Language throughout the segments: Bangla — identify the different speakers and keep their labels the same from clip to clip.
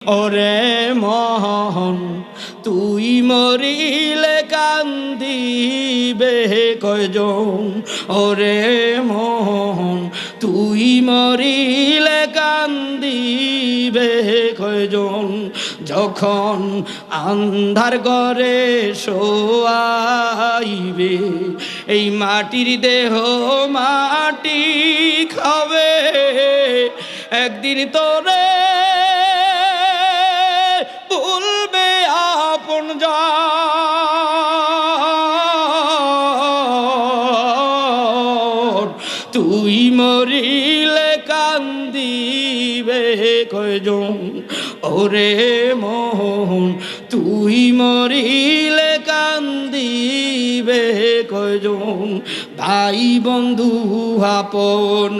Speaker 1: ওরে মহন তুই মরিলে কান্দিবে কয়জন, ওরে মহন তুই মরিলে কান্দিবে কয়জন। যখন আন্ধার ঘরে শোয়াইবে এই মাটির দেহ মাটি খাবে, একদিন তোরে বলবে আপন জন, তুই মরিলে কান্দিবে কয়জন। ওরে মোহন তুই মরিলে কান্দিবে কয়জন। ভাই বন্ধু আপন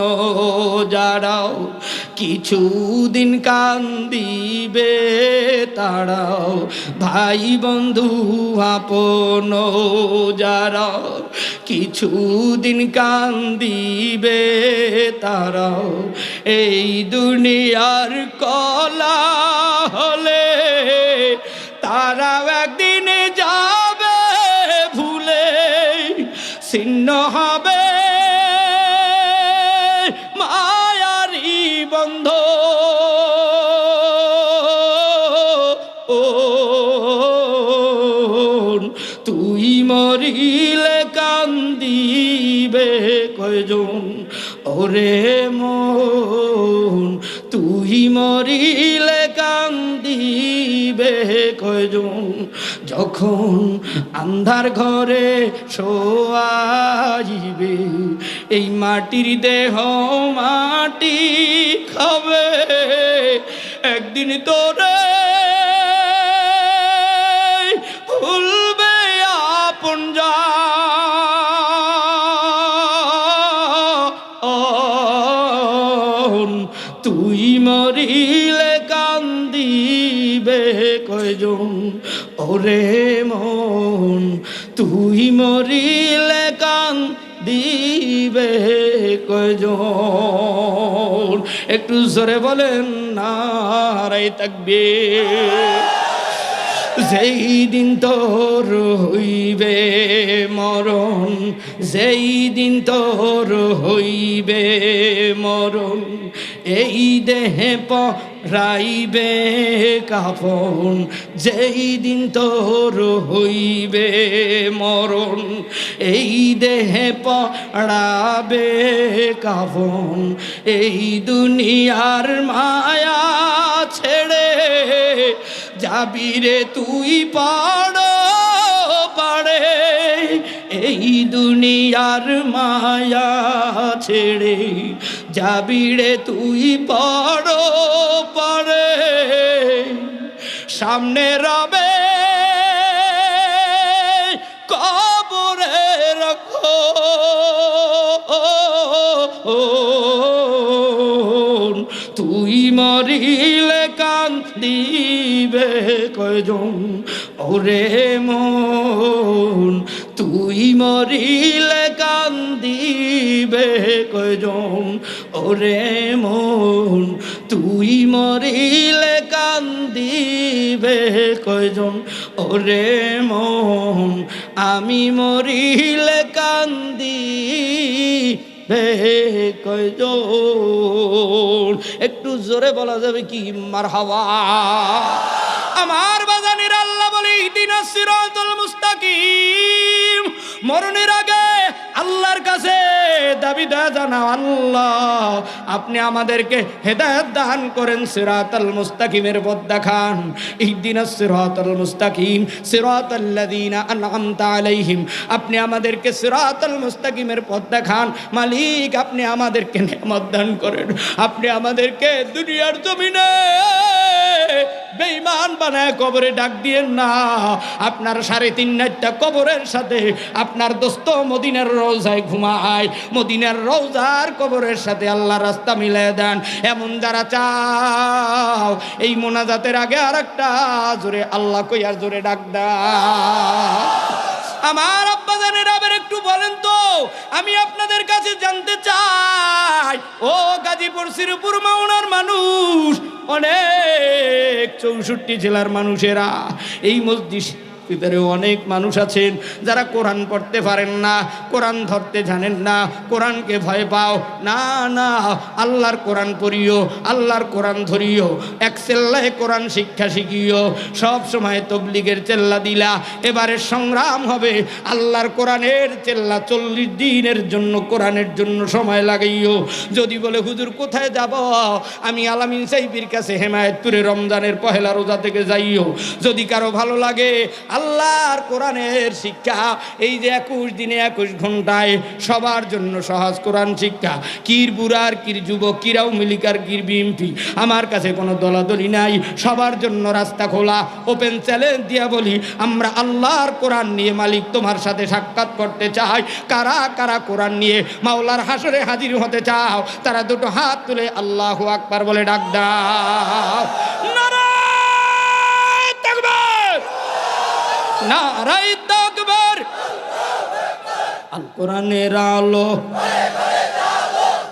Speaker 1: যারাও কিছুদিন কান্দিবে তারাও, ভাই বন্ধু আপন যারাও কিছুদিন কান্দিবে তারাও। এই দুনিয়ার কলা হলে তারাও একদিন যাবে ভুলে, ছিন্ন হবে মায়ারি বন্ধ। তুই মরিলে কান্দিবে কয়জন, ওরে মন তুই মরিলে কান্দিবে কয়জন। যখন আন্ধার ঘরে শোয়াইবে এই মাটির দেহ মাটি খাবে, একদিন তোরে ভুলবে আপন জন। তুই মরিলে কান্দিবে কয়জন, ওরে মন তুই মরিলে কান্দিবে কয়জন। একটু জোরে বলেন নারে তাকবীর। যেই দিন তোর হইবে মরণ, যেই দিন তোর হইবে মরণ, এই দেহে পরাইবে কাফন। যেই দিন তোর হইবে মরণ, এই দেহে পড়াবে কাফন। এই দুনিয়ার মায়া ছেড়ে যাবি রে তুই পাড়ো পাড়ে, এই দুনিয়ার মায়া ছেড়ে যাবি রে তুই পাড়ো পাড়ে। সামনে রবে কবরে রাখো, তুই মরিলে কান্দিবে কয়জন, ওরে মন তুই মরিলে কান্দিবে কয়জন। ওরে মন তুই মরিলে কান্দিবে কয়জন। ওরে মন আমি মরিলে কান্দিবে কয়জন। একটু জোরে বলা যাবে কি মারহাবা। আমার বাজানের আল্লাহ বলে ইহদিনাস সিরাতাল মুস্তাকিম। মরণের আগে আল্লাহর কাছে দাবি দেয়া জানাও, আল্লাহ আপনি আমাদেরকে হেদায়েত দান করেন, সিরাতাল মুস্তাকিমের পথ দেখান। ইহদিনাস সিরাতাল মুস্তাকিম সিরাতাল্লাযীনা আনআমতা আলাইহিম। আপনি আমাদেরকে সিরাতাল মুস্তাকিমের পথ দেখান। মালিক আপনি আমাদেরকে নেয়ামত দান করেন। আপনি আমাদেরকে দুনিয়ার জমিনে বেঈমান বানায় কবরে ডাক দিয়েন না। আপনার 3.5 কবরের সাথে আপনার দোস্ত মদিনার রওজায় ঘুমায়, মদিনার রওজার কবরের সাথে আল্লাহ রাস্তা মিলিয়ে দেন। এমন যারা চাও এই মোনাজাতের আগে আরেকটা জোরে আল্লাহ কই আর জোরে ডাক দাও। আমার আব্বাজানেরা আবার একটু বলেন তো, আমি আপনাদের কাছে জানতে চাই, ও গাজীপুর শ্রীপুর মাওনার মানুষ, অনেক 64 জেলার মানুষেরা, এই মসজিদ ভিতরে অনেক মানুষ আছেন যারা কোরআন পড়তে পারেন না, কোরআন ধরতে জানেন না, কোরআনকে ভয় পাও না। না, আল্লাহর কোরআন পড়িও, আল্লাহর কোরআন ধরিও, এক চেল্লায় কোরআন শিক্ষা শিখিও। সব সময় তবলিগের চেল্লা দিলা, এবারে সংগ্রাম হবে আল্লাহর কোরআনের চেল্লা। 40 দিনের জন্য কোরআনের জন্য সময় লাগাইও। যদি বলে হুজুর কোথায় যাব, আমি আলামিন সাহেবের কাছে হেমায়েতপুরে রমজানের পহেলা রোজা থেকে যাইও। যদি কারো ভালো লাগে, আল্লাহর কোরআনের শিক্ষা এই যে 21 দিনে 21 ঘন্টায় সবার জন্য সহজ কোরআন শিক্ষা। কির বুড়ার, কির যুবক, কিরাও মিলিকার, কির বিএমপি, আমার কাছে কোনো দলাদলি নাই, সবার জন্য রাস্তা খোলা, ওপেন চ্যালেঞ্জ দিয়া বলি, আমরা আল্লাহর কোরআন নিয়ে মালিক তোমার সাথে সাক্ষাৎ করতে চাই। কারা কারা কোরআন নিয়ে মাওলার হাসরে হাজির হতে চাও, তারা দুটো হাত তুলে আল্লাহু আকবার বলে ডাক দাও। নারায়ে তাকবীর, নারায়ে তাকবীর। আল কোরআনের আলো,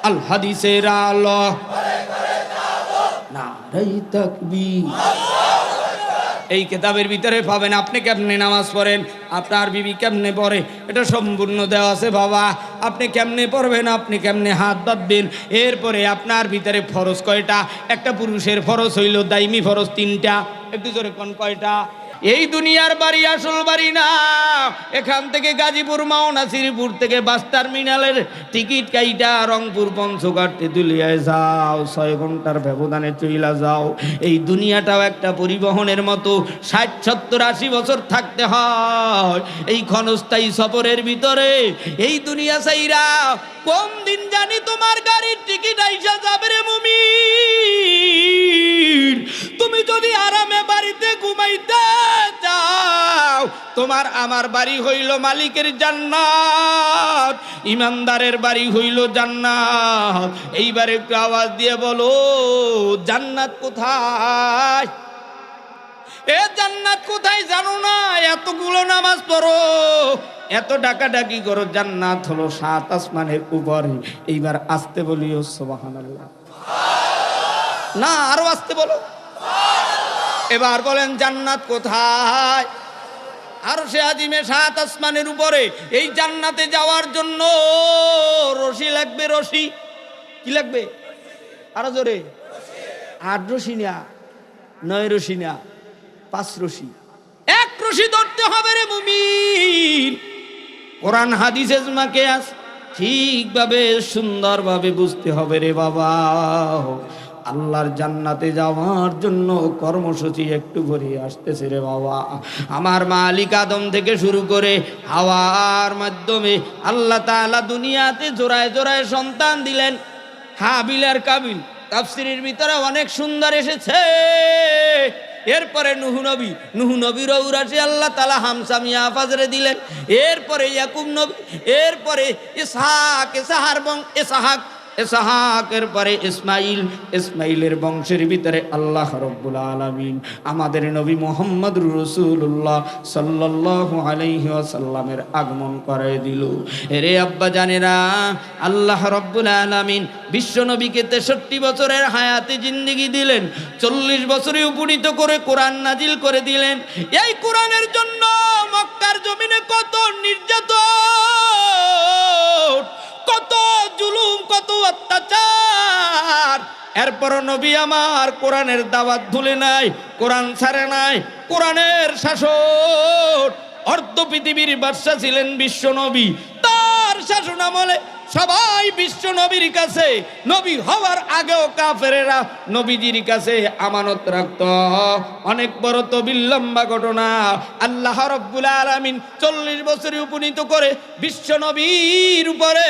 Speaker 1: আল হাদিসের আলো, নারায়ে তাকবীর। এই কিতাবের ভিতরে পাবেন আপনি কেমনে নামাজ পড়েন, আপনার বিবি কেমনে পড়ে, এটা সম্পূর্ণ দেওয়া আছে বাবা। আপনি কেমনে পড়বেন, আপনি কেমনে হাত বাঁধবেন, এরপরে আপনার ভিতরে ফরজ কয়টা। একটা পুরুষের ফরজ হইল দাইমি ফরজ 3টা। একটু জোরে কোন কয়টা? এই দুনিয়ার বাড়ি আসল বাড়ি না। এখান থেকে গাজীপুর মাওনা, শ্রীপুর থেকে বাস টার্মিনালের টিকিট কাইটা রংপুর পঞ্চগড় তেঁতুলিয়ায় যাও, 6 ঘন্টার ব্যবধানে চইলা যাও। এই দুনিয়াটাও একটা পরিবহনের মতো, 60, 70, 80 বছর থাকতে হয় এই ক্ষণস্থায়ী সফরের ভিতরে। এই দুনিয়া চাইরা কোন দিন জানি তোমার গাড়ির টিকিট আইসা যাবে রে মুমিন। তুমি যদি আরামে বাড়িতে ঘুমাইতে যাও, তোমার আমার বাড়ি হইল মালিকের জান্নাত, ইমানদারের বাড়ি হইল জান্নাত। এইবার একটু আওয়াজ দিয়ে বলো, জান্নাত কোথায়? এ জান্নাত কোথায় জানো না? এতগুলো নামাজ পড়ো, এত ডাকাডাকি করো, জান্নাত হলো 7 আসমানের উপরে। এইবার আসতে বলিও সুবহানাল্লাহ। না, আরো আসতে বলো। এবার বলেন জান্নাত কোথায়? আরশে আজিমে 7 আসমানের উপরে। এই জান্নাতে যাওয়ার জন্য রশি লাগবে। রশি কি লাগবে? আরো জোরে। 8 রশি না, 9 রশি না, 5 রশি। 1 রশি ধরতে হবে রে মুমিন। কোরআন হাদিস ইজমা কিয়াস ঠিকভাবে সুন্দরভাবে বুঝতে হবে রে বাবা। আল্লাহর জান্নাতে যাওয়ার জন্য কর্মসূচি একটু করে আসতেছে রে বাবা। আমার মালিক আদম থেকে শুরু করে হাওয়ার মাধ্যমে আল্লাহ তাআলা দুনিয়াতে জোড়ায় জোড়ায় সন্তান দিলেন, হাবিল আর কাবিল। তাফসীরের ভিতরে অনেক সুন্দর এসেছে। এরপরে নুহু নবীর ঔরাসে আল্লাহ তাআলা হামসা মিয়া ফাজরে দিলেন। এরপরে ইয়াকুব নবী, এরপরে ইসহাকের পরে ইসমাইলের বংশের ভিতরে আল্লাহ রাব্বুল আলামিন আমাদের নবী মুহাম্মদুর রাসূলুল্লাহ সাল্লাল্লাহু আলাইহি ওয়াসাল্লামের আগমন করায় দিল। এরে আব্বা জানেরা, আল্লাহ রাব্বুল আলামিন বিশ্ব নবীকে 63 বছরের হায়াতে জিন্দেগি দিলেন, 40 বছরে উপনীত করে কোরআন নাজিল করে দিলেন। এই কোরআনের জন্য মক্কার জমিনে কত নির্যাতন, কত জুলুম, কত অত্যাচার। এরপর নবী আমার কোরআনের দাওয়াত ভুলে নাই, কোরআন ছাড়ে নাই। কোরআনের শাসন, অর্ধ পৃথিবীর বাদশা ছিলেন বিশ্ব নবী। তার শাসন আমলে সবাই বিশ্ব নবীর কাছে, নবী হওয়ার আগেও কাফেরেরা নবীজির কাছে আমানত রাখত। অনেক বড় তবিল লম্বা ঘটনা। আল্লাহ রাব্বুল আলামিন 40 বছরে উপনীত করে বিশ্ব নবীর উপরে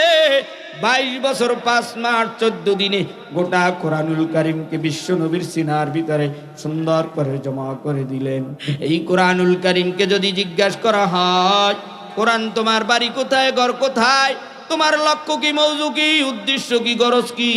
Speaker 1: 22 বছর 5 মাস 14 দিনে গোটা কোরআনুল কারীমকে বিশ্ব নবীর সিনার ভিতরে সুন্দর করে জমা করে দিলেন। এই কোরআনুল কারীমকে যদি জিজ্ঞাসা করা হয়, কোরআন তোমার বাড়ি কোথায়, ঘর কোথায়, তোমার লক্ষ্য কি, মৌজু কি, উদ্দেশ্য কি, গরজ কি?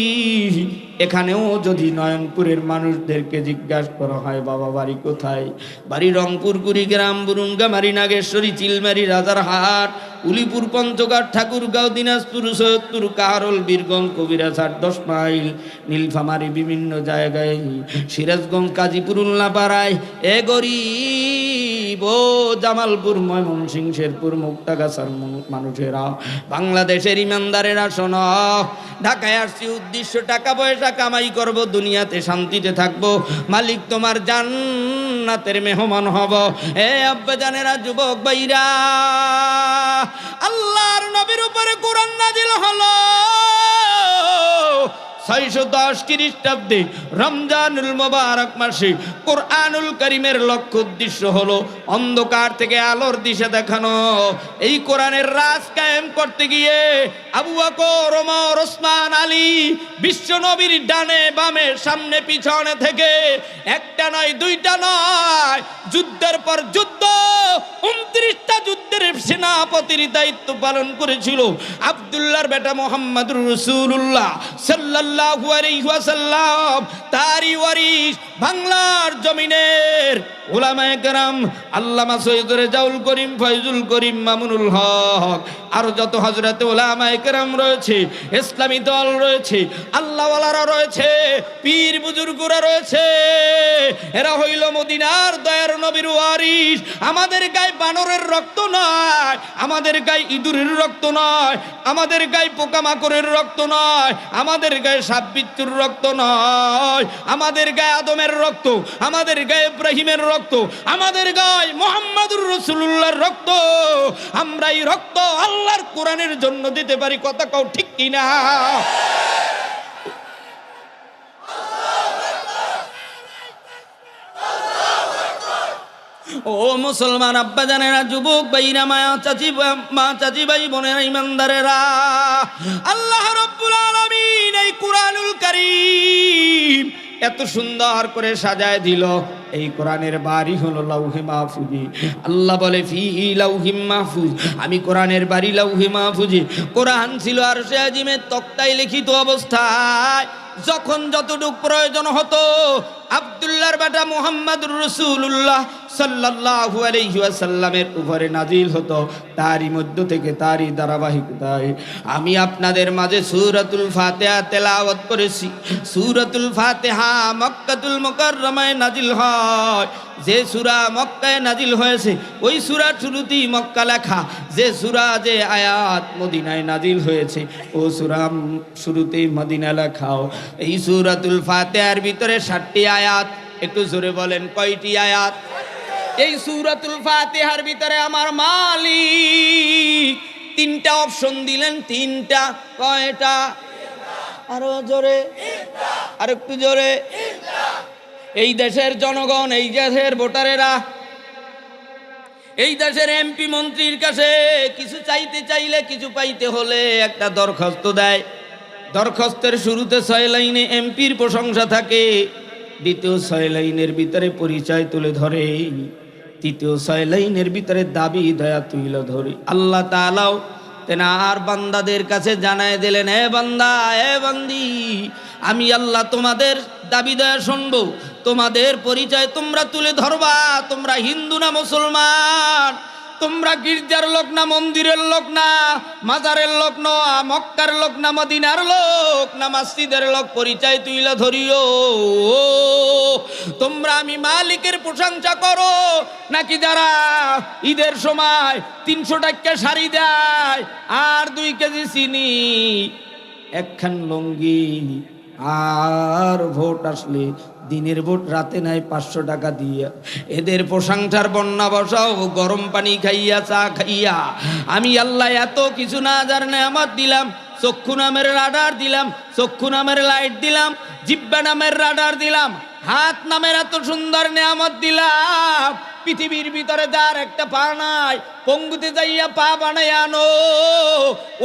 Speaker 1: এখানেও যদি নয়নপুরের মানুষদেরকে জিজ্ঞাসা করা হয় বাবা বাড়ি কোথায়, বাড়ি রংপুর, কুড়িগ্রাম, বুরুঙ্গামারি, নাগেশ্বরী, চিলমারি, রাজারহাট, উলিপুর, পঞ্চগড়, ঠাকুরগাঁও, দিনাজপুর, সৈয়দপুর, কাহারোল, বীরগঞ্জ, কবিরাজহাট, 10 মাইল, নীলফামারী, বিভিন্ন জায়গায়, সিরাজগঞ্জ, কাজীপুর, উল্লাপাড়ায়, এ গরিব ও জামালপুর, ময়মনসিংহ, শেরপুর, মুক্তাগাছার মানুষেরা, বাংলাদেশের ইমানদারেরা শোনো, ঢাকায় আসছি উদ্দেশ্য টাকা পয়সা কামাই করব, দুনিয়াতে শান্তিতে থাকবো, মালিক তোমার জান্নাতের মেহমান হব। এ আব্বাজানেরা, যুবক ভাইরা, আল্লাহর নবীর উপরে কোরআন নাজিল হলো 610 খ্রিস্টাব্দে রমজানুল মুবারক মাসে। কোরআনুল কারীমের লক্ষ্য উদ্দেশ্য হলো অন্ধকার থেকে আলোর দিশা দেখানো। এই কোরআনের রাজ কায়েম করতে গিয়ে আবু বকর, ওমর, ওসমান, আলী বিশ্ব নবীর ডানে বামে সামনে পিছনে থেকে একটা নয় দুইটা নয়, যুদ্ধের পর যুদ্ধ 29টা যুদ্ধের সেনাপতির দায়িত্ব পালন করেছিল আব্দুল্লাহর বেটা মুহাম্মদুর রাসূলুল্লাহ সাল্লাল্লাহু আলাইহি ওয়াসাল্লাম। তারই ওয়ারিস বাংলার জমিনের উলামায়ে কেরাম, আল্লামা সৈয়দ রেজাউল করিম, ফয়জুল করিম, মামুনুল হক, আর যত হযরতে উলামায়ে কেরাম রয়েছে, ইসলামী দল রয়েছে, আল্লাহওয়ালারা রয়েছে, পীর বুজুর্গরা রয়েছে, এরা হইল মদিনার দয়ার নবীর ওয়ারিস। আমাদের গায়ে বানরের রক্ত নয়, আমাদের গায়ে ইঁদুরের রক্ত নয়, আমাদের গায়ে পোকামাকড়ের রক্ত নয়, আমাদের গায়ে সাপ বিচ্ছুর রক্ত নয়, আমাদের গায়ে আদমের রক্ত, আমাদের গায়ে ইব্রাহিমের রক্ত, আমাদের গায়ে মুহাম্মদুর রাসূলুল্লাহর রক্ত। আমরা এই রক্ত আল্লাহর কোরআনের জন্য দিতে পারি, কথা কও ঠিক কিনা? ও মুসলমান আব্বাজানেরা, যুবক ভাইরা, মা চাচি ভাই বোনেরা, ইমানদারেরা, আল্লাহ রাব্বুল আলামিন এই কুরআনুল কারীম এত সুন্দর করে সাজায় দিল। এই কোরআনের বাড়ি হলো লাউহে মাহফুজে। আল্লাহ বলে ফি লাউহিম মাহফুজ, আমি কোরআনের বাড়ি লাউহে মাহফুজে। কোরআন ছিল আরশে আজিমের তক্তায় লিখিত অবস্থায়, যখন যতটুকু প্রয়োজন হতো আব্দুল্লাহর বেটা মুহাম্মদুর রাসূলুল্লাহ সাল্লাল্লাহু আলাইহি ওয়াসাল্লামের উপরে নাজিল হতো। তারই মধ্য থেকে, তারই ধারাবাহিকতায় আমি আপনাদের মাঝে সূরাতুল ফাতিহা তেলাওয়াত করেছি। সূরাতুল ফাতিহা মক্কাতুল মুকাররমায় নাজিল হয়। যে সূরা মক্কায় নাজিল হয়েছে ওই সূরা শুরুতেই মক্কা লেখা, যে সূরা যে আয়াত মদিনায় নাজিল হয়েছে ও সূরা শুরুতেই মদিনা লেখাও। এই সূরাতুল ফাতিহার ভিতরে 7টি আয়াত। একটু জোরে বলেন কয়টি আয়াত? এই সূরাতুল ফাতিহার ভিতরে আমার মালিক 3টা অপশন দিলেন। 3টা। কয়টা? আরো জোরে, আর একটু জোরে। এই দেশের জনগণ, এই দেশের ভোটারেরা, এই দেশের এমপি মন্ত্রীর কাছে কিছু চাইতে চাইলে, কিছু পাইতে হলে একটা দরখাস্ত দেয়। দরখাস্তের শুরুতে 6 লাইনে এমপির প্রশংসা থাকে, দ্বিতীয় 6 লাইনের ভিতরে পরিচয় তুলে ধরে, তৃতীয় 6 লাইনের ভিতরে দাবি দয়া তুলে ধরে। আল্লাহ তাআলাও তেনার বান্দাদের কাছে জানায় দিলেন, হে বান্দা, হে বান্দি, আমি আল্লাহ তোমাদের দাবি দয়া শুনবো, তোমাদের পরিচয় তোমরা তুলে ধরবা। তোমরা হিন্দু না মুসলমান, তোমরা গির্জার লোক না মন্দিরের লোক না মাজারের লোক না মক্কার লোক না মদিনার লোক না মসজিদের লোক, পরিচয় তুইলা ধরিও। তোমরা আমি মালিকের প্রশংসা করো নাকি যারা ঈদের সময় 300 টাকা শাড়ি দেয় আর 2 কেজি চিনি, 1খান লুঙ্গি, আর ভোট আসলে দিনের ভোট রাতে নাই 500 টাকা দিয়া এদের প্রশংসার বন্যা বসাও, গরম পানি খাইয়া চা খাইয়া। আমি আল্লাহ এত কিছু না যার নেয়ামত দিলাম। চক্ষু নামের রাডার দিলাম, চক্ষু নামের লাইট দিলাম, জিহ্বা নামের রাডার দিলাম, হাত নামের এত সুন্দর নেয়ামত দিলাম, পৃথিবীর ভিতরে যার একটা পা নাই, পঙ্গুতে যাইয়া পা বানাই আনো।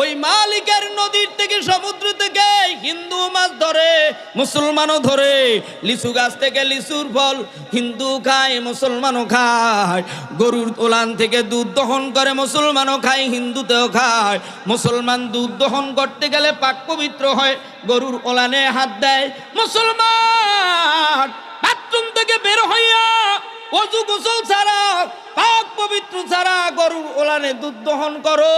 Speaker 1: ওই মালিকের নদীর থেকে, সমুদ্র থেকে হিন্দু মাছ ধরে, মুসলমানও ধরে। লিচু গাছ থেকে লিচুর ফল হিন্দু খায়, মুসলমানও খায়। গরুর ওলান থেকে দুধ দহন করে, মুসলমানও খায়, হিন্দুতেও খায়। মুসলমান দুধ দহন করতে গেলে পাক পবিত্র হয়, গরুর ওলানে হাত দেয়। মুসলমান বাথরুম থেকে বের হইয়া অজু গোসল ছাড়া, পাক পবিত্র ছাড়া গরুর ওলানে দুধ দহন করো,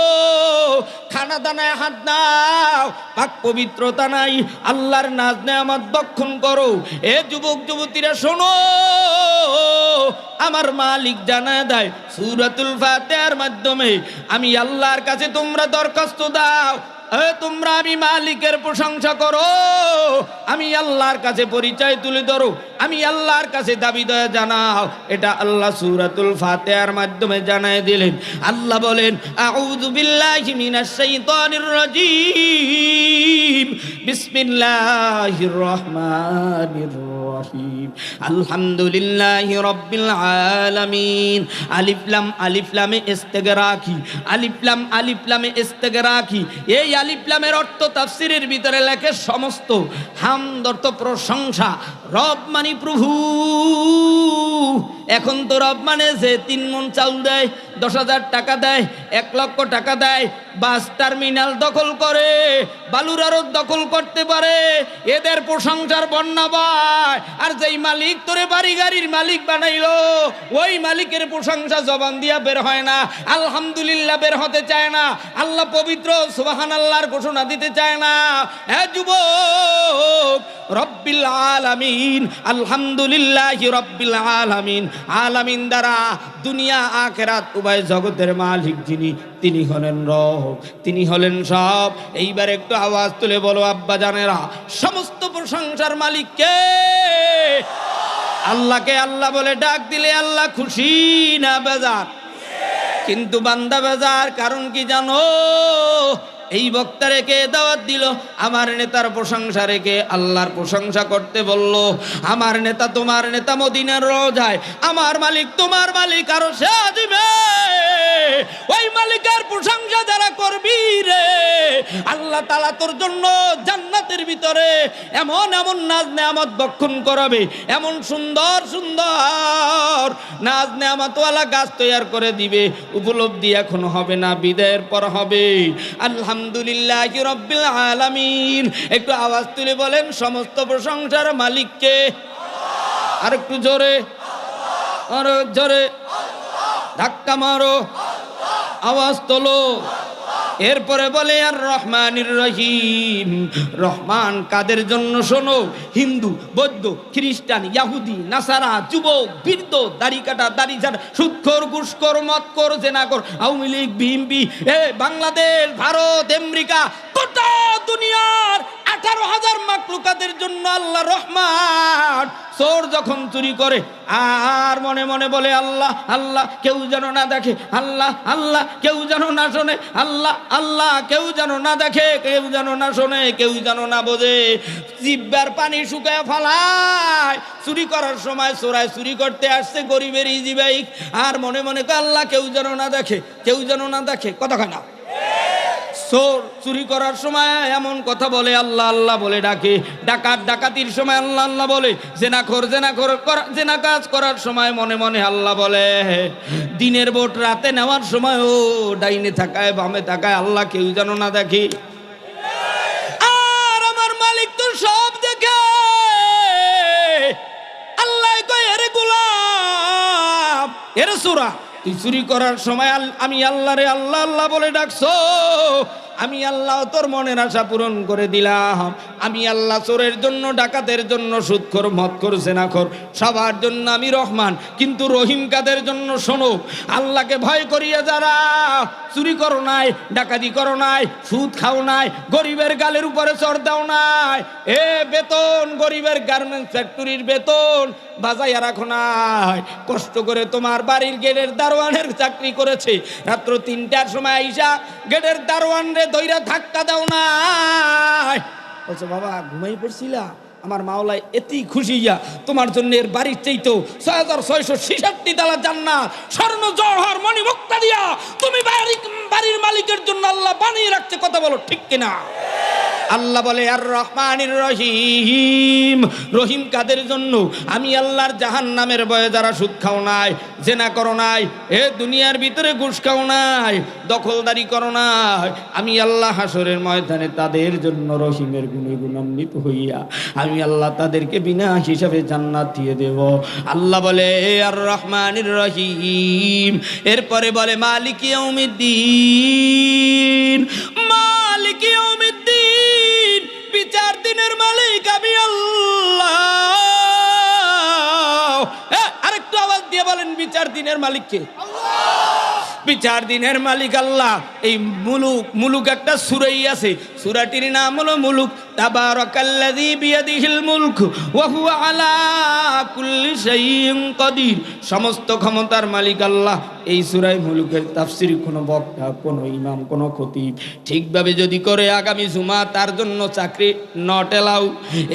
Speaker 1: খানা দানায় হাত দাও, পাক পবিত্রতা নাই, আল্লাহর নাজ নেয়ামত ভক্ষণ করো। এ যুবক যুবতীরা শোনো, আমার মালিক জানায় দেয় সূরাতুল ফাতিহার মাধ্যমে, আমি আল্লাহর কাছে তোমরা দরখাস্ত দাও, তোমরা আমি মালিকের প্রশংসা করো, আমি আল্লাহর কাছে পরিচয় তুলে ধরো, আমি আল্লাহর কাছে দাবি দয়া জানাও। এটা আল্লাহ সূরাতুল ফাতিহার মাধ্যমে জানায় দিলেন। আল্লাহ বলেন, আউযু বিল্লাহি মিনাশ শাইতানির রাজীম, বিসমিল্লাহির রহমানির রহিম, আলহামদুলিল্লাহি রাব্বিল আলামিন। আলিফ লামে ইস্তিগরাকি, আলিফ লামে ইস্তিগরাকি। এই আলিফ লামের অর্থ তাফসীরের ভিতরে লেখে সমস্ত হামদ অর্থ প্রশংসা। রব মানে প্রভু। এখন তো রব মানে যে 3 মণ চাউল দেয়, 10,000 টাকা দেয়, 1 লক্ষ টাকা দেয়, বাস টার্মিনাল দখল করে, বালুর আড়ত দখল করতে পারে, এদের প্রশংসার বন্যা বয়। আর যেই মালিক তোরে বাড়ি গাড়ির মালিক বানাইলো, ওই মালিকের প্রশংসা জবান দিয়া বের হয় না, আলহামদুলিল্লাহ বের হতে চায় না, আল্লাহ পবিত্র সুবহানাল্লাহর ঘোষণা দিতে চায় না। এ যুবক, রব্বিল আলামিন, আলহামদুলিল্লাহি রব্বিল আলামিন। আলামিন দ্বারা দুনিয়া আখিরাত উভয় জগতের মালিক যিনি, তিনি হলেন রব, তিনি হলেন সব। এইবার একটু আওয়াজ তুলে বলো আব্বা জানেরা, সমস্ত প্রশংসার মালিক কে? আল্লাহকে আল্লাহ বলে ডাক দিলে আল্লাহ খুশি না বেজার? কিন্তু বান্দা বেজার, কারণ কি জানো? এই বক্তা রেখে দাওয়াত দিল, আমার নেতার প্রশংসা রেখে আল্লাহর প্রশংসা করতে বলল। আমার নেতা তোমার নেতা মদিনার রোজায়, আমার মালিক তোমার মালিক আরো সে দিবে। ওই মালিকের প্রশংসা যারা করবি রে, আল্লাহ তাআলা তোর জন্য জান্নাতের ভিতরে এমন এমন নাজ নেয়ামত ভক্ষণ করাবে, এমন সুন্দর সুন্দর নাজ নেয়ামতওয়ালা গাছ তৈরি করে দিবে। উপলব্ধি এখন হবে না, বিদায়ের পর হবে। আলহামদুলিল্লাহি রাব্বিল আলামিন। একটু আওয়াজ তুলে বলেন সমস্ত প্রশংসার মালিক কে? আর একটু জোরে, আরো জোরে, ধাক্কা মারো, আওয়াজ তোলো। এরপরে বলে আর রহমানির রহিম। রহমান কাদের জন্য শোনো? হিন্দু, বৌদ্ধ, খ্রিস্টান, ইহুদি, নাসারা, যুবক, বৃদ্ধ, দাড়ি কাটা, দাড়ি ছাড়া, সুদখোর, ঘুষখোর, মদখোর, জেনাখোর, আওয়ামী লীগ, বিএনপি, বাংলাদেশ, ভারত, আমেরিকা, গোটা দুনিয়ার 18,000 মাখলুকাতের জন্য আল্লাহ রহমান। চোর যখন চুরি করে আর মনে মনে বলে আল্লাহ আল্লাহ, কেউ যেন না দেখে, আল্লাহ আল্লাহ, কেউ যেন না শোনে, আল্লাহ আল্লাহ, কেউ যেন না দেখে, কেউ যেন না শোনে, কেউ যেন না বোঝে, জিহ্বার পানি শুকায় ফেলায়। চুরি করার সময় চোরায় চুরি করতে আসছে গরিবের ইজি বাইক, আর মনে মনে আল্লাহ কেউ যেন না দেখে, কেউ যেন না দেখে, কথা কয় না? চোর চুরি করার সময় এমন কথা বলে, আল্লাহ আল্লাহ বলে ডাকে। ডাকাত ডাকাতির সময় আল্লাহ আল্লাহ বলে। জেনাখোর জেনা কাজ করার সময় মনে মনে আল্লাহ বলে। দিনের ভোট রাতে নেওয়ার সময় ও ডাইনে থাকায় বামে থাকায় আল্লাহ কেউ যেন না দেখে। আর আমার মালিক তো সব দেখে। আল্লাহ কয়, এরে গোলাম, এরে চোরা, তুই চুরি করার সময় আমি আল্লাহ রে আল্লাহ আল্লাহ বলে ডাকছো, আমি আল্লাহ তোর মনের আশা পূরণ করে দিলাম। আমি আল্লাহ চোরের জন্য, ডাকাতের জন্য, সুদখোর, মদখোর, জেনাখোর, সবার জন্য আমি রহমান। কিন্তু রহিম কাদের জন্য? শোনো, আল্লাহকে ভয় করিয়া যারা চুরি করো নাই, ডাকাতি করো নাই, সুদ খাও নাই, গরিবের গালের উপরে চড় দাও নাই, বেতন গরিবের গার্মেন্টস ফ্যাক্টরির বেতন বাজাইয়া রাখো নাই, কষ্ট করে তোমার বাড়ির গেটের দারোয়ানের চাকরি করেছে, রাত্র 3টার সময় আইসা গেটের দারোয়ান রে দইরা ধাক্কা দাও নাই। বলছে বাবা ঘুমাই পড়ছিলা, আমার মাওলায় এতই খুশি ইয়া তোমার জন্য এর বাড়ির চাইতো 6666 তালা জান্নাত স্বর্ণ জওহর মণি মুক্তা দিয়া তুমি বাড়ির মালিকের জন্য আল্লাহ বানিয়ে রাখছে। কথা বলো ঠিক কিনা? আল্লাহ বলে আর রহমানির রহিম, রহিম কাদের জন্য? আমি আল্লাহর জাহান্নামের ভয়ে যারা সুদ খাও নাই, জেনা করো নাই, এ দুনিয়ার ভিতরে ঘুষ খাও নাই, দখলদারি করো নাই, আমি আল্লাহ হাসরের ময়দানে তাদের জন্য রহিমের গুণে গুণান্বিত হইয়া আমি আল্লাহ তাদেরকে বিনা হিসাবে জান্নাত দিয়ে দেব। আল্লাহ বলে আর রহমানির রহিম, এরপরে বলে মালিক ইয়াউমিদ্দিন, মালিক ইয়াউমিদ্দিন, বিচার দিনের মালিক আমি আল্লাহ। আরেকটু আওয়াজ দিয়ে বলেন বিচার দিনের মালিক কে? বিচার দিনের মালিক আল্লাহ। এই মুলুক একটা সূরাই আছে, সূরাটির নাম হলো মুলুক। তাবারাকাল্লাযী বিয়াদিহিল মুলক ওয়া হুয়া আলা কুল্লি শাইইন কাদির। সমস্ত ক্ষমতার মালিক আল্লাহ। এই সূরায়ে মুলুকের তাফসীর কোনো বক্তা, কোনো ইমাম, কোনো খতিব ঠিকভাবে যদি করে আগামী জুমা তার জন্য চাকরি নট এলাউ।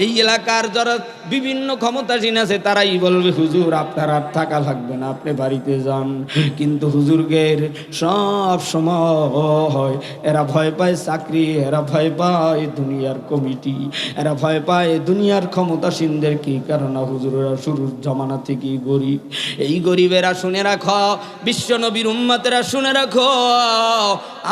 Speaker 1: এই এলাকার যারা বিভিন্ন ক্ষমতাসীন আছে তারাই বলবে হুজুর আপনার আর থাকা লাগবে না, আপনি বাড়িতে যান। কিন্তু হুজুরগের সব সময় এরা ভয় পায় চাকরি, এরা ভয় পায় দুনিয়ার কমিটি, এরা ভয় পায় দুনিয়ার ক্ষমতাসীনদের। কি কারণ? হুজুরেরা শুরুর জমানা থেকেই গরিব। এই গরিবেরা শুনে রাখো, বিশ্ব নবীর উম্মতেরা শুনে রাখো,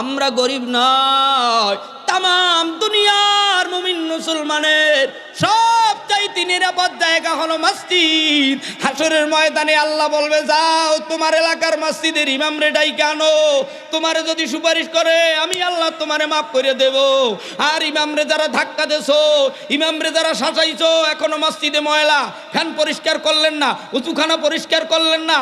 Speaker 1: আমরা গরিব নয়। তামাম দুনিয়ার মুমিন মুসলমানের সবচাইতে নিরাপদ জায়গা হলো মসজিদ। হাসরের ময়দানে আল্লাহ বলবে যাও তোমার এলাকার মসজিদের ইমাম রে ডাইকা আনো, তোমারে যদি সুপারিশ করে আমি আল্লাহ তোমারে মাফ করে দেব। আর ইমাম রে যারা ধাক্কা দেছো, ইমাম রে যারা শাসাইছো, এখনো মসজিদে ময়লা, ফ্যান পরিষ্কার করলেন না, উঁচুখানা পরিষ্কার করলেন না,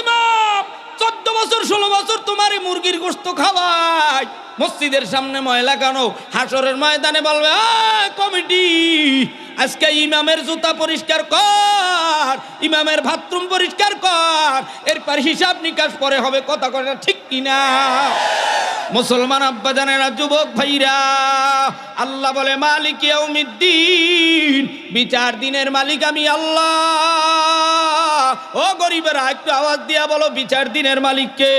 Speaker 1: ইমাম 14 বছর 16 বছর তোমারে মুরগির গোশত খাওয়ায়, মসজিদের সামনে ময়লা কেন? হাসরের ময়দানে বলবে কমিটি আজকে ইমামের জুতা পরিষ্কার কর, ইমামের বাথরুম পরিষ্কার কর, এরপর হিসাব নিকাশ পরে হবে। কথা কথা ঠিক কিনা? মুসলমান আব্বা জানেরা, যুবক ভাইরা, আল্লাহ বলে মালিক ইয়াউমিদ্দিন, বিচার দিনের মালিক আমি আল্লাহ। ও গরিবেরা একটু আওয়াজ দিয়া বলো বিচার দিনের মালিক কে?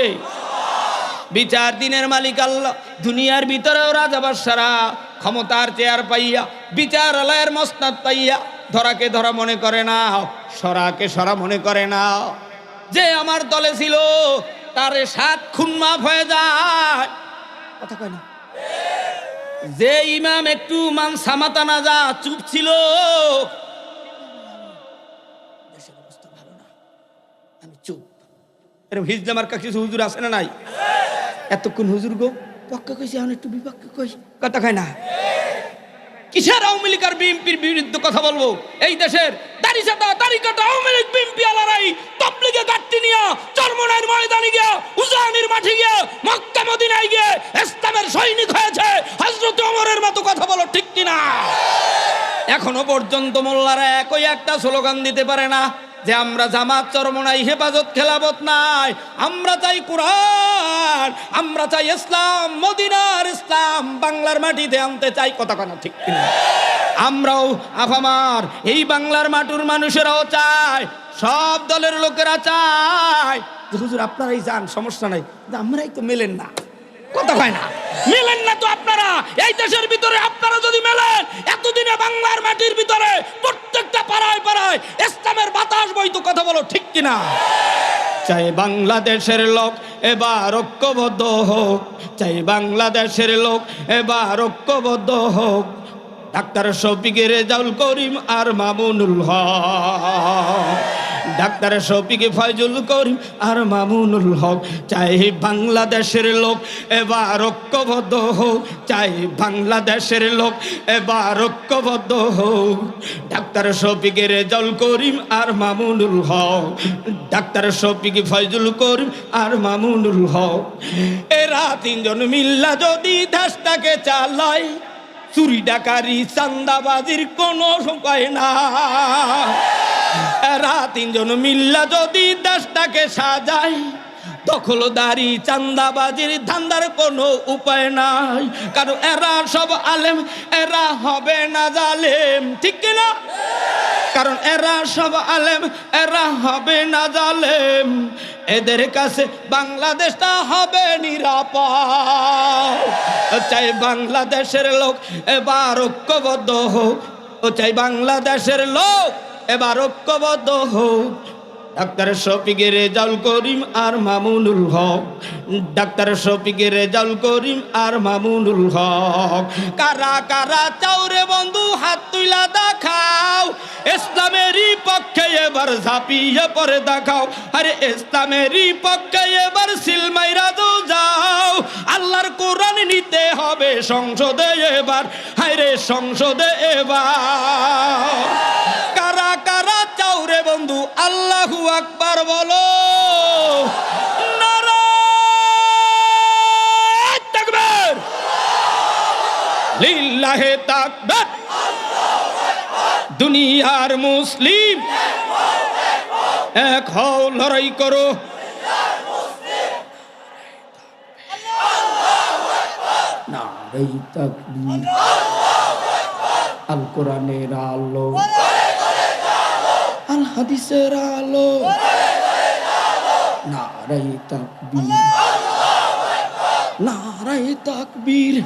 Speaker 1: বিচার দিনের মালিক আল্লাহ। দুনিয়ার ভিতরেও রাজা বাদশারা ক্ষমতার চেয়ার পাইয়া, বিচারালয়ের মসনাদ পাইয়া ধরাকে ধরা মনে করে না, সরাকে সরা মনে করে না। যে আমার দলে ছিল তার 7 খুন মাফ হয়ে যায়। কথা কয় না? যে ইমাম একটু মান সামাতা না যা চুপ ছিল, দেশের অবস্থা ভালো না, আমি চুপ, এরকম হিজদামার কাছে হুজুর আছে না নাই? এতক্ষণ হুজুর গো পক্ষে কইছি, এখন একটু বিপক্ষে কই। কথা কয় না? কিসের আওয়ামী লীগ আর বিএনপির বিরুদ্ধে কথা বলবো? এই দেশের দাড়ি চাটা দাড়ি কাটা আওয়ামী লীগ বিএনপি আলারাই তবলিগে গাট্টি নিয়া চরমনাইয়ের ময়দানে গিয়া, উজানির মাঠে গিয়া, মক্কা মদিনায় গিয়ে ইসলামের সৈনিক হয়েছে হযরত ওমরের মতো। কথা বলো ঠিক কিনা? এখনো পর্যন্ত মোল্লারা একই একটা স্লোগান দিতে পারে না যে আমরা জামাত চরমনাই হেফাজত খেলাফত নাই, আমরা চাই কোরআন, আমরা চাই ইসলাম, মদিনার ইসলাম বাংলার মাটিতে আনতে চাই। কথা কথা ঠিক কিনা? আমরাও আফামার এই বাংলার মাটির মানুষেরাও চায়, সব দলের লোকেরা চায় হুজুর আপনারাই যান, সমস্যা নাই, আমরাই তো মেলেন না। কথা হয় না? মেলেন না তো আপনারা। এই দেশের ভিতরে আপনারা যদি মেলেন, এতদিনে বাংলার মাটির ভিতরে প্রত্যেকটা পাড়ায় পাড়ায় ইসলামের বাতাস বইতো। কথা বলো ঠিক কিনা? চাই বাংলাদেশের লোক এবার ঐক্যবদ্ধ হোক, চাই বাংলাদেশের লোক এবার ঐক্যবদ্ধ হোক। ডাক্তার শফিকের রেজাউল করিম আর মামুনুল হক, ডাক্তার শফিক ফয়জুল করিম আর মামুনুল হক। চাই বাংলাদেশের লোক এবার ঐক্যবদ্ধ হোক, চাই বাংলাদেশের লোক এবার ঐক্যবদ্ধ হোক। ডাক্তার শফিক রেজাউল করিম আর মামুনুল হক, ডাক্তার শফিক ফয়জুল করিম আর মামুনুল হক। এরা 3 জন মিল্লা যদি দেশটাকে চালায়, চুরি ডাকারি চান্দাবাজির কোনো উপায় না। এরা তিনজন মিল্লা যদি দেশটাকে সাজায়, দখলদারি চান্দাবাজির ধান্দার কোনো উপায় নাই। কারণ এরা সব আলেম, এরা হবে না জালেম, ঠিক কিনা? কারণ এরা সব আলেম, এরা হবে না জালেম। এদের কাছে বাংলাদেশটা হবে নিরাপদ। চাই বাংলাদেশের লোক এবার ঐক্যবদ্ধ হোক, ও চাই বাংলাদেশের লোক এবার ঐক্যবদ্ধ হোক। ডাক্তার শফিকের রেজাউল করিম আর মামুনুল হক, ডাক্তার শফিকের রেজাউল করিম আর মামুনুল হক। কারা কারা চাউরে বন্ধু হাত তুইলা দেখাও, ইসলামেরই পক্ষে এবার ঝাঁপিয়ে পড়ে দেখাও। আরে ইসলামেরই পক্ষে এবার সিলমাইরা যাও। আল্লাহর কোরআন নিতে হবে সংসদে এবার, হায়রে সংসদে এবার। কারা কারা চাউরে বন্ধু আল্লাহু আকবার বলো। নারায়ে তাকবীর, লিল্লাহে তাকবীর। দুনিয়ার মুসলিম এক হও, লড়াই করো। নারায়ে তাকবীর, আল কোরআনের আলো, আল হাদিসের আলো। নারায়ে তাকবীর, নারায়ে তাকবীর।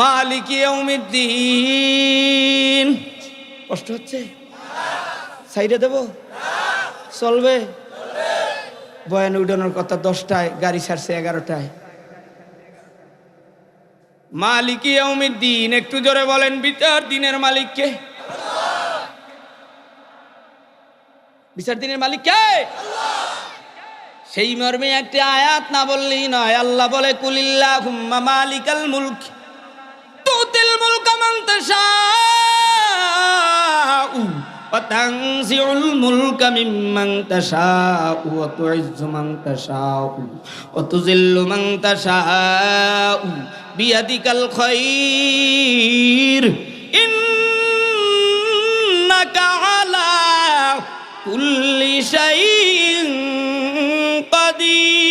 Speaker 1: মালিক ইয়াউমিদ্দিন। কষ্ট হচ্ছে? সাইডে দেব? চলবে? বয়ান উঠানোর কথা 10টায়, গাড়ি ছাড়ছে 11টায়। মালিক ইয়াউমিদ্দিন, একটু জোরে বলেন। বিচার দিনের মালিক কে? বিচার দিনের মালিক কে? সেই মর্মে একটি আয়াত না বললেই নয়। আল্লাহ বলে, কুলিল্লাহুম্মা মালিকাল মুলক তুতিল মুলকা মান তাশাউ ওয়া তানজিউল মুলকা মিম্মান তাশাউ ওয়া তুইজ্জু মান তাশাউ ওয়া তুযিল্লু মান তাশাউ বিয়াদিকাল খায়র ইন্নাকা আলা কুল্লি শাইইন কাদির।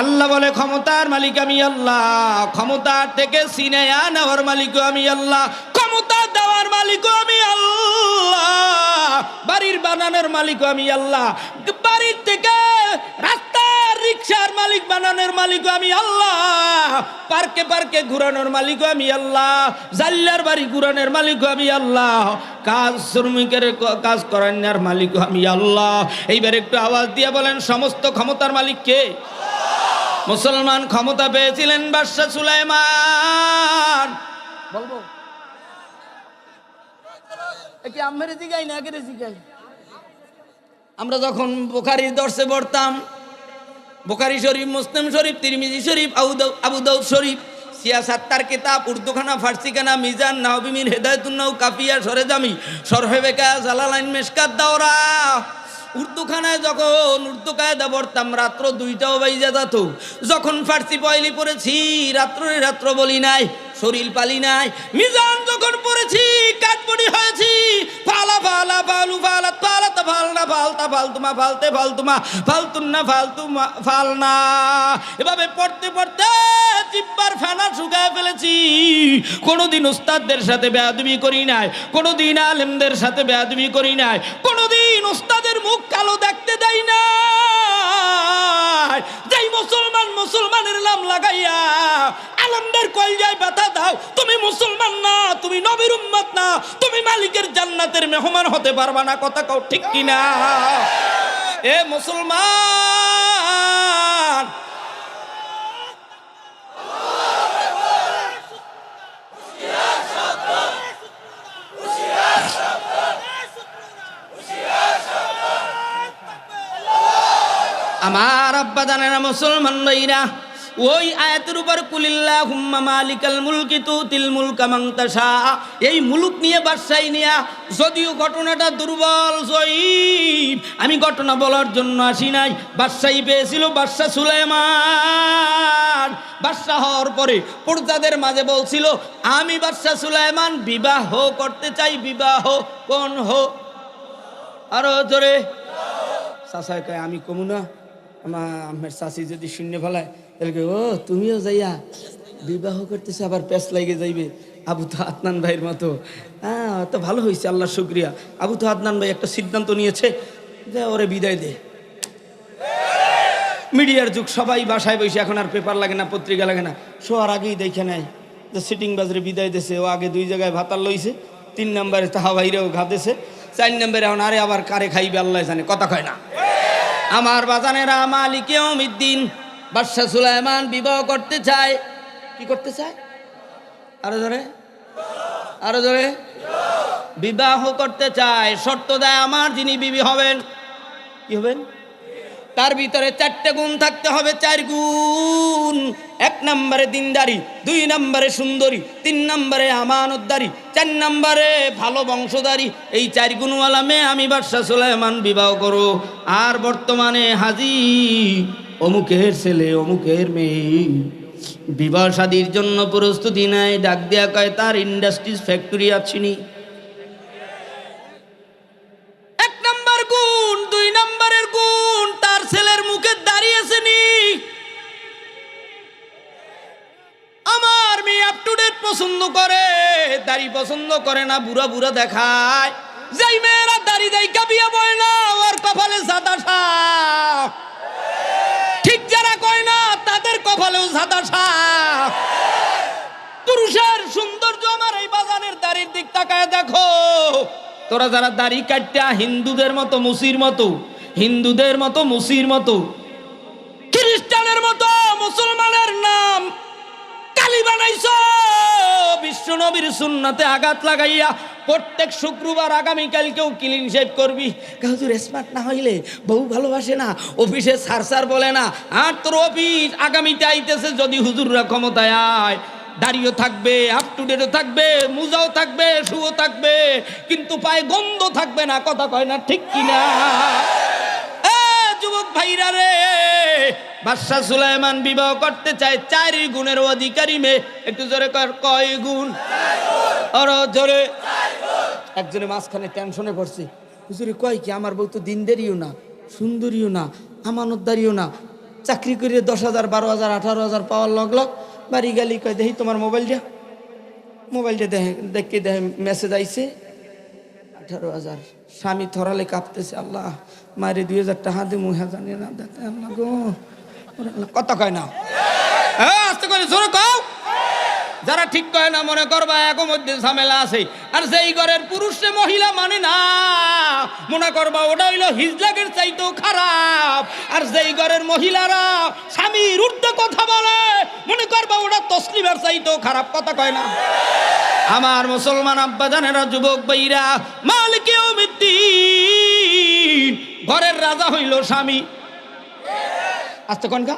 Speaker 1: আল্লাহ বলে, ক্ষমতার মালিক আমি আল্লাহ, ক্ষমতার থেকে সিনেয়া নেওয়ার মালিক আমি আল্লাহ, ক্ষমতা দেওয়ার মালিক আমি আল্লাহ, বাড়ির বানানোর মালিক আমি আল্লাহ, বাড়ির থেকে রাস্তার রিকশার মালিক বানানোর মালিক আমি আল্লাহ, পার্কে পার্কে ঘুরানোর মালিক আমি আল্লাহ, জাল্লার বাড়ি ঘুরানোর মালিক আমি আল্লাহ, কাজ শ্রমিকের কাজ করানোর মালিক আমি আল্লাহ। এইবার একটু আওয়াজ দিয়ে বলেন, সমস্ত ক্ষমতার মালিক কে? মুসলমান ক্ষমতা পেয়েছিলেন বাদশাহ সুলাইমান। বলবো কি আম্মের জিগাই না আগে জিগাই? আমরা যখন বুখারীর দর্শে পড়তাম, বুখারী শরীফ, মুসলিম শরীফ, তিরমিজি শরীফ, আবু দাউদ শরীফ, সিয়াসাত্তার কিতাব, উর্দুখানা, ফার্সিখানা, মিজান, নাওয়াবী মির, হেদায়াতুন নাও, কাফিয়া, সরেজামি, শরহে বেকা, জালালাইন, মিশকাত, দাওরা। উর্দুখানায় যখন উর্দু কায়দা পড়তাম, রাত্র 2টাও বাইজা যেত। যখন ফার্সি পয়লি পড়েছি, রাত্র বলি নাই, শরীর পালি নাই। মিজান যখন পড়েছি, কাঠবড়ি হয়েছি, ফালা ফালা ফালু ফালা ফালা তা ফালনা ফালতা ফালতুমা ফালতে ফালতুমা ফালতুন্না ফালতুমা ফালনা। এভাবে পড়তে পড়তে জিব্বার ফেনা শুকায় ফেলেছি। কোনোদিন উস্তাদদের সাথে বেয়াদবি করি নাই, কোনোদিন আলেমদের সাথে বেয়াদবি করি নাই, কোনোদিন উস্তাদের মুখ কালো দেখতে দেয় না। যেই মুসলমান মুসলমানের নাম লাগাইয়া আলেমদের কলজায় ব্যথা দাও, তুমি মুসলমান না, তুমি নবীর উম্মত না, তুমি মালিকের জান্নাতের মেহমান হতে পারবা না। কথা কও ঠিক কিনা? এ মুসলমান, আমার আব্বা জানেনা, মুসলমান ভাইরা, ওই আয়াতের উপর কুলিল্লাহুম্মা মালিকাল মুলকি তুতিল মুলকা মান তাশা, এই মুলুক নিয়ে বাদশাহী নিয়া, যদিও ঘটনাটা দুর্বল জয়ীব, আমি ঘটনা বলার জন্য আসি নাই। বাদশাহী পেয়েছিল বাদশাহ সুলাইমান। বাদশাহ হওয়ার পরে প্রজাদের মাঝে বলছিল, আমি বাদশাহ সুলাইমান বিবাহ করতে চাই। বিবাহ কোন হো? আরো জোরে। চাচাই কয় আমি কমু না, আমার চাচি যদি শূন্য ফেলায় তাহলে ও তুমিও যাইয়া বিবাহ করতেছে, আবার প্যাঁচ লাগে যাইবে আবু তো আদনান ভাইয়ের মতো। হ্যাঁ, তো ভালো হয়েছে, আল্লাহ শুক্রিয়া। আবু তো আদনান ভাই একটা সিদ্ধান্ত নিয়েছে যে ওরে বিদায় দে। মিডিয়ার যুগ, সবাই বাসায় বসে, এখন আর পেপার লাগে না, পত্রিকা লাগে না, শোয়ার আগেই দেখে নেয় যে সিটিং বাজারে বিদায় দিয়েছে। ও আগে 2 জায়গায় ভাতার লইছে, 3 নম্বরে তাহা বাইরেও ঘাতেছে, 4 নম্বরে এখন আরে আবার কারে খাইবে আল্লাহ জানে, কথা কয় না। আমার বাজানেরা, মালিক ইয়াউমিদ্দিন বাদশাহ সুলাইমান বিবাহ করতে চায়। কি করতে চায়? আরো ধরে, আরো ধরে। বিবাহ করতে চায়, শর্ত দেয় আমার যিনি বিবি হবেন, কি হবেন? তার ভিতরে 4টে গুণ থাকতে হবে। 4 গুণ। 1 নম্বরে দিনদারি, 2 নম্বরে সুন্দরী, 3 নম্বরে আমানতদারি, 4 নম্বরে ভালো বংশধারী। এই 4 গুণওয়ালা মেয়ে আমি বাদশাহ সুলাইমান বিবাহ করো। আর বর্তমানে হাজি অমুকের ছেলে, অমুকের মেয়ে বিবাহ শাদীর জন্য প্রস্তুতি নেয়। ডাক দেয়া কয় তার ইন্ডাস্ট্রিজ ফ্যাক্টরি আছিনি। 1 নম্বর গুণ। 2 নম্বরের গুণ, তার ছেলের মুখে দাঁড়িয়েছে নি। আমার মেয়ে আপ টু ডেট পছন্দ করে, দাড়ি পছন্দ করে না, বুড়া বুড়া দেখায়। যেই মেয়েরা দাড়ি দেয় বিয়া বয় না, ওর কপালে সাদা সাপ। ঠিক যারা কয় না তাদের কপালেও সাদা সাপ। পুরুষের সৌন্দর্য আমার এই বাজানের দাড়ির দিক তাকায় দেখো। তোরা যারা দাড়ি কাটটা হিন্দুদের মতো মুসির মতো, হিন্দুদের মতো মুসির মতো, খ্রিস্টানের মতো মুসলমানের নাম কালি বানাইছো, বিশ্ব নবীর সুন্নাতে আঘাত লাগাইয়া প্রত্যেক শুক্রবার আগামীকালকেও ক্লিন শেভ করবি। হুজুর স্মার্ট না হইলে বউ ভালোবাসে না, অফিসে সার বলে না। আর তোর অফিস আগামীতে আইতেছে, যদি হুজুররা ক্ষমতায় আয়, দাড়িও থাকবে, আপ টু ডেটও থাকবে, মুজাও থাকবে, শুও থাকবে, কিন্তু পায়ে গন্ধ থাকবে না, কথা কয় না ঠিক কিনা? যুবক ভাইরা রে, বাদশাহ সুলাইমান বিবাহ করতে চায় 4 গুণের অধিকারী মেয়ে। একটু জোরে কর, কয় গুণ? আরো জোরে। একজনে মাঝখানে টেনশনে পড়ছে, হুজুরে কয় কি আমার বউ তো দিনদারিও না, সুন্দরীও না, আমানতদারিও না, চাকরি করে 10,000 12,000 18,000 পাওয়ার লগ লগ বাড়ি গালি। কয় দেখি তোমার মোবাইলটা, মোবাইলটা দেখে দেখে মেসেজ আইছে 18,000। স্বামী থরালে কাঁপতেছে, আল্লাহ মারে 2,000 টাকা দে, মুহা জানি না দেখতে আল্লাহ গো, কথা কয় না। আস্তে করে জোরে কও। যারা ঠিক কয় না মনে করবা এক মধ্যে ঝামেলা আছে। আর যেই ঘরের পুরুষে মহিলা মানে না, মনে করবা ওটা হইলো হিজলাকের চাইতেও খারাপ। আর যেই ঘরের মহিলারা স্বামীর ঊর্ধ্বে কথা বলে, মনে করবা ওটা তসলিমার চাইতেও খারাপ, কথা কয় না। আমার মুসলমান আব্বা জানেরা, যুবক ভাইরা, মালিক ইয়াউমিদ্দিন ঘরের রাজা হইল স্বামী। আস্তে কনকা,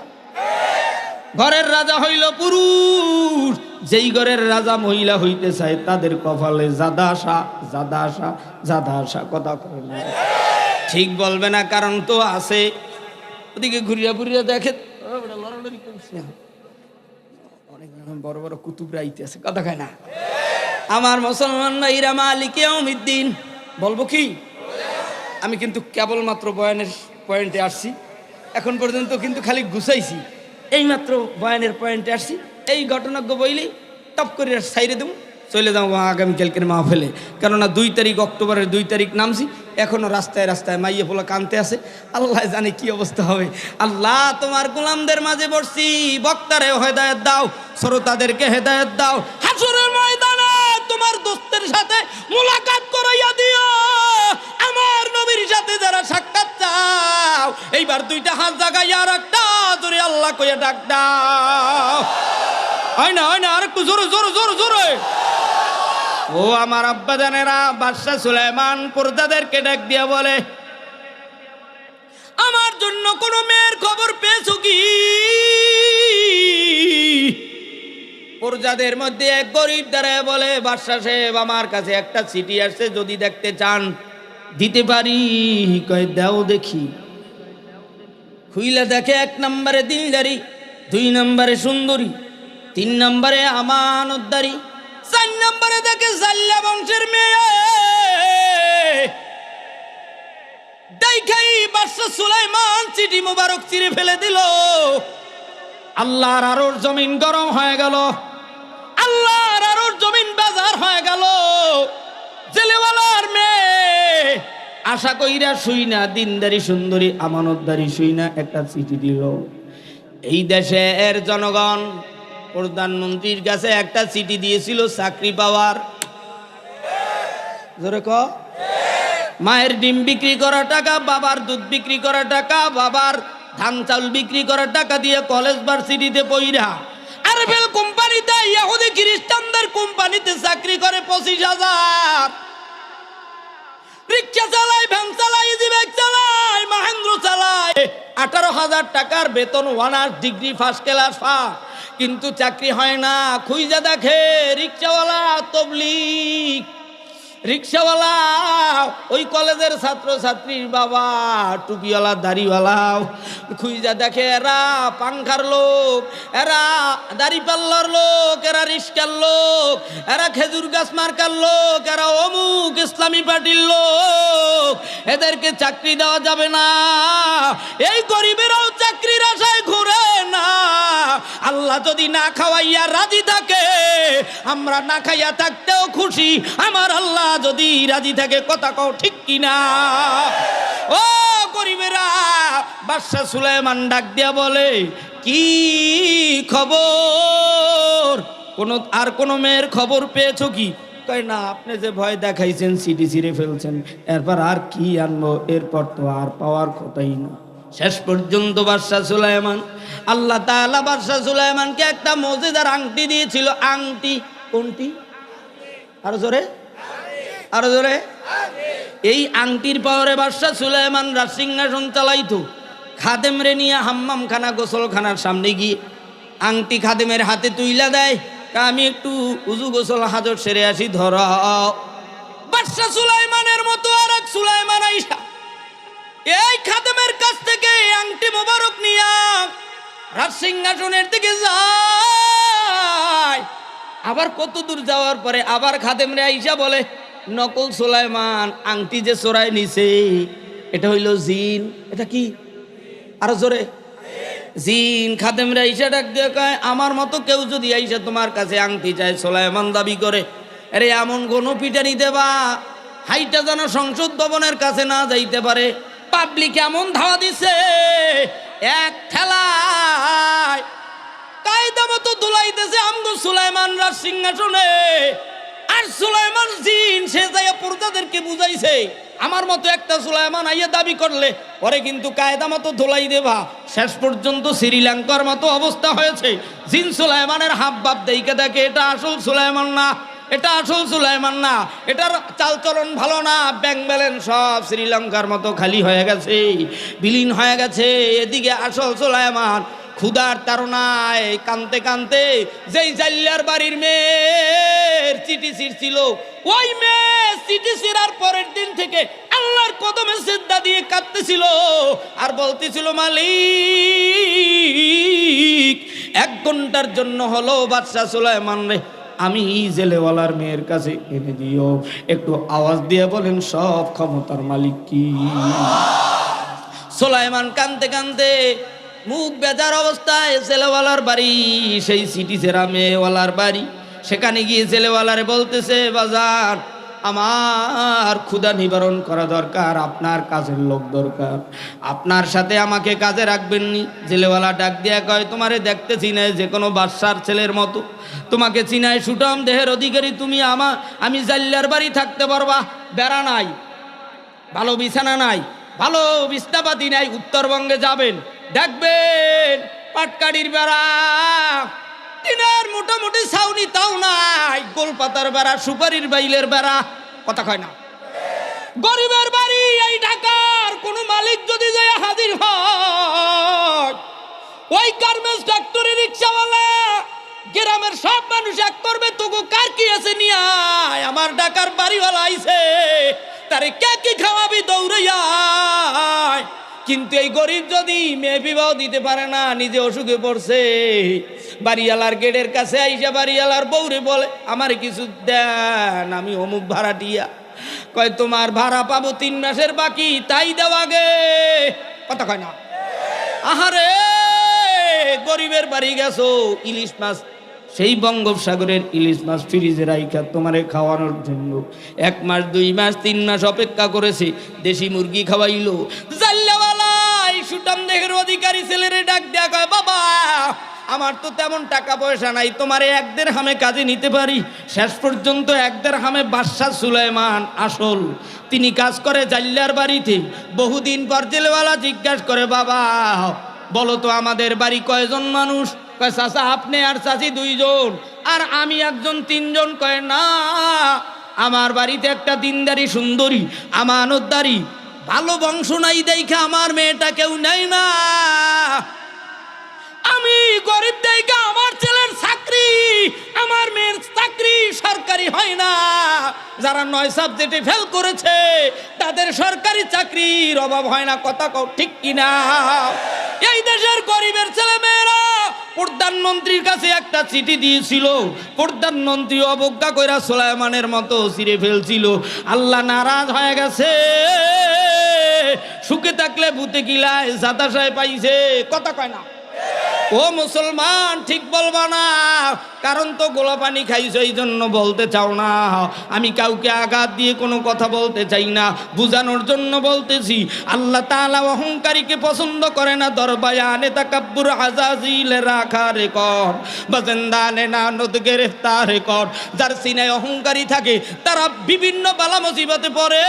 Speaker 1: ঘরের রাজা হইল পুরুষ। যেই ঘরের রাজা মহিলা হইতে চায় তাদের কপালে জাদা আশা, জাদা আশা, জাদা আশা, কথা কয় না ঠিক বলবে না, কারণ তো আছে। ওদিকে ঘুরিয়া ঘুরিয়া দেখে অনেক বড় বড় কুতুবরা আইতে আছে, কথা কয় না। আমার মুসলমান ভাইরা, মালিক ইয়াউমিদ্দিন বলবো কি, আমি কিন্তু কেবলমাত্র বয়ানের পয়েন্টে আসছি। এখন পর্যন্ত কিন্তু খালি গুছাইছি, এইমাত্র বয়ানের পয়েন্টে আসছি। এই ঘটনাজ্ঞ বইলি টপ করে সাইরে দেবো, চলে যাবো আগামীকালকের মাহফিলে। কেননা 2 তারিখ, অক্টোবরের 2 তারিখ নামছি, এখনো রাস্তায় রাস্তায় মাইয়ে পোলা কানতে আছে। আল্লাহ জানে কি অবস্থা হবে। আল্লাহ তোমার গোলামদের মাঝে বসছি, বক্তারে হেদায়েত দাও, শ্রোতাদেরকে হেদায়েত দাও। হাসরের ময়দানে তোমার দোস্তের সাথে মুলাকাত করাইয়া দিও। আমার নবীর সাথে যারা সাক্ষাৎ চাও, এইবার 2টা হাত জাগাইয়া আর একটা জোরে আল্লাহ কইয়া ডাক দাও। হয় না, হয় না, আর একটু জোরে জোরে জোরে জোরে। ও আমার আব্বা জানেরা, বাদশাহ সুলাইমান প্রজাদেরকে ডাক দিয়া বলে, আমার জন্য কোন মেয়ের খবর পেয়েছো কি? প্রজাদের মধ্যে এক গরিব দাঁড়ায় বলে, বাদশা সাহেব আমার কাছে একটা চিঠি আসছে, যদি দেখতে চান দিতে পারি। কয় দাও দেখি। খুইলা দেখে 1 নম্বরে দিলদারি, 2 নম্বরে সুন্দরী, 3 নম্বরে আমানতদারি, 4 নম্বরে দেখে জাল্লা বংশের মেয়ে। দেখাই বাদশা সুলাইমান চিঠি মুবারক চিরে ফেলে দিল। আল্লাহর আরশ জমিন গরম হয়ে গেল, আল্লাহর আরশ জমিন বাজার হয়ে গেল। জেলেওয়ালার মেয়ে আশা কইরা শুই না, দিনদারি সুন্দরী আমানতদারি শুই না, একটা চিঠি দিল। এই দেশের জনগণ প্রধানমন্ত্রীর কাছে একটা চিঠি দিয়েছিল চাকরি পাওয়ার। জোরে ক। মায়ের ডিম বিক্রি করা টাকা, বাবার দুধ বিক্রি করা টাকা, বাবার ধান চাল বিক্রি করার টাকা দিয়ে কলেজ ভার্সিটিতে পইরা আরবেল কোম্পানিতে, ইহুদি খ্রিস্টানদের কোম্পানিতে চাকরি করে 25,000। রিক্সা চালায়, ভ্যান চালায়, ইজি বাইক চালায়, মাহেন্দ্র চালায়। 18,000 টাকার বেতন, honours degree, first class pass, কিন্তু চাকরি হয় না। খুঁজা দেখে রিক্সাওয়ালা, তবলিগ রিক্সাওয়ালা, ওই কলেজের ছাত্র ছাত্রীর বাবা, টুপিওয়ালা দাড়িওয়ালা। খুঁজা দেখে এরা পাংখার লোক, এরা দাড়ি পাল্লার লোক, এরা রিস্কার লোক, এরা খেজুর গাছ মার্কার লোক, এরা অমুক ইসলামী পার্টির লোক। এদেরকে চাকরি দেওয়া যাবে না। এই গরিবেরাও চাকরির আশায় ঘুরে না। আল্লাহ যদি না খাওয়াইয়া রাজি থাকে, আমরা না খাইয়া থাকতেও খুশি। আমার আল্লাহ যদি রাজি থাকে, কথা কও ঠিক কিনা? ও গরিবেরা, বাদশা সুলাইমান ডাক দিয়া বলে, কি খবর? কোন মেয়ের খবর পেয়েছো কি? কয় না, আপনি যে ভয় দেখাইছেন, সিটি ছিঁড়ে ফেলছেন, এরপর আর কি আনবো? এরপর তো আর পাওয়ার কথাই না। শেষ পর্যন্ত বাদশা সুলাইমান, আল্লাহ তাআলা বাদশা সুলাইমানকে একটা মজেদার আংটি দিয়েছিল। আংটি কোনটি? আরো জোরে, আরো জোরে। এই আংটির পাওয়ারে বাদশা সুলাইমান রাজসিংহাসন চালাইতো। খাদেম রে নিয়ে হাম্মামখানা, গোসলখানার সামনে গিয়ে আংটি খাদেমের হাতে তুইলা দেয়। আমি একটু উজু গোসল হাজর সেরে আসি, ধরাও। বাদশা সুলাইমানের মতো আর এক সুলাইমান আইসা এই খাদেমের কাছ থেকে আংটি মোবারক নিয়া রাজসিংহাসনের দিকে যায়। আবার কত দূর যাওয়ার পরে আবার খাদেমরে আইসা বলে, নকল সুলাইমান আংটি যে চোরাই নিছে, এটা হইল জিন। এটা কি? আরো জোরে। জিন। খাদেমরে আইসা ডাক দিয়ে কয়, আমার মতো কেউ যদি আইসা তোমার কাছে আংটি চায়, সুলাইমান দাবি করে, আরে এমন কোন পিটানি দেবা হাইটা যেন সংসদ ভবনের কাছে না যাইতে পারে। পাবলিক এমন ধাওয়া দিছে, এক ঠেলায় কায়দা মতো দুলাইতেছে আমগো সুলাইমান রাজ সিংহাসনে। আর সুলাইমান জিন, সে যাইয়া প্রজাদেরকে বুঝাইছে, আমার মতো একটা সুলাইমান আইয়া দাবি করলে পরে কিন্তু কায়দা মতো ধোলাই দেবা। শেষ পর্যন্ত শ্রীলঙ্কার মতো অবস্থা হয়েছে। জিন সুলাইমানের হাব ভাব দেখে দেখে এটা আসল সুলাইমান না, এটা আসল সুলাইমান না, এটার চালচলন ভালো না। ব্যাংক ব্যালেন্স সব শ্রীলঙ্কার মতো খালি হয়ে গেছে, বিলীন হয়ে গেছে। এদিকে আসল সুলাইমান ক্ষুধার তাড়নায় কানতে কানতে যেই জাল্লার বাড়ির মেয়ের চিঠি ছিঁড়ছিল, ওই মেয়ে চিঠি ছিঁড়ার পরের দিন থেকে আল্লাহর কদমে সিজদা দিয়ে কাঁদতেছিল আর বলতেছিল, মালিক 1 ঘন্টার জন্য হলো বাদশা সুলাইমান রে আমি জেলেওয়ালার মেয়ের কাছে এনে দিও। একটু আওয়াজ দিয়ে বলেন, সব ক্ষমতার মালিক কি? সুলাইমান কানতে কানতে মুখ বেজার অবস্থায় জেলেওয়ালার বাড়ি, সেই সিটি সেরা মেয়েওয়ালার বাড়ি, সেখানে গিয়ে জেলেওয়ালারে বলতেছে, বাজার আমার ক্ষুধা নিবারণ করা দরকার, আপনার কাজের লোক দরকার, আপনার সাথে আমাকে কাজে রাখবেননি? জেলেওয়ালা ডাক দিয়া কয়, তোমারে দেখতে চিনায় যে কোনো বাদশার ছেলের মতো, তোমাকে চিনায় সুঠাম দেহের অধিকারী তুমি। আমি জাল্লার বাড়ি থাকতে পারবা? বেড়া নাই, ভালো বিছানা নাই, ভালো বিছনাপাতি নাই। উত্তরবঙ্গে যাবেন, দেখবেন পাটকাঠির বেড়া, টিনের মোটামুটি ছাউনি তাও নাই, গোলপাতার বেড়া, সুপারির বাইলের বেড়া। কথা কয় না? গরিবের বাড়ি এই ঢাকার কোন মালিক যদি যায় হাজির হয়, ওই গার্মেন্টস ফ্যাক্টরি রিক্সাওয়ালা গ্রামের সব মানুষ এক করবে, তোকে কার কি আছে নিয়ে আয়, আমার ডাকার বাড়িওয়ালা আইছে, তারে কে কি খাওয়াবি দৌড়াইয়া। কিন্তু এই গরিব যদি মেয়ে বিবাহ দিতে পারে না, নিজে অসুখে পড়ছে, বাড়িওয়ালার গেটের কাছে আইসা বাড়িওয়ালার বউরে বলে আমার কিছু দেন, আমি অমুক ভাড়াটিয়া। কয় তোমার ভাড়া পাবো 3 মাসের বাকি, তাই দেওয়া গে। কথা কয় না? আহারে গরিবের বাড়ি গেছো, ইলিশ মাছ, সেই বঙ্গোপসাগরের ইলিশ মাছ ফ্রিজে রাইখা তোমারে খাওয়ানোর জন্য 1 মাস 2 মাস 3 মাস অপেক্ষা করেছে, দেশি মুরগি খাওয়াইলো। জাল্লাওয়ালা সুটাম দেহের অধিকারী ছেলেরে ডাক দেয়া কয় বাবা আমার তো তেমন টাকা পয়সা নাই, তোমারে 1 দিরহামে কাজে নিতে পারি। শেষ পর্যন্ত 1 দিরহামে বাদশাহ সুলাইমান আসল তিনি কাজ করে জাল্লার বাড়িতে। বহুদিন পর জেলেওয়ালা জিজ্ঞাসা করে বাবা বলো তো আমাদের বাড়ি কয়জন মানুষ? কয় চাচা আপনি আর চাচি 2 জন, আর আমি একজন 3 জন। কয় না, আমার বাড়িতে একটা দিনদারি সুন্দরী আমানতদারি ভালো বংশ নাই দেখে আমার মেয়েটা কেউ নেয় না। আমি গরিব দেখে আমার ছেলের চাকরি, আমার মেয়ের চাকরি সরকারি হয় না। যারা 9 সাবজেক্টে ফেল করেছে তাদের সরকারি চাকরির অভাব হয় না। কথা কও ঠিক কিনা? এই দেশের গরিবের ছেলে মেয়েরা প্রধানমন্ত্রীর কাছে একটা চিঠি দিয়েছিল, প্রধানমন্ত্রী অবজ্ঞা কইরা সুলাইমানের মতো ছিঁড়ে ফেলছিল। আল্লাহ নারাজ হয়ে গেছে, সুখে থাকলে ভূতে কিলায় জাতাশায় পাইছে। কথা কয় না? ও মুসলমান ঠিক বলবা না, কারণ তো গোলা পানি খাইছো এই জন্য বলতে চাও না। আমি কাউকে আঘাত দিয়ে কোনো কথা বলতে চাই না, বুঝানোর জন্য বলতেছি। আল্লাহ তাআলা অহংকারীকে পছন্দ করে না। দরবায়ানে তাকাব্বুর আজাজিল রাখা রেকর্ড বাজেন্দানে না নদ গ্রেফতার রেকর্ড। যার সিনায় অহংকারী থাকে তারা বিভিন্ন বালা মুসিবতে পড়ে,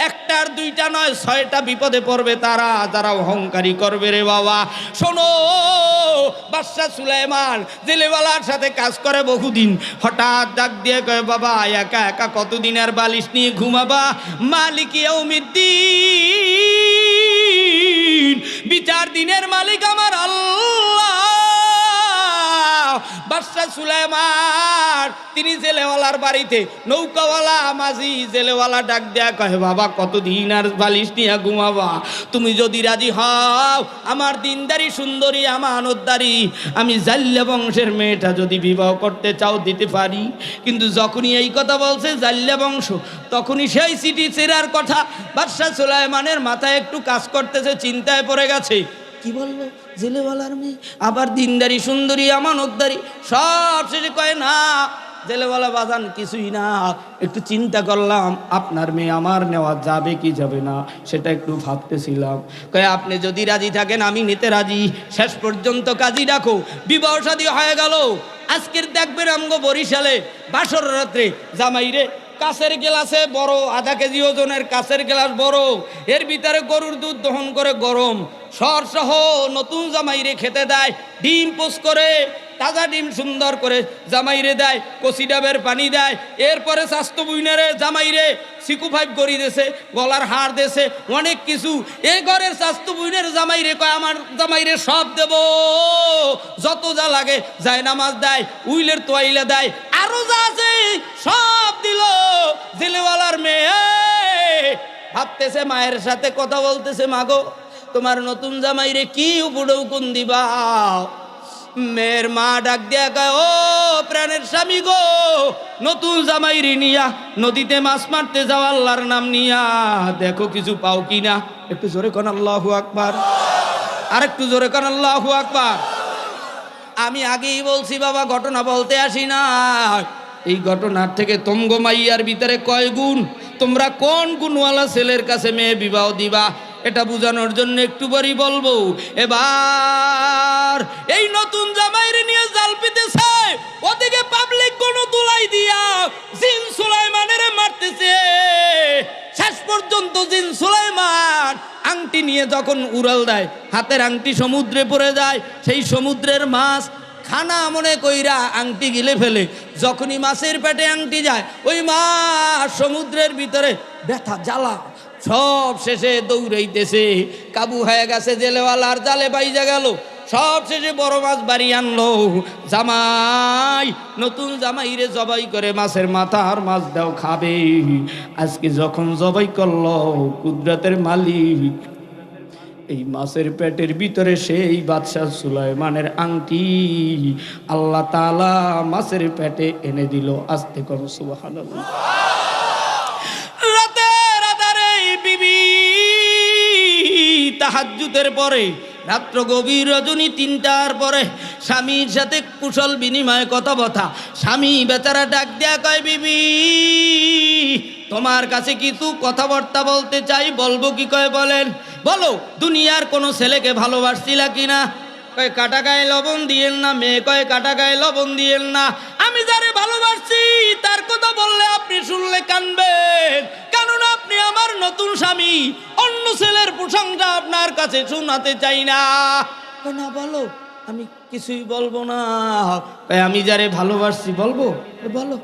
Speaker 1: 1টার 2টা নয় 6টা বিপদে পড়বে তারা, যারা অহংকারী করবে রে বাবা। শোনো বাদশা সুলাইমান জেলেওয়ালার সাথে কাজ করে বহুদিন, হঠাৎ ডাক দিয়ে কয় বাবা একা একা কতদিন আর বালিশ নিয়ে ঘুমাবা? মালিক ইয়াউমিদ্দিন, বিচার দিনের মালিক আমার আল্লাহ। বাদশা সুলাইমান তিনি জেলেওয়ালার বাড়িতে, নৌকাওয়ালা মাঝি জেলেওয়ালা ডাক দেয়া কয় বাবা কতদিন আর বালিশ নিয়ে ঘুমাবা? তুমি যদি রাজি হও, আমার দিনদারি সুন্দরী আমানতদারি আমি জাল্লা বংশের মেয়েটা যদি বিবাহ করতে চাও দিতে পারি। কিন্তু যখনই এই কথা বলছে জাল্লা বংশ, তখনই সেই চিঠি ছেড়ার কথা বাদশা সুলাইমানের মাথায় একটু কাজ করতেছে, চিন্তায় পড়ে গেছে। কি বলবো জেলেওয়ালার মেয়ে, আবার দিনদারি সুন্দরী আমানতদারি, সব শেষে কয় না জেলেওয়ালা বাজান কিছুই না, একটু চিন্তা করলাম আপনার মেয়ে আমার নেওয়া যাবে কি যাবে না সেটা একটু ভাবতেছিলাম। কয় আপনি যদি রাজি থাকেন আমি নিতে রাজি। শেষ পর্যন্ত কাজী ডাকো, বিবাহ শাদী হয়ে গেল। আজকের দেখবেন আমগো বরিশালে বাসর রাত্রে জামাইরে কাছের গ্লাসে বড় 1/2 কেজি ওজনের কাছের গ্লাস বড়, এর ভিতরে গরুর দুধ দহন করে গরম সর সহ নতুন জামাইরে খেতে দেয়, ডিম পোস করে তাজা ডিম সুন্দর করে জামাইরে দেয়, কচি ডাবের পানি দেয়। এরপরে স্বাস্থ্য বুইনারে জামাইরে সিকু 5 গড়ি দেছে, গলার হাড় দেছে, অনেক কিছু। এই ঘরের স্বাস্থ্য বুইনের জামাইরে কয় আমার জামাইরে সব দেব, যত যা লাগে যায় নামাজ দেয়, উইলের তোয়াইলা দেয়, আরো যা আছে সব দিল। জেলেওয়ালার মেয়ে ভাবতেছে, মায়ের সাথে কথা বলতেছে, মাগো তোমার নতুন জামাইরে কি উপডৌকুন দিবা? মেয়ের মা ডাক দিয়া কয় ও প্রাণের স্বামী গো, নতুন জামাইরে নিয়া নদীতে মাছ মারতে যাও আল্লাহর নাম নিয়া, দেখো কিছু পাও কিনা। একটু জোরে কোন আল্লাহু আকবার, আর একটু জোরে কোন আল্লাহু আকবার। আমি আগেই বলছি বাবা, ঘটনা বলতে আসি না, এই ঘটনার থেকে তোমগো মাইয়ার ভিতরে কয় গুণ, তোমরা কোন গুণওয়ালা ছেলের কাছে মেয়ে বিবাহ দিবা এটা বোঝানোর জন্য একটু পরই বলবো। এবার এই নতুন জামাইরে নিয়ে জাল পেতেছে, ওদিকে পাবলিক কোন দুলাই দিয়া জিন সুলাইমানের মারতেছে। শেষ পর্যন্ত জিন সুলাইমান আংটি নিয়ে যখন উড়াল দেয়, হাতের আংটি সমুদ্রে পড়ে যায়, সেই সমুদ্রের মাছ খানা মনে কইরা আংটি গিলে ফেলে। যখনই মাছের পেটে আংটি যায়, ওই মাছ সমুদ্রের ভিতরে ব্যথা জ্বালা সব শেষে দৌড়াইতেছে, কাবু হয়ে গেছে, জেলেওয়ালার জালে বাইজা গেল। সব শেষে বড় মাছ বাড়ি আনলো। জামাই, নতুন জামাইরে জবাই করে মাছের মাথা আর মাছ দাও খাবে। আজকে যখন জবাই করলো, কুদরতের মালিক এই মাছের পেটের ভিতরে সেই বাদশাহ সুলাইমানের আংটি আল্লাহ তাআলা মাছের পেটে এনে দিল। আস্তে করো সুবহানাল্লাহ। রাতের আধারে বিবি তাহাজ্জুদের পরে, রাত্র গভীর রজনী ৩টার পরে স্বামীর সাথে কুশল বিনিময় কথাবার্তা। স্বামী বেচারা ডাক দেয়া কয়, বিবি তোমার কাছে কিছু কথাবার্তা বলতে চাই, বলবো কি? কয় বলেন। বলো, দুনিয়ার কোনো ছেলেকে ভালোবাসছিলা কিনা? কয় কাটা গায়ে লবণ দিয়েন না। মেয়ে কয় কাটা গায়ে লবণ দিয়েন না। আমি যারে ভালোবাসছি তার কথা বললে আপনি শুনলে কানবেন, কেননা আপনি আমার নতুন স্বামী। অন্য ছেলের প্রশংসা আপনার কাছে শোনাতে চাই না। না বলো। আমি কিছুই বলবো না। আমি যারে ভালোবাসছি বলবো। বলো,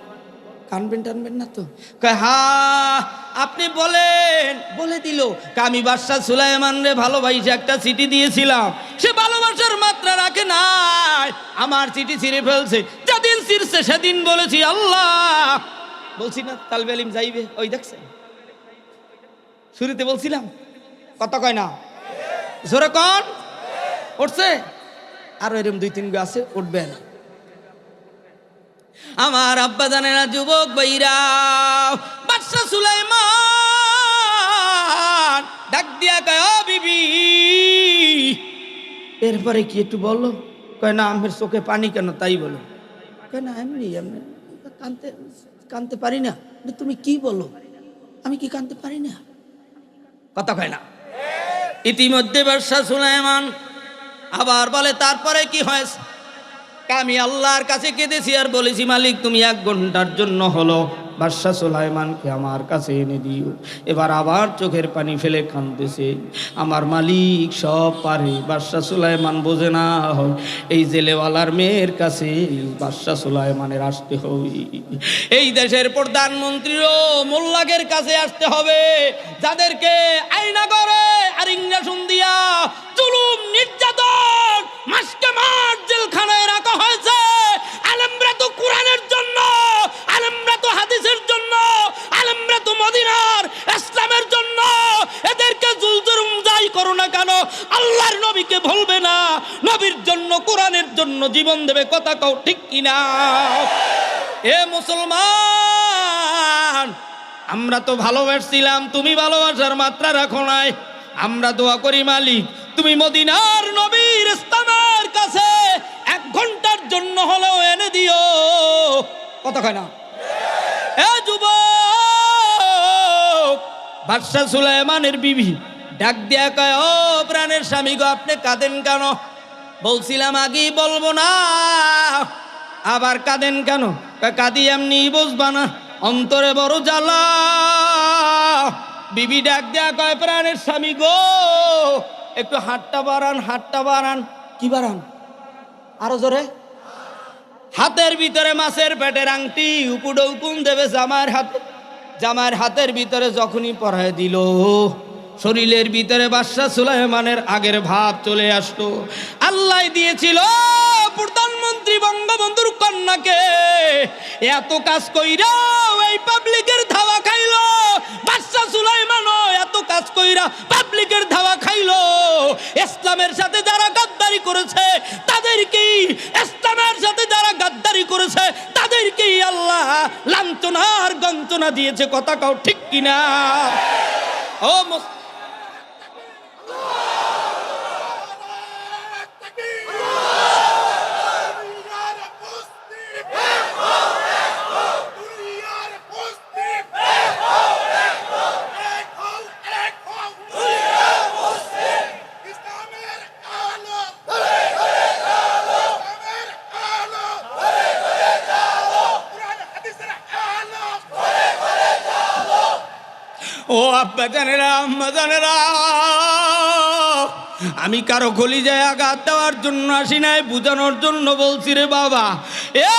Speaker 1: কানবেন টানবেন না তো? হ্যাঁ আপনি বলেন। বলে দিল, আমি বাদশাহ সুলাইমান রে ভালোবাসে একটা চিঠি দিয়েছিলাম, সে ভালোবাসার মাত্রা রাখে নাই, আমার চিঠি ছিঁড়ে ফেলছে। যেদিন ছিঁড়ছে সেদিন বলেছি আল্লাহ। বলছি না তালবে আলিম যাইবে, ওই দেখছেন শুরুতে বলছিলাম, কথা কয় না, জোরে কন। উঠছে আরো এরকম 2-3 গো আছে, উঠবে না। আমার আব্বা জানেরা, যুবক ভাইরা, বাদশাহ সুলাইমান ডাক দিয়া কয়, ও বিবি এরপরে কি একটু বলো? কয় না, আমার চোখে পানি কেন? তাই বলো। কয় না এমনি এমনি কানতে পারি না। তুমি কি বলো? আমি কি কানতে পারি না? কথা কয় না। ইতিমধ্যে বাদশাহ সুলাইমান আবার বলে, তারপরে কি হয়েছে? আমি আল্লাহর কাছে কেঁদেছি আর বলেছি, মালিক তুমি 1 ঘন্টার জন্য হলো বাদশাহ সুলাইমানকে আমার কাছে এনে দিও। এবার আবার চোখের পানি ফেলে কাঁদতেছে। আমার মালিক সব পারে, বাদশাহ সুলাইমান বোঝে না। হয় এই জেলেওয়ালার মেয়ের কাছে বাদশাহ সুলাইমানের আসতে হবে। এই দেশের প্রধানমন্ত্রীরও মোল্লাকের কাছে আসতে হবে, যাদেরকে আয়না করে আর ইঞ্জেকশন দিয়া জুলুম নির্যাতন মাসকে মাস জেলখানায় রাখা হয়েছে। আলেমরা তো কোরআনের জন্য, আলেমরা তো হাদিসের জন্য, আলেমরা তো মদিনার ইসলামের জন্য। এদেরকে জুলজুলুম যাই করো না কেন, আল্লাহর নবীকে ভুলবে না, নবীর জন্য কোরআনের জন্য জীবন দেবে। কথা কও ঠিক কিনা? এ মুসলমান, আমরা তো ভালোবাসছিলাম, তুমি ভালোবাসার মাত্রা রাখো নাই। আমরা দোয়া করি, মালিক তুমি মদিনার নবীর ইসলামের কাছে 1 ঘন্টার জন্য হলেও এনে দিও। কথা কয় না? এ যুবক, বাদশাহ সুলাইমানের বিবি ডাক দিয়া কয়, ও প্রাণের স্বামী গো, আপনি কাঁদেন কেন? বলছিলাম আগেই বলবো না, আবার কাঁদেন কেন? কাঁদি এমনি বুঝবা না, অন্তরে বড় জ্বালা। বিবি ডাক দেয়া কয়, প্রাণের স্বামী গো, একটু হাতটা বাড়ান, হাতটা বাড়ান। কি বাড়ান? আরো জোরে। হাতের ভিতরে মাছের পেটের আংটি উপুড়ে উকুন দেবে জামার হাতে। জামার হাতের ভিতরে যখনই পরায় দিল, শরীরের ভিতরে বাদশাহ সুলাইমানের আগের ভাব চলে আসতো। আল্লাহ দিয়েছিল প্রধানমন্ত্রী বঙ্গবন্ধুর কন্যাকে, এত কাজ কইরা এই পাবলিকের ধাওয়া খাইলো। বাদশাহ সুলাইমানও এত কাজ কইরা পাবলিকের ধাওয়া খাইলো। ইসলামের সাথে যারা গাদ্দারি করেছে তাদেরকেই, ইসলামের সাথে যারা গাদ্দারি করেছে তাদেরকেই আল্লাহ লাঞ্ছনার গঞ্জনা দিয়েছে। কথা কও ঠিক কিনা? ও ও আব্বা জানেরা, আম্মা জানেরা, আমি কারো কলিজায় আঘাত দেওয়ার জন্য আসি নাই, বুঝানোর জন্য বলছি রে বাবা। এ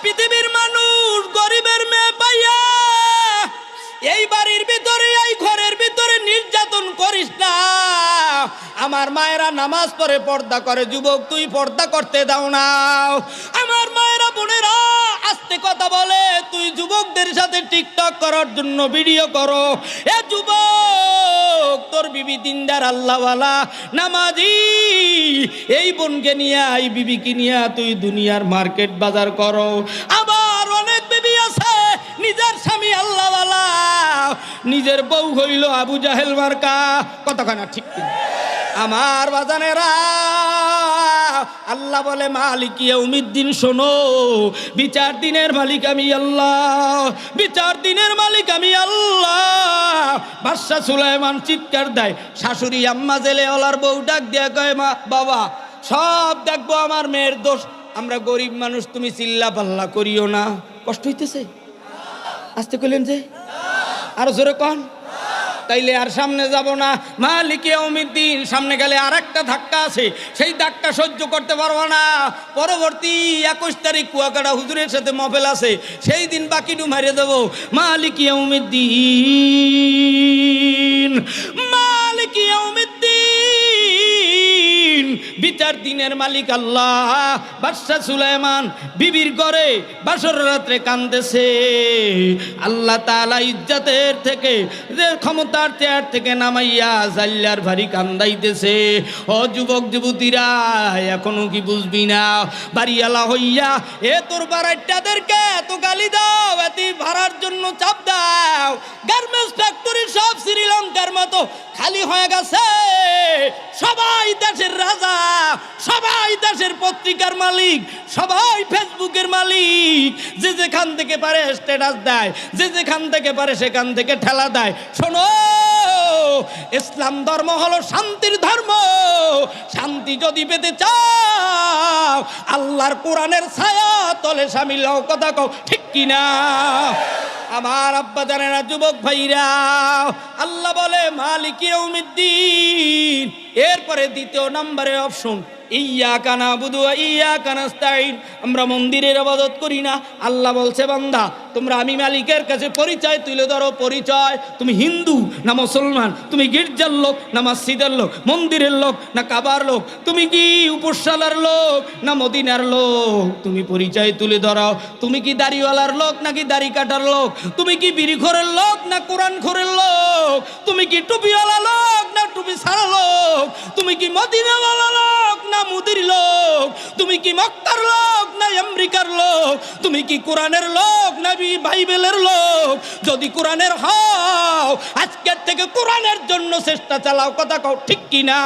Speaker 1: পৃথিবীর মানুষ গরিবের মেয়ে পাইয়া এই বাড়ির ভিতরে, এই ঘরের ভিতরে নির্যাতন করিস না। আমার মায়েরা নামাজ পড়ে পর্দা করে, যুবক তুই পর্দা করতে দাও না। আমার মায়েরা বোনেরা আস্তে কথা বলে, তুই যুবকদের সাথে টিকটক করার জন্য ভিডিও করো। এ যুবক, তোর বিবি দিনদার আল্লাহওয়ালা নামাজি, এই বোনকে নিয়ে এই বিবিকে নিয়ে তুই দুনিয়ার মার্কেট বাজার করো। আবার অনেক বিবি আছে নিজের স্বামী আল্লাহওয়ালা, নিজের বউ হইল আবু জাহেল মার্কা, কতখানা ঠিক কিনা? আমার বাজানেরা, আল্লাহ বলে মালিক ইয়াউমিদ্দিন, শোনো, বিচার দিনের মালিক আমি আল্লাহ, বিচার দিনের মালিক আমি আল্লাহ। বাদশা সুলাইমান চিৎকার দেয়, শাশুড়ি আম্মা জেলে ওলার বউ ডাক দিয়া কয়, মা বাবা সব দেখবো, আমার মেয়ের দোষ, আমরা গরিব মানুষ, তুমি চিল্লা পাল্লা করিও না। কষ্ট হইতেছে? আসতে কইলেন যে, আরো জোরে কন। তাইলে আর সামনে যাব না। মালিক ইয়াউমিদ্দিন, সামনে গেলে আর একটা ধাক্কা আছে, সেই ধাক্কা সহ্য করতে পারবো না। পরবর্তী 21 তারিখ কুয়াকাটা হুজুরের সাথে মহফিল আছে, সেই দিন বাকিটু মারে দেবো। মালিক ইয়াউমিদ্দিন, মালিক ইয়াউমিদ্দিন, বিচার দিনের মালিক আল্লাহ। বাদশা সুলাইমান বিবির ঘরে বাসর রাত্রে কান্দেছে। আল্লাহ তাআলা ইজ্জতের থেকে, ক্ষমতার চেয়ার থেকে নামাইয়া জাল্লার ভারী কান্দাইতেছে। ও যুবক যুবতীরা, এখনো কি বুঝবি না? বাড়িওয়ালা হইয়া এ তোর বাড়াইটাদেরকে এত গালি দাও, এত ভাড়ার জন্য চাপ দাও। গার্মেন্টস ফ্যাক্টরি সব শ্রীলঙ্কার মতো খালি হয়ে গেছে। সবাই দেশের রাজা, সবাই দেশের পত্রিকার মালিক, সবাই ফেসবুকের মালিক। যে যেখান থেকে পারে স্ট্যাটাস দেয়, যে যেখান থেকে পারে সেখান থেকে ঠেলা দেয়। শোনো, ইসলাম ধর্ম হলো শান্তির ধর্ম। শান্তি যদি পেতে চাও, আল্লাহর কোরআনের ছায়া তলে শামিল হও। কথা কও ঠিক কিনা? আমার আব্বা জানেনা, যুবক ভাইরা, আল্লাহ বলে মালিক ইয়াউমিদ্দিন। এরপরে দ্বিতীয় নম্বরে অপশন, ইয়্যাকা না'বুদু ওয়া ইয়্যাকা নাস্তাঈন। আমরা মন্দিরের ইবাদত করি না। আল্লাহ বলছে, বান্দা তোমরা আমি মালিকের কাছে পরিচয় তুলে ধরো। পরিচয়, তুমি হিন্দু না মুসলমান, তুমি গির্জার লোক না মসজিদের লোক, মন্দিরের লোক না কাবার লোক, তুমি কি উপসালার লোক না মদিনার লোক, তুমি পরিচয় তুলে ধরো। তুমি কি দাড়িওয়ালার লোক নাকি দাড়ি কাটার লোক, তুমি কি বিড়িখোরের লোক না কোরআন খোরের লোক, তুমি কি টুপিওয়ালা লোক না টুপি ছাড়া লোক, তুমি কি মদিনাওয়ালা লোক না মুদির লোক, তুমি কি মক্কার লোক না আমেরিকার লোক, তুমি কি কোরআনের লোক না বাইবেলের লোক? যদি কোরআনের হও, আজকের থেকে কোরআনের জন্য চেষ্টা চালাও। কথা কও ঠিক কিনা?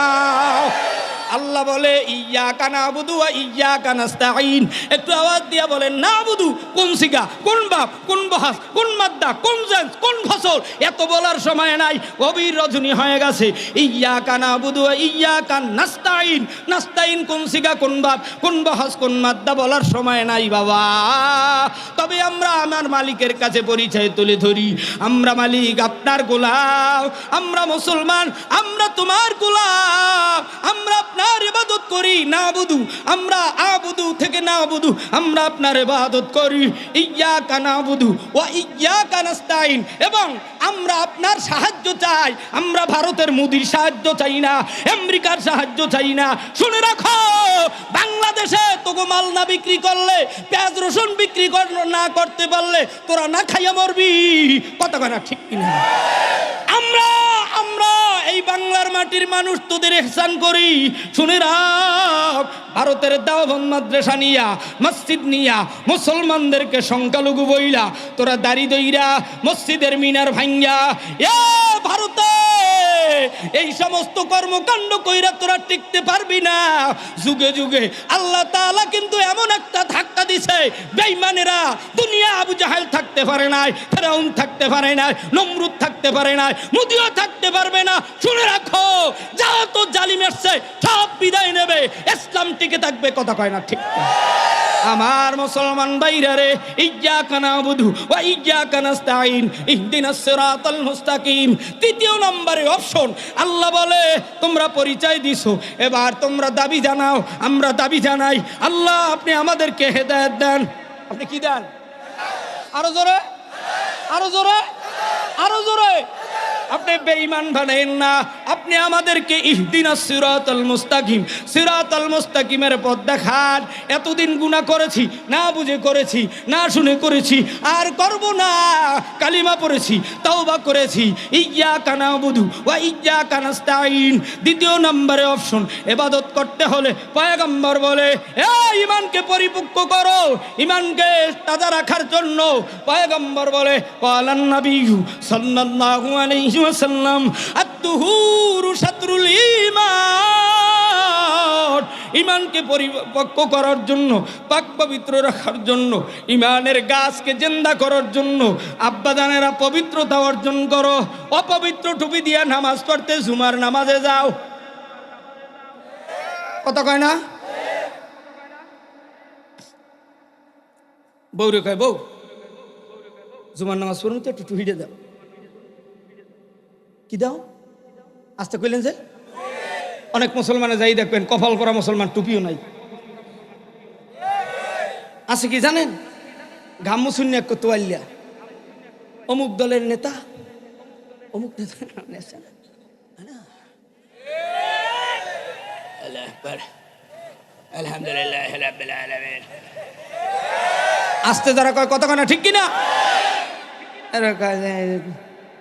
Speaker 1: আল্লাহ বলে ইয়্যাকা না'বুদু ওয়া ইয়্যাকা নাস্তাঈন। একটু আওয়াজ দিয়া বলেন, না'বুদু কোন সিগা, কোন বাপ, কোন বহাস, কোন মাদ্দা, কোন জেন্স, কোন ফসল, এত বলার সময় নাই। গভীর রজনী হয়ে গেছে। ইয়্যাকা না'বুদু ওয়া ইয়্যাকা নাস্তাঈন। নাস্তাঈন কোন সিগা, কোন বাপ, কোন বহাস, কোন মাদ্দা বলার সময় নাই বাবা। তবে আমরা আমার মালিকের কাছে পরিচয় তুলে ধরি। আমরা মালিক আপনার গোলাম, আমরা মুসলমান, আমরা তোমার গোলাম, আমরা আপনার ইবাদত করি। না'বুদু, আমরা আবুদু থেকে না'বুদু, আমরা আপনার ইবাদত করি। ইয়্যাকা না'বুদু ওয়া ইয়্যাকা নাস্তাঈন, এবং আমরা আপনার সাহায্য চাই। আমরা ভারতের মোদির সাহায্য চাই না, আমেরিকার সাহায্য চাই না। শুনে রাখো, বাংলাদেশে তোকে মাল না বিক্রি করলে, পেঁয়াজ রসুন বিক্রি না করতে পারলে তোরা না খাইয়া মরবি। কথা কয় না ঠিক কিনা? আমরা এই বাংলার মাটির মানুষ তোদের ইহসান করি। শুনে রাখ, ভারতের দেওবন্দ মাদ্রাসা নিয়া, মসজিদ নিয়া, মুসলমানদেরকে সংখ্যালঘু বইলা, তোরা দাড়ি দইরা মসজিদের মিনার ভাঙ্গা, এ ভারতে এই সমস্ত কর্মকাণ্ড কইরা তোরা টিকতে পারবি না। যুগে যুগে আল্লাহ তাআলা কিন্তু এমন একটা ধাক্কা দিছে, বেঈমানেরা দুনিয়া আবু জাহেল থাকতে পারে নাই, ফেরাউন থাকতে পারে নাই, নমরুদ থাকতে পারে নাই, মুদিও থাকতে পারবে না। শুনে রাখো, যা তো জালিম আসছে সব বিদায় নেবে, ইসলাম টিকে থাকবে। কথা কয় না ঠিক? আমার মুসলমান ভাইরা রে, ইয়্যাকা না'বুদু ওয়া ইয়্যাকা নাস্তাঈন, ইহদিনাস সিরাতাল মুস্তাকিম। তৃতীয় নম্বরে অপশন, আল্লাহ বলে তোমরা পরিচয় দিছো, এবার তোমরা দাবি জানাও। আমরা দাবি জানাই, আল্লাহ আপনি আমাদেরকে হেদায়েত দেন। আপনি কি দেন? আরো জোরে, আরো জোরে, আরো জোরে। আপনি বেঈমান বানাইন না। আপনি আমাদেরকে ইহদিনাস সিরাতাল মুস্তাকিম, সিরাতাল মুস্তাকিমের পথ দেখান। এতদিন গুনাহ করেছি, না বুঝে করেছি, না শুনে করেছি, আর করব না। কালিমা পড়েছি, তাওবা করেছি, ইয়্যাকা না'বুদু ওয়া ইয়্যাকা নাস্তাঈন। দ্বিতীয় নম্বরে অপশন, ইবাদত করতে হলে পয়গম্বর বলে ঈমানকে পরিপক্ক করো, ঈমানকে তাজা রাখার জন্য পয়গম্বর বলে ক্বালান নবিয়্যু সাল্লাল্লাহু আলাইহি ওয়াসাল্লাম আত-তুহুরু শাতরুল ঈমান। ঈমানকে পরিপক্ক করার জন্য, পাক পবিত্র রাখার জন্য, ঈমানের গাছকে জিন্দা করার জন্য আব্বাজানেরা পবিত্রতা অর্জন করো। অপবিত্র টুপি দিয়ে নামাজ পড়তে জুমার নামাজে যাও, কথা কয় না? বউরে কয়, বউ জুমার নামাজ পড়ুন তো একটু টুপিটা দাও। কি দাও? আস্তে কইলেন যে। অনেক মুসলমানে যাই দেখবেন কপাল পরা মুসলমান, টুপিও নাই। আছে কি জানেন? ঘামু শূন্য এক তোয়াল্লা, অমুক দলের নেতা, অমুক নেতা। আলহামদুলিল্লাহ রাব্বিল আলামিন। আস্তে যারা কয়, কথা কয় না, ঠিক কিনা?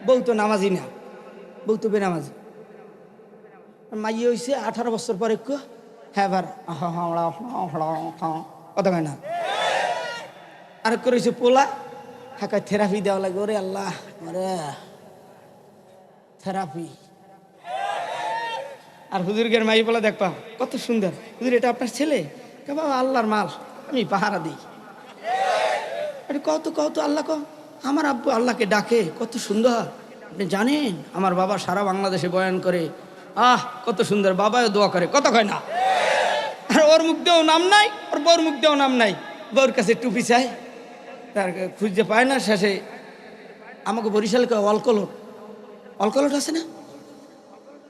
Speaker 1: বউ তো নামাজি না, বউ তো বেনামাজি। মাইয়ে হয়েছে 18 বছর পরে, হ্যাঁ বার কথা কয় না। আর করেছে পোলা, হ্যাঁ থেরাপি দেওয়া লাগে। ওরে আল্লাহ, ওরে থেরাপি। আর হুজুরগের মাই বলে, দেখবা কত সুন্দর। হুজুর এটা আপনার ছেলে? বাবা আল্লাহর মাল, আমি পাহারা দিই। কত কত আল্লাহ কম, আমার আব্বু আল্লাহকে ডাকে, কত সুন্দর। আপনি জানেন আমার বাবা সারা বাংলাদেশে বয়ান করে, কত সুন্দর। বাবাও দোয়া করে, কথা কয় না? আর ওর মুখ দিয়েও নাম নাই, ওর বউর মুখ দিয়েও নাম নাই। বউর কাছে টুপি চায়, তার খুঁজে পায় না। শেষে আমাকে বরিশালে অলকলট, অলকলট আছে না,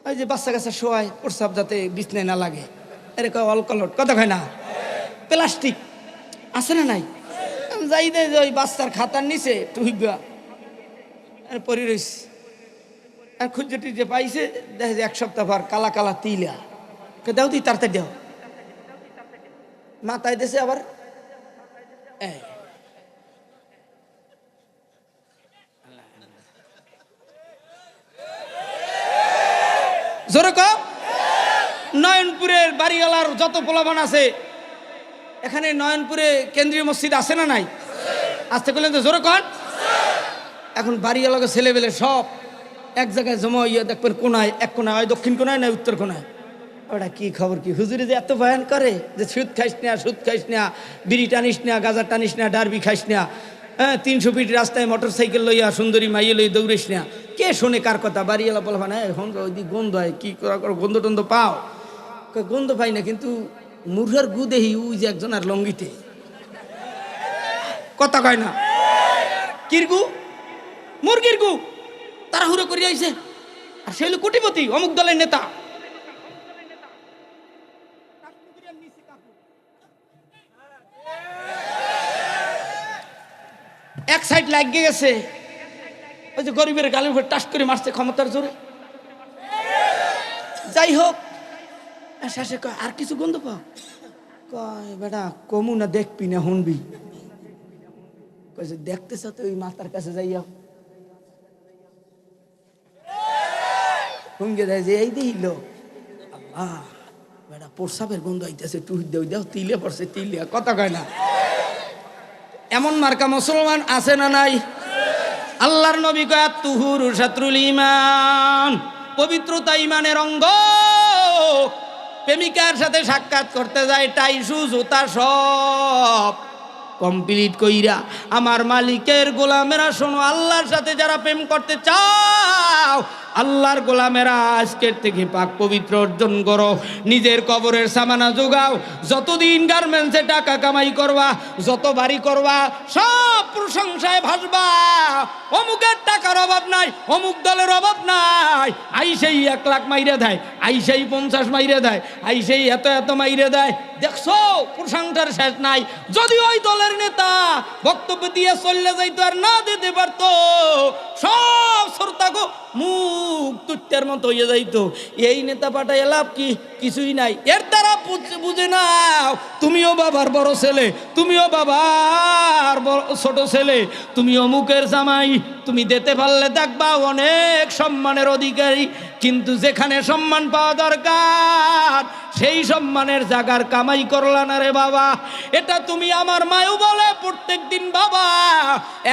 Speaker 1: ওই যে বাচ্চা কাচ্চা শোয়ায় প্রস্রাব যাতে বিছনায় না লাগে, এর কয় অলকলট, কথা কয় না? প্লাস্টিক আছে না নাই? যাই দে ওই বাচ্চার খাতার নিচে টুইগা আর পরি রইস। আর খুঁজে টুজে পাইছে, দেখে যে 1 সপ্তাহ পর কালা কালা তিলা। দাও তুই তাড়াতাড়ি দাও। মাথায় দেশে আবার জোরে কও। নয়নপুরের বাড়িওয়ালার যত পোলাপান আছে, এখানে নয়নপুরে কেন্দ্রীয় মসজিদ আছে না নাই? আসতে করলেন তো, জোরে কন। এখন বাড়িওয়ালাকে ছেলেবেলে সব এক জায়গায় জমা হইয়া দেখবেন কোনায়, এক কোনায় হয় দক্ষিণ কোনায় না উত্তর কোনায়। ওটা কি খবর? কি হুজুরে যে এত বয়ান করে যে সুদ খাইস না, সুদ খাইস না, বিড়ি টানিস না, গাঁজা টানিস না, ডারবি খাইস না, 300 ফিট রাস্তায় মোটর সাইকেল লইয়া সুন্দরী মাইয়ে লই দৌড়িস না। কে শোনে কার কথা? বাড়িওয়ালা বলবা না, এখন ওই দিক গন্ধ হয়, কি করা করো, গন্ধ টন্ধ পাও? গন্ধ পাই না, কিন্তু মুরহার গু দেহি ওই যে একজন আর লঙ্গিতে, কথা কয় না? কির গু? মুরগির গু। তারা হুড়ো করে আইছে, আর সে হলো কোটিপতি, অমুক দলের নেতা। এক সাইড লাগিয়ে গেছে, ওই যে গরিবের গালের উপর টাস করে মারছে ক্ষমতার জোরে। যাই হোক, শেষে কয় আর কিছু গন্ধ পাও? কয় বেটা কমু না, দেখবি না শুনবি? কয়েছে দেখতেছ তো, ওই মাতার কাছে যাইয়া হুঙ্গে দেয় যে এই দিল আল্লাহ, বেটা প্রসাবের গন্ধ আইতেছে, টুই দেও দেও, তিলে পড়ছে, তিলিয়া, কথা কয় না? এমন মার্কা মুসলমান আছে না নাই? আল্লাহর নবী কয় তুহুরু শাতরুল ঈমান, পবিত্রতা ঈমানের অঙ্গ। প্রেমিকার সাথে সাক্ষাৎ করতে যায়, টাই শু জুতা সব কমপ্লিট কইরা আমার মালিকের গোলামেরা শোনো, আল্লাহর সাথে যারা প্রেম করতে চাও, আল্লাহর গোলামেরা আজকের থেকে পাক পবিত্র অর্জন করো, নিজের কবরের সামানা যোগাও। যতদিন গার্মেন্টসে টাকা কামাই করবা, যত বাড়ি করবা, সব প্রশংসায় ভাসবা। অমুকের টাকার অভাব নাই, অমুক দলের অভাব নাই, আইসেই 1 লাখ মাইরে দেয়, আইসেই 50 মাইরে দেয়, আইসেই এত এত মাইরে দেয়। দেখছো প্রশংসার শেষ নাই। যদি ওই দলের নেতা বক্তব্য দিয়ে চললে যাইতো আর না দিতে পারতো, সব শ্রোতাকে মুখ তুত্তের মতো হয়ে যাইতো। এই নেতা পাঠায় লাভ কি? কিছুই নাই। এর দ্বারা বুঝে নাও তুমিও বাবার বড় ছেলে, তুমিও বাবার ছোট ছেলে, তুমি অমুকের জামাই, তুমি দিতে পারলে দেখবা অনেক সম্মানের অধিকারী। কিন্তু যেখানে সম্মান পাওয়া দরকার সেই সম্মানের জায়গার কামাই করলা না রে বাবা। এটা তুমি আমার মায়ও বলে প্রত্যেক দিন বাবা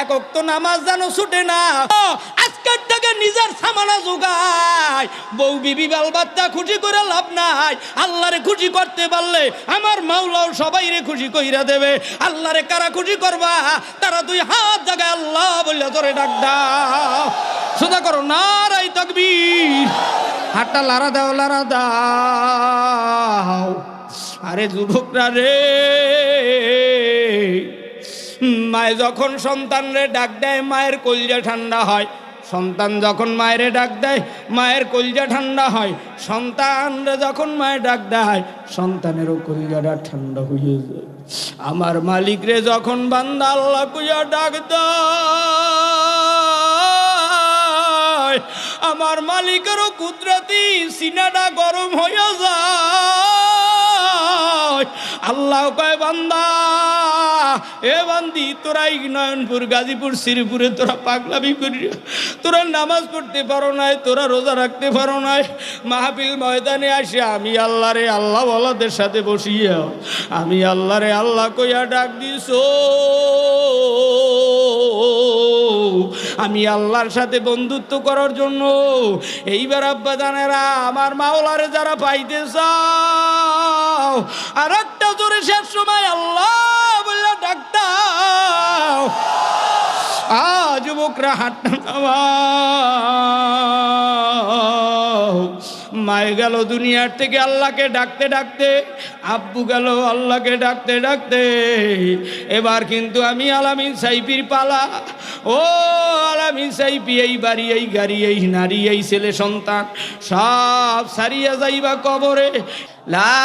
Speaker 1: এক ওয়াক্ত নামাজ জানো ছুটে না। আজকের থেকে নিজের সামানা জোগায়, বউ বিবি বাল বাচ্চা খুশি করে লাভ নাই। আল্লাহরে খুশি করতে পারলে আমার মাওলাও সবাইরে খুশি কইরা দেবে। আল্লাহরে কারা খুশি করবা? তারা দুই হাত জায়গায় আল্লাহ বললে তোরে ডাক দাও, সোজা করো নারাই তাকবীর, হাতটা লারা দাও, লারা দাও। আরে যুবকরা রে, মায়ে যখন সন্তান রে ডাক দেয় মায়ের কলিজা ঠান্ডা হয়। সন্তান যখন মায়েরে ডাক দেয় মায়ের কলিজা ঠান্ডা হয়। সন্তানরা যখন মায়ের ডাক দেয় সন্তানেরও কলিজাটা ঠান্ডা হয়ে যায়। আমার মালিক রে যখন বান্দা আল্লাহ কইয়া ডাক দেয়, আমার মালিকেরও কুদরতি সিনাটা গরম হয়ে যায়। আল্লাহ কয় বান্দা, এ বান্দি তোরা নয়নপুর গাজীপুর শ্রীপুরে তোরা পাগলামি করি, তোরা নামাজ পড়তে পারো নাই, তোরা রোজা রাখতে পারো নাই। মাহফিল ময়দানে আসে আমি আল্লাহ রে আল্লাহ বলাদের সাথে বসিয়া আমি আল্লাহ রে আল্লাহ কইয়া ডাক দিস। আমি আল্লাহর সাথে বন্ধুত্ব করার জন্য এইবার আব্বা জানেরা আমার মাওলারে যারা পাইতে চাও আর একটা জোরে শেষ সময় আল্লাহ বললে ডাক দাও। যুবকরা হাঁটটা নামাও। মায়ে গেল দুনিয়ার থেকে আল্লাহকে ডাকতে ডাকতে, আব্বু গেল আল্লাহকে ডাকতে ডাকতে। এবার কিন্তু আমি আলামিন সাইপির পালা। ও আলামিন সাইপি, এই বাড়ি এই গাড়ি এই নারী এই ছেলে সন্তান সব সারিয়া যাইবা কবরে। লা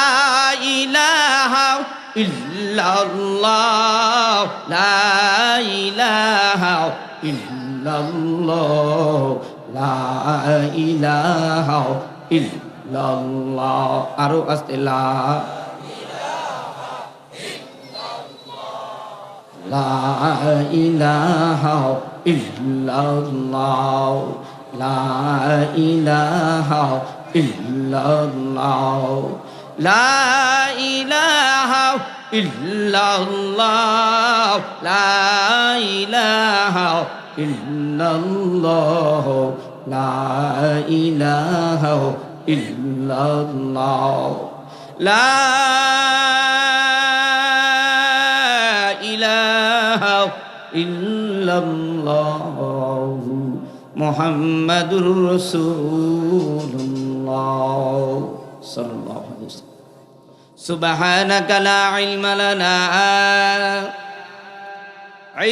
Speaker 1: ইলাহা ইল্লাল্লাহ, লা ইলাহা ইল্লাল্লাহ, লা ইলাহা ইল্লাল্লাহ। আরো আস্তে, লা ইলাহা ইল্লাল্লাহ, লা ইলাহা ইল্লাল্লাহ, লা ইলাহা ইল্লাল্লাহ, লা ইলাহা ইল্লাল্লাহ, লা ইলাহা ইল্লাল্লাহ, লা ইলাহা ইল্লাল্লাহ, মুহাম্মাদুর রাসূলুল্লাহ সাল্লাল্লাহু আলাইহি ওয়াসাল্লাম। সুবহানাকা লা ইলমা লানা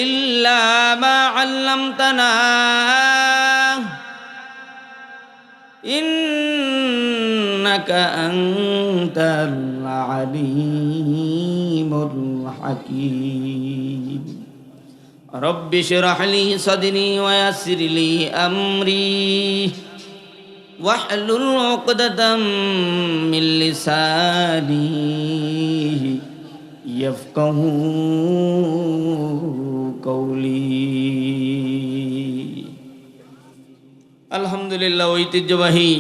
Speaker 1: ইল্লা মা আল্লামতানা ইন্নাকা আনতাল আলিমুল হাকীম। রব্বি শরহ লি সাদরি ওয়া ইয়াসসির লি আমরি ওয়াহলুল উকদাতাম মিন লিসানি ইয়াফকাহু কওলি। আলহামদুলিল্লাহ, ঐতিহ্যবাহী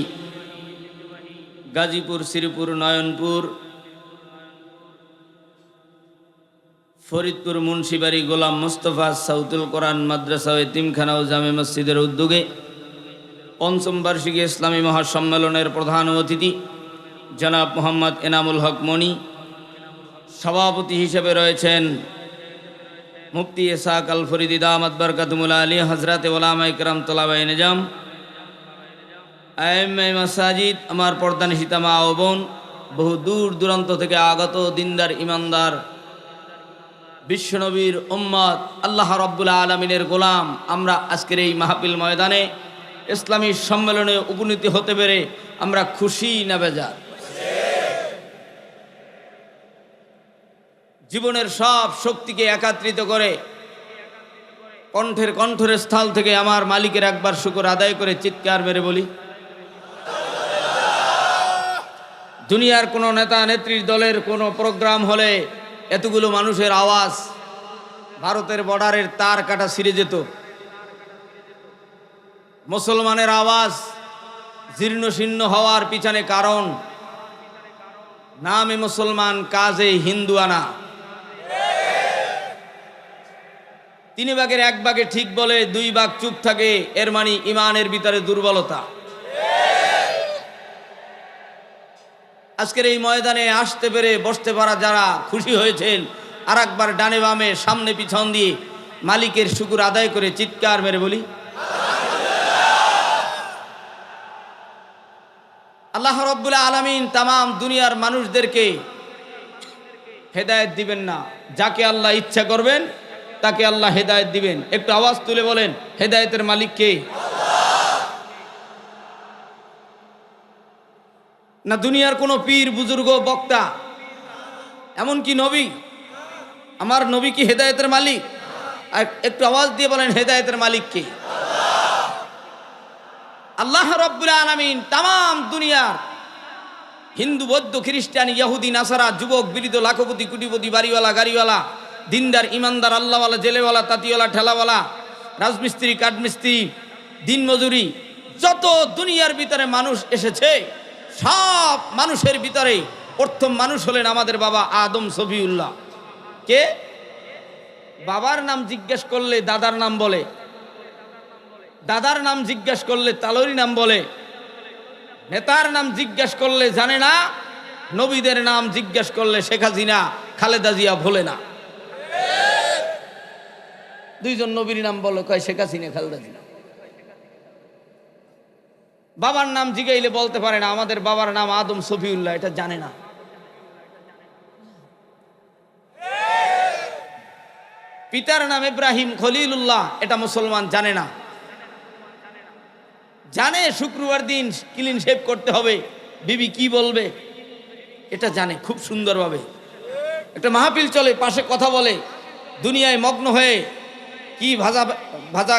Speaker 1: গাজীপুর শ্রীপুর নয়নপুর ফরিদপুর মুন্সিবাড়ি গোলাম মুস্তফা সাউতুল কোরআন মাদ্রাসা ও এতিমখানা ও জামে মসজিদের উদ্যোগে পঞ্চম বার্ষিকী ইসলামী মহাসম্মেলনের প্রধান অতিথি জনাব মোহাম্মদ এনামুল হক মনি, সভাপতি হিসেবে রয়েছেন মুফতি ইসহাক আল ফরিদি দামাত বরকাতুল আলী, হযরতে উলামা ইকরাম তোলাবায়ে নিজাম, আইম্মায়ে মাসাজিদ, আমার পর্দানিশিতা মা ও বোন, বহু দূর দূরান্ত থেকে আগত দিনদার ইমানদার বিশ্বনবীর উম্মত, আল্লাহ রাব্বুল আলামিনের গোলাম, আমরা আজকের এই মাহফিল ময়দানে ইসলামী সম্মেলনে উপনীত হতে পেরে আমরা খুশি না বেজার? জীবনের সব শক্তিকে একত্রিত করে কণ্ঠের স্থল থেকে আমার মালিকের একবার শুকর আদায় করে চিৎকার মেরে বলি দুনিয়ার কোনো নেতা নেত্রীর দলের কোনো প্রোগ্রাম হলে এতগুলো মানুষের আওয়াজ ভারতের বর্ডারের তার কাটা ছিঁড়ে যেত। মুসলমানের আওয়াজ জীর্ণ শীর্ণ হওয়ার পিছনে কারণ নামে মুসলমান কাজে হিন্দুয়ানা। 3 ভাগের 1 ভাগে ঠিক বলে 2 ভাগ চুপ থাকে, এর মানে ইমানের ভিতরে দুর্বলতা। আজকের এই ময়দানে আসতে পেরে বসতে পারা যারা খুশি হয়েছেন, আর একবার ডানে বামে সামনে পিছন দিয়ে মালিকের শুকর আদায় করে চিৎকার মেরে বলি আল্লাহ রাব্বুল আলামিন তামাম দুনিয়ার মানুষদেরকে হেদায়েত দিবেন না, যাকে আল্লাহ ইচ্ছা করবেন তাকে আল্লাহ হেদায়েত দিবেন। একটু আওয়াজ তুলে বলেন, হেদায়েতের মালিক কে? না দুনিয়ার কোনো পীর বুজুর্গ বক্তা, এমনকি নবী? আমার নবী কি হেদায়েতের মালিক? আর একটু আওয়াজ দিয়ে বলেন, হেদায়েতের মালিক কে? আল্লাহ রাব্বুল আলামিন তামাম দুনিয়ার হিন্দু বৌদ্ধ খ্রিস্টান ইহুদি নাসারা যুবক বৃদ্ধ লাখপতি কোটিপতি বাড়িওয়ালা গাড়িওয়ালা দিনদার ইমানদার আল্লাহওয়ালা জেলেওয়ালা তাঁতিওয়ালা ঠেলাওয়ালা রাজমিস্ত্রি কাঠমিস্ত্রি দিনমজুরি যত দুনিয়ার ভিতরে মানুষ এসেছে সব মানুষের ভিতরে প্রথম মানুষ হলেন আমাদের বাবা আদম সফিউল্লাহ। কে? বাবার নাম জিজ্ঞেস করলে দাদার নাম বলে, দাদার নাম জিজ্ঞেস করলে তালরি নাম বলে, নেতার নাম জিজ্ঞেস করলে জানে না, নবীদের নাম জিজ্ঞেস করলে শেখ হাসিনা খালেদা জিয়া ভোলে না। 2 জন নবীর নাম বলে, কয় শেখ হাসিনা খালেদা জিয়া। বাবার নাম জিগাইলে বলতে পারে না, আমাদের বাবার নাম আদম সফিউল্লাহ, এটা জানে না। পিতার নাম ইব্রাহিম খলিলুল্লাহ, এটা মুসলমান জানে না। জানে শুক্রবার দিন ক্লিন শেভ করতে হবে, বিবি কি বলবে এটা জানে খুব সুন্দরভাবে। একটা মাহফিল চলে, পাশে কথা বলে, দুনিয়ায় মগ্ন হয়ে কি ভাজা ভাজা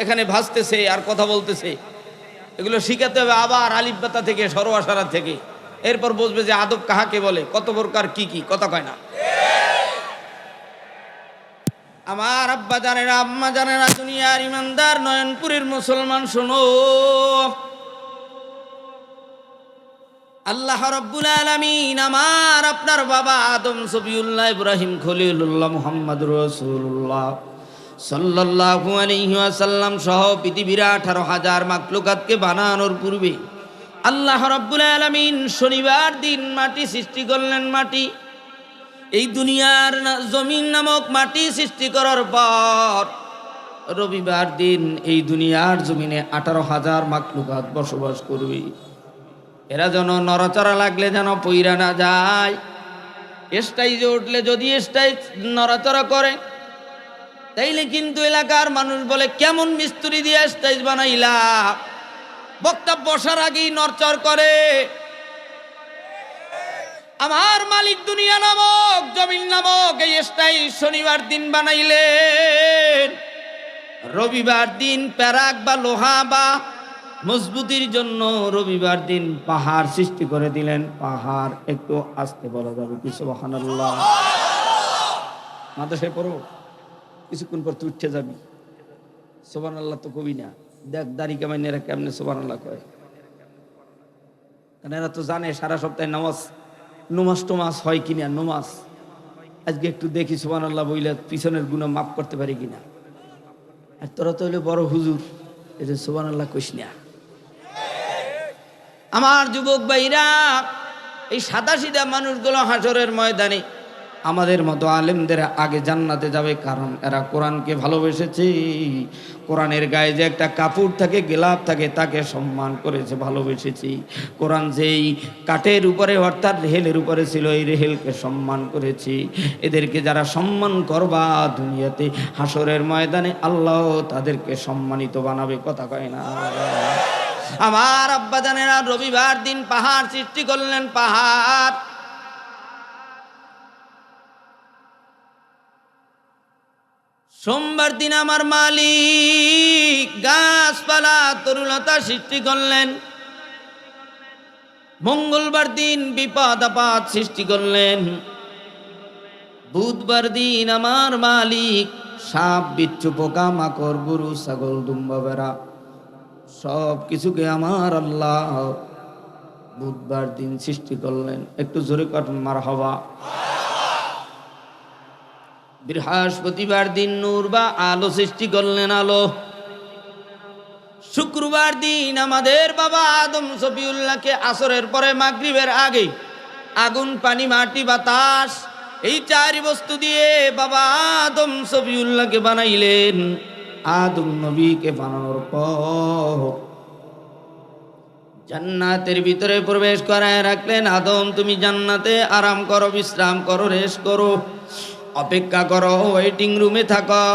Speaker 1: এখানে ভাজতেছে আর কথা বলতেছে, এগুলো শিখাতে হবে আবার আলিফ বাতা থেকে সরোয়াসারা থেকে। এরপর বুঝবে যে আদব কাহাকে বলে, কত প্রকার কি কি, কথা কয় না। আমার আব্বা জানেরা আম্মা জানেরা দুনিয়ার ইমানদার নয়নপুরের মুসলমান শোনো, আল্লাহ রাব্বুল আলামিন আমার আপনার বাবা আদম সফিউল্লাহ ইব্রাহিম খলিলুল্লাহ মুহাম্মদুর রাসূলুল্লাহ সাল্লাল্লাহু আলাইহি ওয়াসাল্লাম সহ পৃথিবীর 18,000 মাখলুকাতকে বানানোর পূর্বে আল্লাহ রাব্বুল আলামিন শনিবার দিন মাটি সৃষ্টি করলেন। মাটি, এই দুনিয়ার জমিন নামক মাটি সৃষ্টি করার পর রবিবার দিন এই দুনিয়ার জমিনে 18,000 মাখলুকাত বসবাস করবে। এরা যেন নড়াচড়া লাগলে যেন পইরা না যায়, স্টাইজে উঠলে যদি স্টাইজ নড়াচড়া করে তাইলে কিন্তু এলাকার মানুষ বলে কেমন মিস্ত্রি দিয়ে স্টাইজ বানাইলা, বক্তা বসার আগেই নড়চড় করে। আমার মালিক দুনিয়া নামক জমিন নামক এই স্টাইজ শনিবার দিন বানাইলেন, রবিবার দিন প্যারাক বা লোহা বা মজবুতির জন্য রবিবার দিন পাহাড় সৃষ্টি করে দিলেন। পাহাড় একটু আস্তে বলা যাবে কি? সুবহানাল্লাহ। মাদ্রাসায় পড়ো, কিছুক্ষণ পর তুই উঠে যাবি। সুবহানাল্লাহ তো কবি না, দেখ দাড়ি কামাইনেরা কেমনে সুবহানাল্লাহ কয়, কারণ এরা তো জানে সারা সপ্তাহে নমাজ টোমাজ হয় কিনা। নমাজ আজকে একটু দেখি সুবহানাল্লাহ বইলে পিছনের গুনাহ মাফ করতে পারি কিনা। আর তোরা তো হইলে বড় হুজুর, এটা সুবহানাল্লাহ কইস না। আমার যুবক ভাইরা, এই সাদা সিধা মানুষগুলো হাসরের ময়দানে আমাদের মতো আলেমদের আগে জান্নাতে যাবে, কারণ এরা কোরআনকে ভালোবেসেছে। কোরআনের গায়ে যে একটা কাপড় থাকে, গেলাপ থাকে, তাকে সম্মান করেছে, ভালোবেসেছি। কোরআন যেই কাঠের উপরে অর্থাৎ রেহেলের উপরে ছিল, এই রেহেলকে সম্মান করেছি। এদেরকে যারা সম্মান করবা দুনিয়াতে, হাসরের ময়দানে আল্লাহ তাদেরকে সম্মানিত বানাবে, কথা কয় না। আমার আব্বা জানেরা রবিবার দিন পাহাড় সৃষ্টি করলেন। পাহাড় সোমবার দিন আমার মালিক গাছপালা তরুলতা সৃষ্টি করলেন। মঙ্গলবার দিন বিপদ আপদ সৃষ্টি করলেন, বুধবার দিন আমার মালিক সাপ বিচ্ছু পোকা মাকড় গরু ছাগল দুম্বা বেড়া সব কিছুকে আমার আল্লাহ বুধবার দিন সৃষ্টি করলেন। একটু জোরে কাটুন মারহাবা। বৃহস্পতিবার দিন নূর বা আলো সৃষ্টি করলেন, আলো। শুক্রবার দিন আমাদের বাবা আদম সফিউল্লাহকে আসরের পরে মাগরিবের আগে আগুন পানি মাটি বাতাস এই চারি বস্তু দিয়ে বাবা আদম সফিউল্লাহকে বানাইলেন। আদম নবীকে বানানোর পর জান্নাতের ভিতরে প্রবেশ করায় রাখলেন। আদম তুমি জান্নাতে আরাম করো, বিশ্রাম করো, রেস্ট করো, অপেক্ষা করো, ওয়েটিং রুমে থাকো।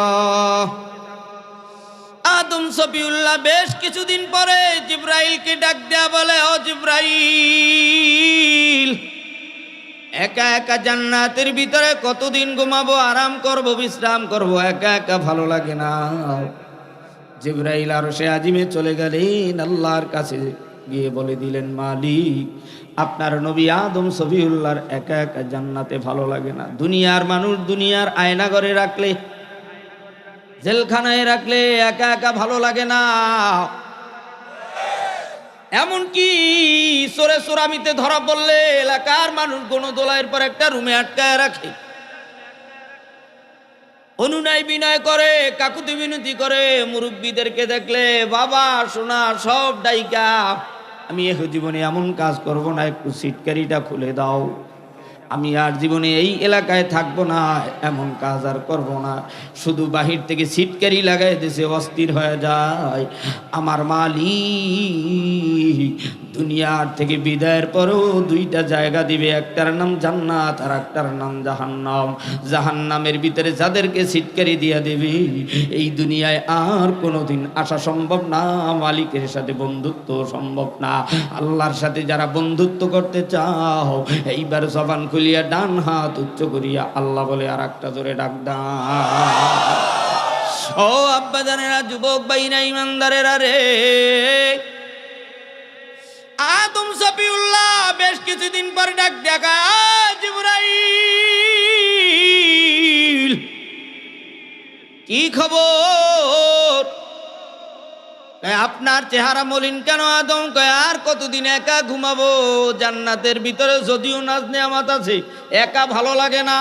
Speaker 1: আদম সফিউল্লাহ বেশ কিছুদিন পরে জিব্রাইলকে ডাক দেয়া বলে, ও জিব্রাইল, একা একা জান্নাতের ভিতরে কতদিন ঘুমাবো, আরাম করব, বিশ্রাম করব, একা একা ভালো লাগে না। জিব্রাইল আরশে আজিমে চলে গেলেন, আল্লাহর কাছে গিয়ে বলে দিলেন, মালিক আপনার নবী আদম সফিউল্লাহর একা একা জান্নাতে ভালো লাগে না। দুনিয়ার মানুষ দুনিয়ার আয়নাঘরে রাখলে, জেলখানায় রাখলে একা একা ভালো লাগে না। এমনকি চোরে চোরামিতে ধরা পড়লে এলাকার মানুষ গণদোলাইয়ের পর একটা রুমে আটকায় রাখে, অনুনয় বিনয় করে, কাকুতি বিনতি করে। মুরব্বীদেরকে দেখলে বাবা সোনা সব ডাইকা, আমি এ জীবনে এমন কাজ করব না, একটু সিটকারিটা খুলে দাও, আমি আর জীবনে এই এলাকায় থাকবো না, এমন কাজ আর করব না। শুধু বাহির থেকে সিটকারি লাগাই দেশে অস্থির হয়ে যায়। আমার মালিক দুনিয়ার থেকে বিদায়ের পরেও দুইটা জায়গা দিবে, একটার নাম জান্নাত আর একটার নাম জাহান্নাম। জাহান্নামের ভিতরে যাদেরকে সিটকারি দিয়ে দেবে, এই দুনিয়ায় আর কোনোদিন আসা সম্ভব না, মালিকের সাথে বন্ধুত্ব সম্ভব না। আল্লাহর সাথে যারা বন্ধুত্ব করতে চাও, এইবার জবান খুলিয়া ডান হাত উচ্চ করিয়া আল্লাহ বলে আর একটা জোরে ডাক দাও। ও আব্বা জানেরা, যুবক ভাইরা, ইমানদারেরা রে, আদম সফিউল্লাহ বেশ কিছুদিন পর ডাক দেখা, জিবরাইল কি খবর, আপনার চেহারা মলিন কেন? আদম কয় আর কতদিন একা ঘুমাবো, জান্নাতের ভিতরে যদিও নাজ নেয়ামত আছে, একা ভালো লাগে না।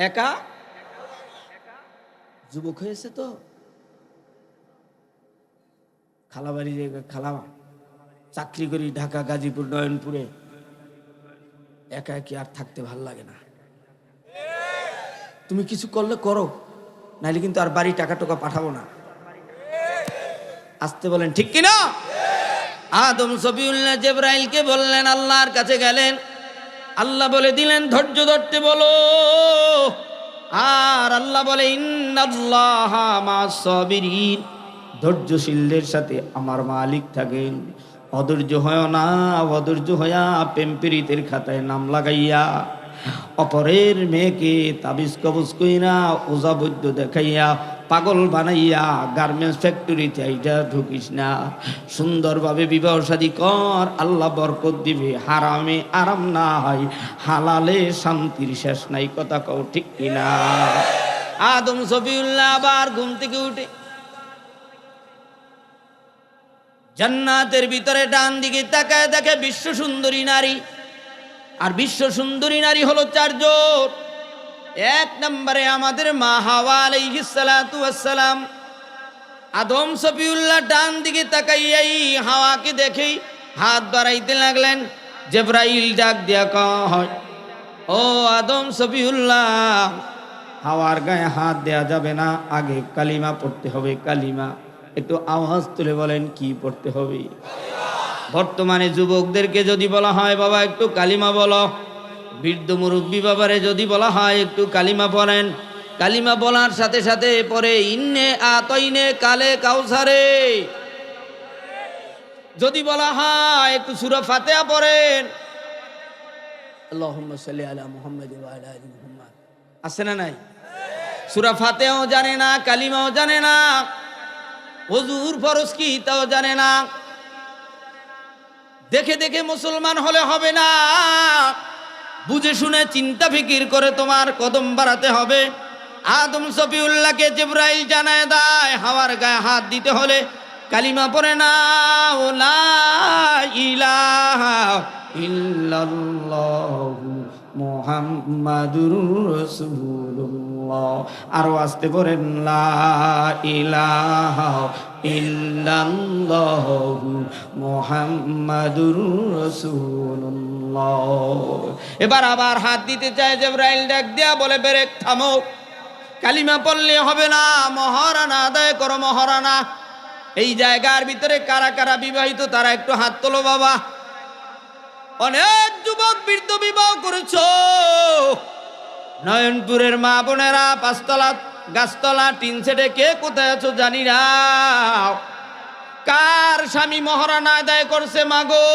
Speaker 1: একা যুবক হয়েছে তো, খালাবাড়ি খালা চাকরি করি ঢাকা, গাজীপুর, নয়নপুরে, একা কি আর থাকতে ভাল লাগে না। তুমি কিছু করলে করো, নাইলে কিন্তু আর বাড়ি টাকা টোকা পাঠাবো না। আসতে বলেন ঠিক কিনা? আদম সফিউল্লাহ জিবরাইলকে বললেন, আল্লাহর কাছে গেলেন, আল্লাহ বলে দিলেন ধৈর্য ধরতে বলো। আর আল্লাহ বলে ইন্নাল্লাহা মা'আস সাবিরিন, ধৈর্যশীলদের সাথে আমার মালিক থাকেন। অধৈর্য হয় না, অধৈর্য হইয়া প্রেম প্রীতির খাতায় নাম লাগাইয়া অপরের মেয়েকে তাবিজ কবজ কইরা ওজা বৈদ্য দেখাইয়া পাগল বানাইয়া গার্মেন্টস ফ্যাক্টরিতে এইটা ঢুকিস না। সুন্দরভাবে বিবাহ শাদী কর, আল্লাহ বরকত দিবে। হারামে আরাম না হয়, হালালে শান্তির শেষ নাই। কথা কও ঠিক কিনা? আদম সফিউল্লাহ আবার ঘুম থেকে উঠে জান্নাতের ভিতরে ডান দিকে তাকায় দেখে বিশ্ব সুন্দরী নারী। আর বিশ্ব সুন্দরী নারী হলো চারজন। এক নম্বরে আমাদের মা হাওয়া আলাইহিস সালাতু ওয়াস সালাম। আদম সফিউল্লাহ ডান দিকে তাকাইয়াই হাওয়াকে দেখেই হাত বাড়াইতে লাগলেন। জিবরাইল ডাক দিয়া কয়, ও আদম সফিউল্লাহ, হাওয়ার গায়ে হাত দেয়া যাবে না, আগে কালিমা পড়তে হবে। কালিমা একটু আওয়াজ তুলে বলেন, কি পড়তে হবে? বর্তমানে যুবকদেরকে যদি বলা হয় বাবা একটু কালিমা বলো, বৃদ্ধ মুরব্বী বাবারে যদি বলা হয় একটু কালিমা পড়েন, কালিমা বলার সাথে সাথে পরে ইন্নে আতাইনে কালে কাউসারে। যদি বলা হয় একটু সূরা ফাতিহা পড়েন, আল্লাহুম্মা সাল্লি আলা মুহাম্মাদ ওয়া আলা আলি মুহাম্মাদ, আছে না নাই? সূরা ফাতিহাও জানে না, কালিমাও জানে না, ওযুর ফরজ কি তাও জানে না। দেখে দেখে মুসলমান হলে হবে না, বুঝে শুনে চিন্তা ফিকির করে তোমার কদম বাড়াতে হবে। আদম সফিউল্লাহকে জিবরাইল জানায় দেয় হাওয়ার গায়ে হাত দিতে হলে কালিমা পড়ে না, লা ইলাহা ইল্লাল্লাহু মুহাম্মাদুর রাসূলুল্লাহ। আরো আসতে পড়েন, লা ইলাহা ইল্লাল্লাহু মুহাম্মাদুর রাসূলুল্লাহ। এবার আবার হাত দিতে চায়, জিবরাইল ডাক দিয়া বলে ব্রেক, থামো, কালিমা পড়লে হবে না, মহারানা আদায় করো, মহারানা। এই জায়গার ভিতরে কারা কারা বিবাহিত তারা একটু হাত তোলো বাবা। অনেক যুবক বৃদ্ধ বিবাহ করেছ, নয়নপুরের মা বোনেরা, পাঁচতলা গাছতলা টিন সেটে কে কোথায় আছো জানি না, কার স্বামী মহারানা আদায় করছে মাগো,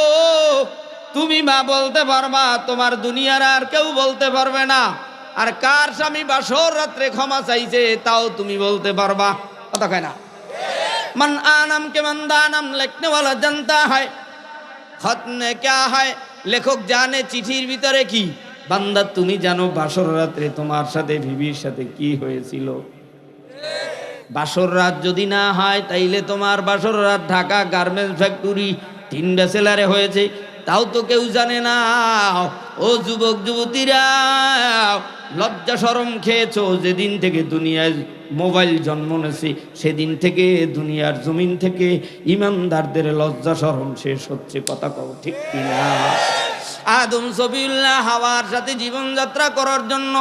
Speaker 1: তুমি মা বলতে পারবা, তোমার দুনিয়ার আর কেউ বলতে পারবে না। আর কার স্বামী বাসর রাত্রে ক্ষমা চাইছে তাও তুমি বলতে পারবা, কথা কয় না। মান আনাম কে মান দানাম লিখনে ওয়ালা জানতা হয় খত মে ক্যা হয়, লেখক জানে চিঠির ভিতরে কি। বান্দা তুমি জানো বাসর রাত্রে তোমার সাথে বিবির সাথে কি হয়েছিল। বাসর রাত যদি না হয় তাইলে তোমার বাসর রাত ঢাকা গার্মেন্টস ফ্যাক্টরি টিন ব্যাচেলারে হয়েছে, তাও তো কেউ জানে না। ও যুবক যুবতীরা, লজ্জা শরম খেয়েছো যেদিন থেকে দুনিয়ায় মোবাইল জন্ম নেছে, সেদিন থেকে দুনিয়ার জমিন থেকে ইমানদারদের লজ্জা শরম শেষ হচ্ছে, কথা কও ঠিক কিনা। আদম সফিউল্লাহ হাওয়ার সাথে জীবনযাত্রা করার জন্য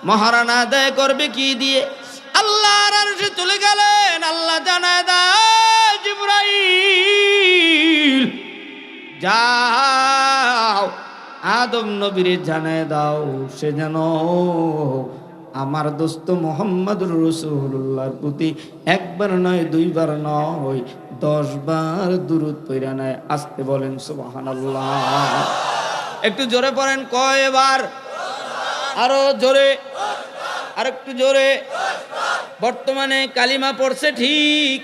Speaker 1: মহারানা আদায় করবে কি দিয়ে? আল্লাহর আরশে চলে গেলেন। আল্লাহ জানায় দেয় জিবরাইল, যাও আদম নবীরে জানায় দাও সে যেন আমার দোস্ত মুহাম্মদুর রাসূলুল্লাহর প্রতি একবার নয় দুইবার নয় 10 বার দুরূদ পড়া নেয়। আসতে বলেন সুবহানাল্লাহ। একটু জোরে পড়েন, কয়বার? আরো জোরে, আর একটু জোরে। বর্তমানে কালিমা পড়ছে ঠিক,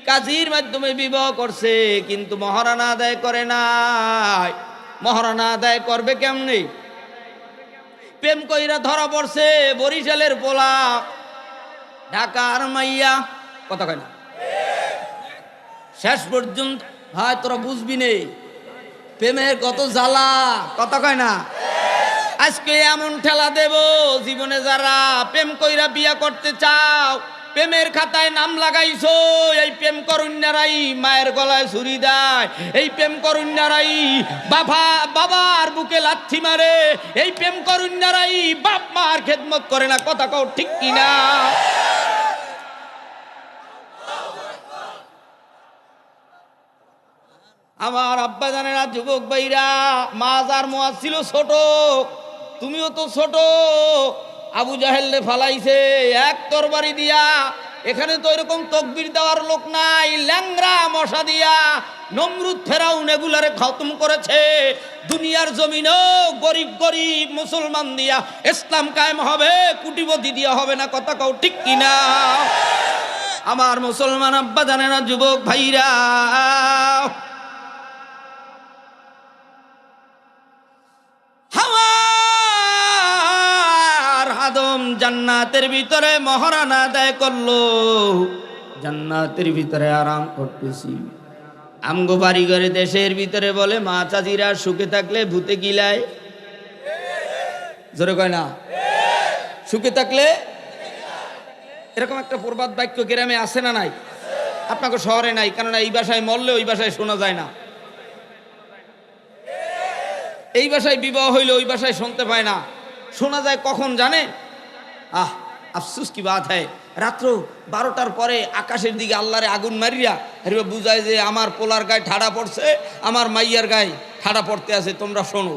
Speaker 1: কাজীর মাধ্যমে বিবাহ করছে, কিন্তু মহারানা আদায় করে নাই। মহারানা আদায় করবে কেমনে? প্রেম কইরা ধরা পড়ছে বরিশালের পোলা, ঢাকার মাইয়া, কথা কয় না। শেষ পর্যন্ত ভাই তোরা বুঝবি নে প্রেমের কত জ্বালা, কথা কয় না। আজকে এমন ঠেলা দেব, জীবনে যারা প্রেম কইরা বিয়া করতে চাও, প্রেমের খাতায় নাম লাগাইছো, এই প্রেম করুণ্যারাই মায়ের গলায় ছুরি দেয়, এই প্রেম করুণ্যারাই বাবার বুকে লাথি মারে, এই প্রেম করুণ্যারাই বাপ মার খেদমত করে না, কথা কও ঠিক কিনা। আমার আব্বা জানেরা, যুবক ভাইরা, মাজার মুয়াজ ছিল ছোট, তুমিও তো ছোট। আবু জাহেলে ফালাইছে এক তরবারি দিয়া, এখানে তো এরকম তকবীর দেওয়ার লোক নাই, ল্যাংরা মশা দিয়া নমরুদ ফেরাউন এগুলারে খতম করেছে। দুনিয়ার জমিনেও গরিব গরিব মুসলমান দিয়া ইসলাম কায়েম হবে, কুটিপতি দিয়া হবে না, কথা কও ঠিক কিনা। আমার মুসলমান আব্বা জানেরা, যুবক ভাইরা, আদম জান্নাতের ভিতরে মহারানা আদায় করলো, জান্নাতের ভিতরে আরাম করতেছি। আমগো বাড়ি ঘরে দেশের ভিতরে বলে মা চাচিরা সুখে থাকলে ভূতে গিলায়, জোরে কয় না, সুখে থাকলে। এরকম একটা প্রবাদ বাক্য গ্রামে আছে না নাই? আপনাকে শহরে নাই, কেননা এই ভাষায় মরলে ওই ভাষায় শোনা যায় না। এই ভাষায় বিবাহ হইলে ওই ভাষায় শুনতে পায় না, শোনা যায় কখন জানে? আফসুস কি বাত হয়, রাত্র 12টার পরে আকাশের দিকে আল্লাহরে আগুন মারিয়া বুঝায় যে আমার পোলার গায়ে ঠাড়া পড়ছে, আমার মাইয়ার গায়ে ঠাড়া পড়তে আছে, তোমরা শোনো।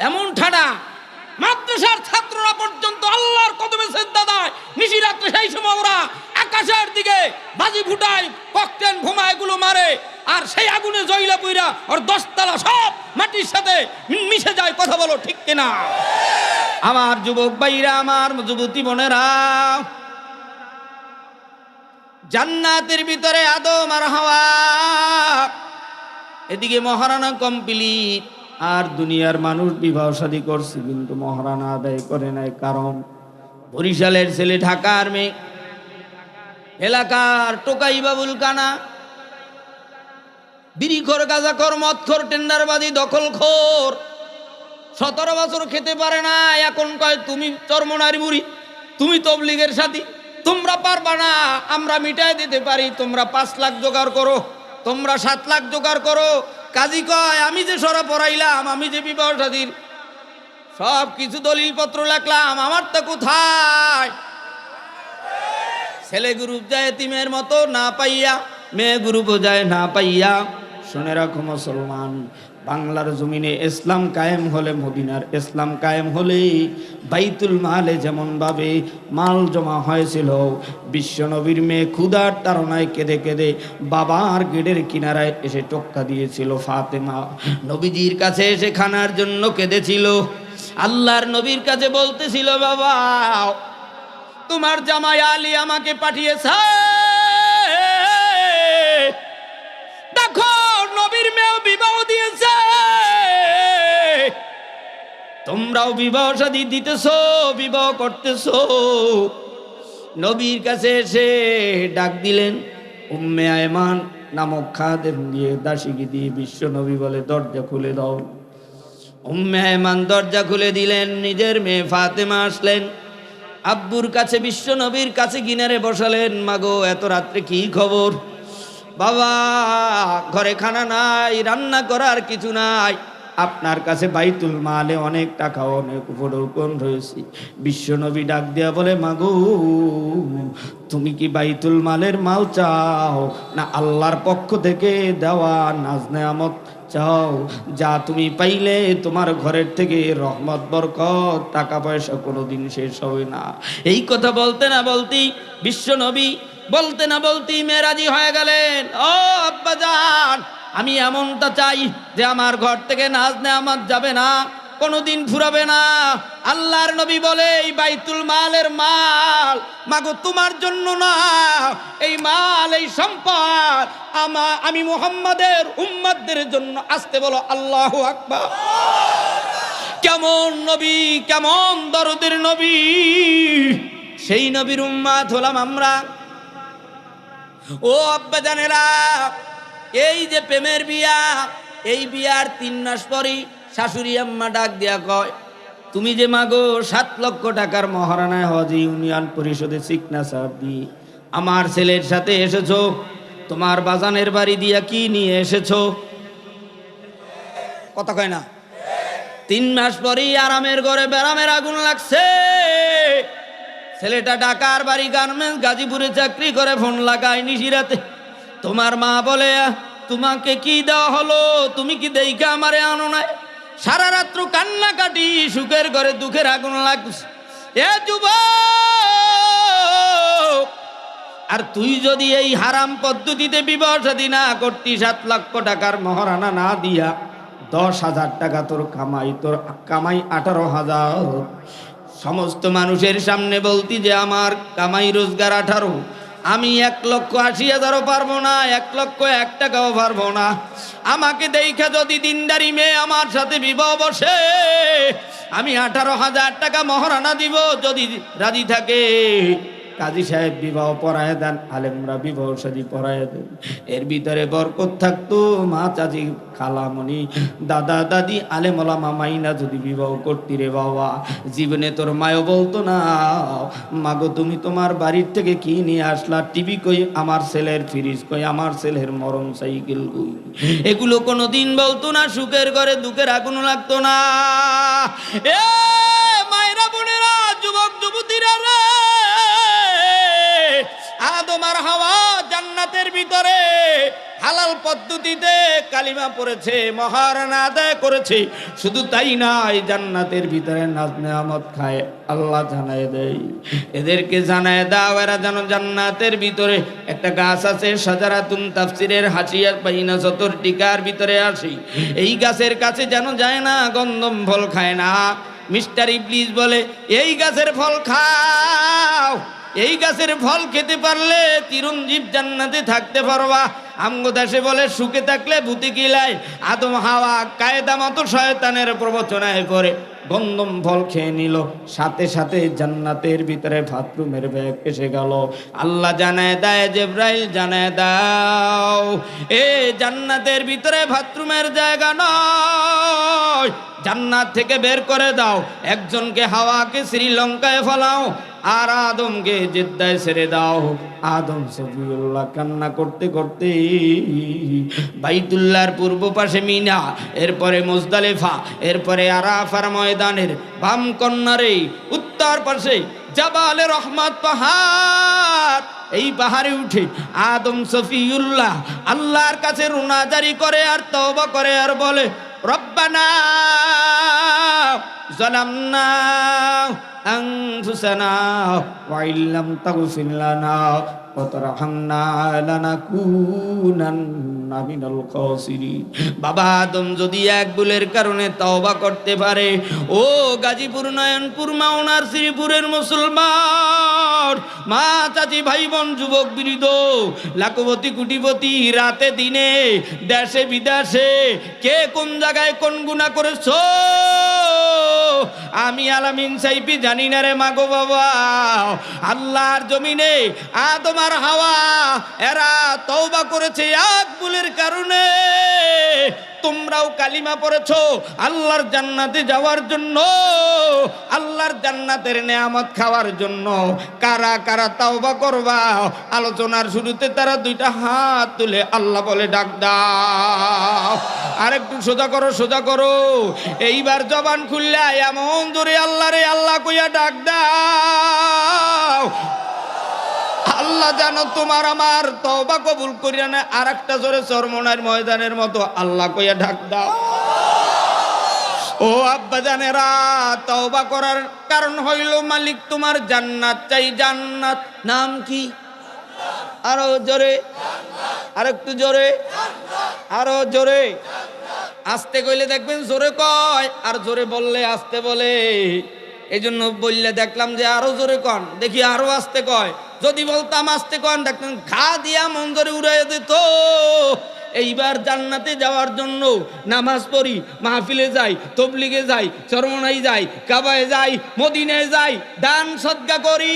Speaker 1: এমন ঠাড়া মাদ্রাসার ছাত্ররা পর্যন্ত আল্লাহর কদমে সিজদা দেয় নিশি রাত্রে। সেই সময় ওরা আকাশের দিকে বাজি ফুটায়, ককটেল বোমা এগুলো মারে, আর সেই আগুনে জয়লা পুইরা ওর 10 তলা সব মাটির সাথে মিশে যায়, কথা বলো ঠিক কিনা। আমার যুবক ভাইরা, আমার যুবতী বোনেরা, জান্নাতের ভিতরে আদম আর হাওয়া এদিকে মহারানা কমপ্লিট, আর দুনিয়ার মানুষ বিবাহ শাদী করছে কিন্তু মহারানা আদায় করে নাই। কারণ বরিশালের ছেলে, ঢাকার মেয়ে, এলাকার টোকাই বাবুল কানা, বিড়িখোর, গাঁজাখোর, মদখোর, টেন্ডারবাদী, দখলখোর, 17 বছর খেতে পারে না, এখন কয় তুমি চর্মনারী বুড়ি, তুমি তবলিগের সাথী, তোমরা পারবা না, আমরা মিটাই দিতে পারি, তোমরা 5 লাখ জোগাড় করো, তোমরা 7 লাখ জোগাড় করো। কাজী কয় আমি যে সরা পড়াইলাম, আমি যে বিবাহ শাদীর সব কিছু দলিলপত্র লেখলাম, আমারটা কোথায়? ছেলে গ্রুপ যায় এতিমের মতো না পাইয়া, মেয়ে গ্রুপও যায় না পাইয়া। শুনে রাখো মুসলমান, বাংলার জমিনে ইসলাম কায়েম হলে, মদিনার ইসলাম কায়েম হলে বাইতুল মালে যেমন ভাবে মাল জমা হয়েছিল, বিশ্বনবীর মেয়ে ক্ষুধার তাড়নায় কেঁদে কেঁদে বাবার গেটের কিনারায় এসে টক্কা দিয়েছিল ফাতেমা, নবীজির কাছে এসে খানার জন্য কেঁদেছিল, আল্লাহর নবীর কাছে বলতেছিল বাবা তোমার জামাই আলী আমাকে পাঠিয়েছে, দেখো নবীর মেয়েও বিবাহ দিয়েছে, তোমরাও বিবাহ শাদী দিতেছো, বিবাহ করতেছো। নবীর কাছে এসে ডাক দিলেন উম্মে আয়মান নামক খাদেম দিয়ে, দাসীকে দিয়ে বিশ্ব নবী বলে দরজা খুলে দাও। উম্মে আয়মান দরজা খুলে দিলেন, নিজের মেয়ে ফাতেমা আসলেন, আব্বুর কাছে বিশ্ব নবীর কাছে কিনারে বসালেন, মাগো এত রাত্রে কি খবর? বাবা ঘরে খানা নাই, রান্না করার কিছু নাই, আপনার কাছে বাইতুল মালে অনেক টাকা, অনেক উপঢৌকন রয়েছে। বিশ্ব নবী ডাক দিয়া বলে মাগো তুমি কি বাইতুল মালের মাল চাও, না আল্লাহর পক্ষ থেকে দেওয়া নাজ নেয়ামত চাও? যা তুমি পাইলে তোমার ঘরের থেকে রহমত বরকত টাকা পয়সা কোনোদিন শেষ হবে না। এই কথা বলতে না বলতেই বিশ্ব নবী বলতে না বলতেই মেরাজি হয়ে গেলেন। ও আব্বাজান আমি এমনটা চাই যে আমার ঘর থেকে নাজ নেয়ামত যাবে না, কোনোদিন ফুরাবে না। আল্লাহর নবী বলে এই বাইতুল মালের মাল মাগো তোমার জন্য না, এই মাল এই সম্পদ আমি মুহাম্মাদের উম্মতদের জন্য। আসতে বলো আল্লাহু আকবার। কেমন নবী, কেমন দরদের নবী, সেই নবীর উম্মত হলাম আমরা। ও আব্বা জানেরা, এই যে প্রেমের বিয়া, এই বিয়ার 3 মাস পরই শাশুড়ি আম্মা ডাক দিয়া কয় তুমি যে মাগো 7 লক্ষ টাকার মহারানায় হজ ইউনিয়ন পরিষদে সিগনেচার দিয়ে আমার ছেলের সাথে এসেছো, তোমার বাজানের বাড়ি দিয়া কি নিয়ে এসেছো? কথা কয় না। 3 মাস পরেই আরামের ঘরে ব্যারামের আগুন লাগছে। ছেলেটা ঢাকার বাড়ি, গার্মেন্টস গাজীপুরে চাকরি করে, ফোন লাগায় নিশিরাতে। তোমার মা বলে তোমাকে কি দেওয়া হলো, তুমি কি দেইখা আমারে আনো নাই? সারা রাত্র কান্নাকাটি, সুখের ঘরে দুঃখের আগুন লাগছে। এ যুবক, আর তুই যদি এই হারাম পদ্ধতিতে বিবাহ শাদী না করতি, 7 লক্ষ টাকার মহারানা না দিয়া 10,000 টাকা তোর কামাই, তোর কামাই 18,000। সমস্ত মানুষের সামনে বলতি যে আমার কামাই রোজগার 18, আমি 1,80,000ও পারবো না, 1,01 টাকাও পারবো না। আমাকে দেখা যদি দিনদারি মেয়ে আমার সাথে বিবাহ বসে, আমি 18,000 টাকা মহারানা দিব, যদি রাজি থাকে। কাজী সাহেব বিবাহ পড়ায় দেন, আলেমরা বিবাহ শাদী পড়ায় দেন। এর ভিতরে বরকত থাকতো। মা, চাচি, খালামণি, দাদা, দাদি, আলেম ওলামা মাইনা যদি বিবাহ করতি রে বাবা, জীবনে তোর মায়ও বলতো না মাগো তুমি তোমার বাড়ির থেকে কি নিয়ে আসলা? টিভি কই, আমার ছেলের ফ্রিজ কই, আমার ছেলের মরম সাইকেল কই? এগুলো কোনোদিন বলতো না। সুখের ঘরে দুঃখের আগুন লাগতো না। এ মায়েরা, বোনেরা, যুবক যুবতীরা রে, আদম আর হাওয়া জান্নাতের ভিতরে হালাল পদ্ধতিতে কালিমা পড়েছে, মহারানা আদায় করেছে। শুধু তাই নয়, জান্নাতের ভিতরে নাজ নেয়ামত খায়, আল্লাহ জানায় দেয়। এদেরকে জানায় দাও এরা যেন জান্নাতের ভিতরে একটা গাছ আছে, শাজারাতুন, তাফসিরের হাসিয়া পাইনা 70 টিকার ভিতরে আসি। এই গাছের কাছে যেন যায় না, গন্ধম ফল খায় না। মিস্টার ইবলিস বলে এই গাছের ফল খাও, এই গাছের ফল খেতে পারলে চিরঞ্জীব জান্নাতে থাকতে পারবা। আমগো দেশে বলে সুখে থাকলে ভূতে কিলায়। আদম হাওয়া কায়দা মতো শয়তানের প্রবচনায় পড়ে গন্ধম ফল খেয়ে নিল, সাথে সাথে জান্নাতের ভিতরে বাথরুমের ব্যাগ এসে গেল। আল্লাহ জানায় দেয়, জিবরাইল জানায় দাও, এ জান্নাতের ভিতরে বাথরুমের জায়গা নয়, জান্নাত থেকে বের করে দাও। একজনকে হাওয়াকে শ্রীলঙ্কায় ফলাও, আর আদমকে জেদ্দায় ছেড়ে দাও। আদম সফিউল্লাহ কান্না করতে করতে বাইতুল্লাহর পূর্ব পাশে মিনা, এরপরে মুজদালিফা, এরপরে আরাফার ময়দানের বাম কর্নারে উত্তর পাশে জাবালে রহমত পাহাড়, এই পাহাড়ে উঠে আদম সফিউল্লাহ আল্লাহর কাছে রুনাজারি করে আর তওবা করে আর বলে, রব্বানা যালামনা আনফুসানা ওয়া ইল্লাম তাগফির লানা ওয়া তারহামনা লানাকুনান্না মিনাল খাসিরিন। বাবা আদম যদি এক ভুলের কারণে তওবা করতে পারে, ও গাজীপুর, নয়নপুর, মাওনার, শ্রীপুরের মুসলমান মা, চাচি, ভাই বোন, যুবক, বৃদ্ধ, লাখপতি, কোটিপতি, রাতে দিনে, দেশে বিদেশে, কে কোন জায়গায় কোন গুনাহ করেছো আমি আলামিন সাইফি জানি না রে মাগো বাবা। আল্লাহর জমিনে আদম আর হাওয়া এরা তওবা করেছে এক ভুলের কারণে। তোমরাও কালিমা পড়েছো আল্লাহর জান্নাতে যাওয়ার জন্য, আল্লাহর জান্নাতের নেয়ামত খাওয়ার জন্য। কারা কারা তওবা করবা? আলোচনার শুরুতে তারা দুইটা হাত তুলে আল্লাহ বলে ডাক দাও। আর একটু সোজা করো, সোজা করো। এইবার জবান খুললে এমন জোরে আল্লাহ রে আল্লাহ কইয়া ডাক দাও। আল্লাহ জানো তোমার আমার তওবা কবুল করিয়া না। আর একটা জোরে চরমনার ময়দানের মতো আল্লাহ কইয়া ডাক দাও। ও আব্বা জানেরা, তওবা করার কারণ হইল মালিক তোমার জান্নাত চাই। জান্নাত নাম কি? আরো জোরে, আর একটু জোরে, আরো জোরে। আস্তে কইলে দেখবেন জোরে কয়, আর জোরে বললে আস্তে বলে। এই জন্য বললে দেখলাম যে আরো জোরে কন, দেখি আরো আস্তে কয়। যদি বলতাম আস্তে কন, দেখতেন ঘা দিয়া মন ধরে উড়াইয়া দিত। এইবার জান্নাতে যাওয়ার জন্য নামাজ পড়ি, মাহফিলে যাই, তবলিগে যাই, চরমনাই যাই, কাবায় যাই, মদিনায় যাই, দান সদকা করি,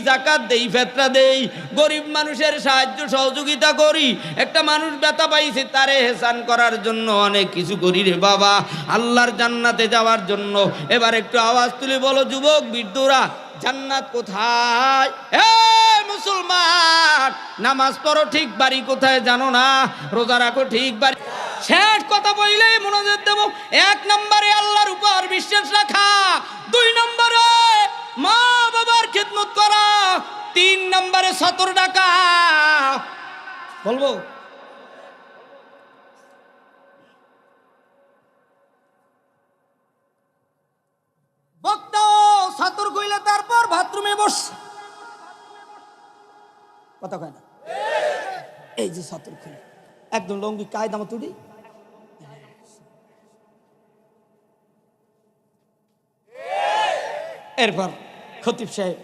Speaker 1: যাকাত দেই, ফেতরা দেই, গরিব মানুষের সাহায্য সহযোগিতা করি। একটা মানুষ ব্যথা পাইছে তারে হেসান করার জন্য অনেক কিছু করি রে বাবা, আল্লাহর জান্নাতে যাওয়ার জন্য। এবার একটু আওয়াজ তুলে বলো যুবক বৃদ্ধরা, জান্নাত কোথায়? মুসলমান, নামাজ পড়ো ঠিক, বাড়ি কোথায় জানো না? রোজা রাখো ঠিক, বাড়ি। শেষ কথা বললে মনোযোগ দেব। এক নম্বরে আল্লাহর উপর বিশ্বাস রাখা, দুই নম্বরে মা বাবার খেদমত করা, তিন নম্বরে সতর ডাকা। বলবো বক্তা সতর কইলে তারপর বাথরুমে বস, কথা কয় না। এই যে সতর খুলে একদম লঙ্গি কায়দা মতো উঠি। এরপর খতিব সাহেব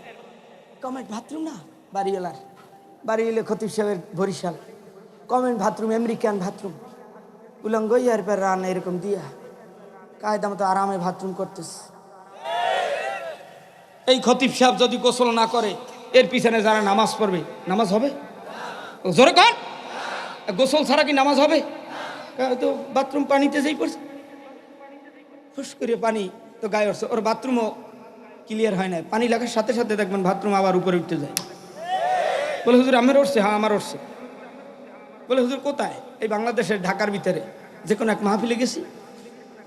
Speaker 1: কমেন্ট বাথরুম না বাড়িওয়ালার, বাড়ি এলে খতিব সাহেবের Barishal comment bathroom, American bathroom, উলঙ্গ এরপর রান এরকম দিয়া কায়দা মতো আরামে বাথরুম করতেছে। এই খতিব সাহেব যদি গোসল না করে, এর পিছনে যারা নামাজ পড়বে, নামাজ হবে? জোরে কর, গোসল ছাড়া কি নামাজ হবে? তো বাথরুম পানিতে যেই পড়ছে, ফুস করে পানি তো গায়ে উঠছে, ওর বাথরুমও ক্লিয়ার হয় না। পানি লাগার সাথে সাথে দেখবেন বাথরুম আবার উপরে উঠতে যায়। বলে হুজুর আমার উঠছে? হ্যাঁ আমার উঠছে। বলে হুজুর কোথায়? এই বাংলাদেশের ঢাকার ভিতরে যে কোনো এক মাহফিলে গেছি।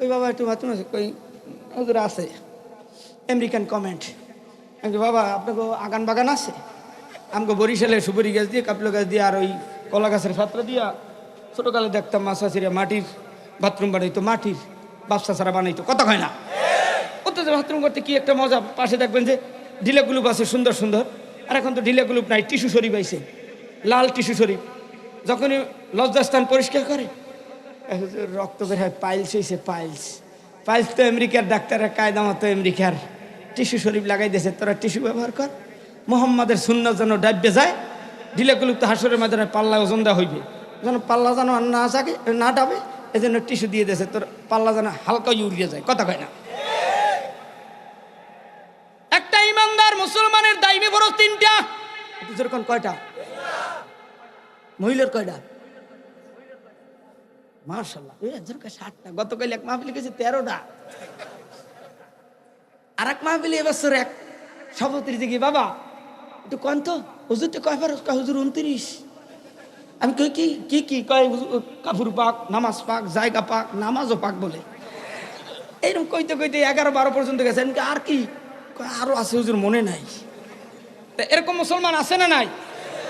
Speaker 1: ওই বাবা একটু বাথরুম আছে? কই হুজুর আছে। আমেরিকান কমেন্ট, বাবা আপনাকে আগান বাগান আছে? আমাকে বরিশালে সুপারি গাছ দিয়ে, কাপলো গাছ দিয়ে, আর ওই কলা গাছের ফাতরা দিয়া ছোটোকালে দেখতাম মাছাছিরা মাটির বাথরুম বানাইতো, মাটির বাচ্চা ছাড়া বানাইতো, কথা হয় না। ওতে যে বাথরুম করতে কি একটা মজা। পাশে দেখবেন যে ঢিলে গ্লুপ আছে সুন্দর সুন্দর, আর এখন তো ঢিলে গ্লুপ নাই, টিস্যু শরীফ আইছে, লাল টিস্যু শরীফ। যখনই লজ্জাস্থান পরিষ্কার করে রক্ত বের হয়, পাইলস হয়েছে, পাইলস। পাইলস তো আমেরিকার ডাক্তারের কায়দা মতো আমেরিকার টিস্যু শরীফ লাগাই দিয়েছে, তোরা টিস্যু ব্যবহার কর। মোহাম্মদের সুন্নাত যেন ডাব্বে যায়, ঢিলেকুলুপ্ত হাসরের ময়দানে পাল্লা ওজন দেওয়া হইবে, যেন পাল্লা যেন আর না জাগে না ডাবে, এই জন্য টিস্যু দিয়ে দিয়েছে, তোর পাল্লা যেন হালকা উড়িয়ে যায়। কথা কয় না? একটা ইমানদার মুসলমানের দাইমি ফরজ 3টা। যেরকম কয়টা? মহিলার কয়টা? মাশাআল্লাহ, এই যেরকম 7টা। গতকাল এক মাহফিলে গেছে 13টা। আর এক মাহফিলে এবছর এক সভাপতির দিকে, বাবা একটু কন তো হুজুরটা কয় ফরজ? কয় হুজুর 29। আমি কই কি কি কি কয়? কাপড় পাক, নামাজ পাক, জায়গা পাক, নামাজও পাক বলে। এইরকম কইতে কইতে 11-12 পর্যন্ত গেছে। আমি আর কি? আরো আছে হুজুর, মনে নাই। তা এরকম মুসলমান আছে না নাই?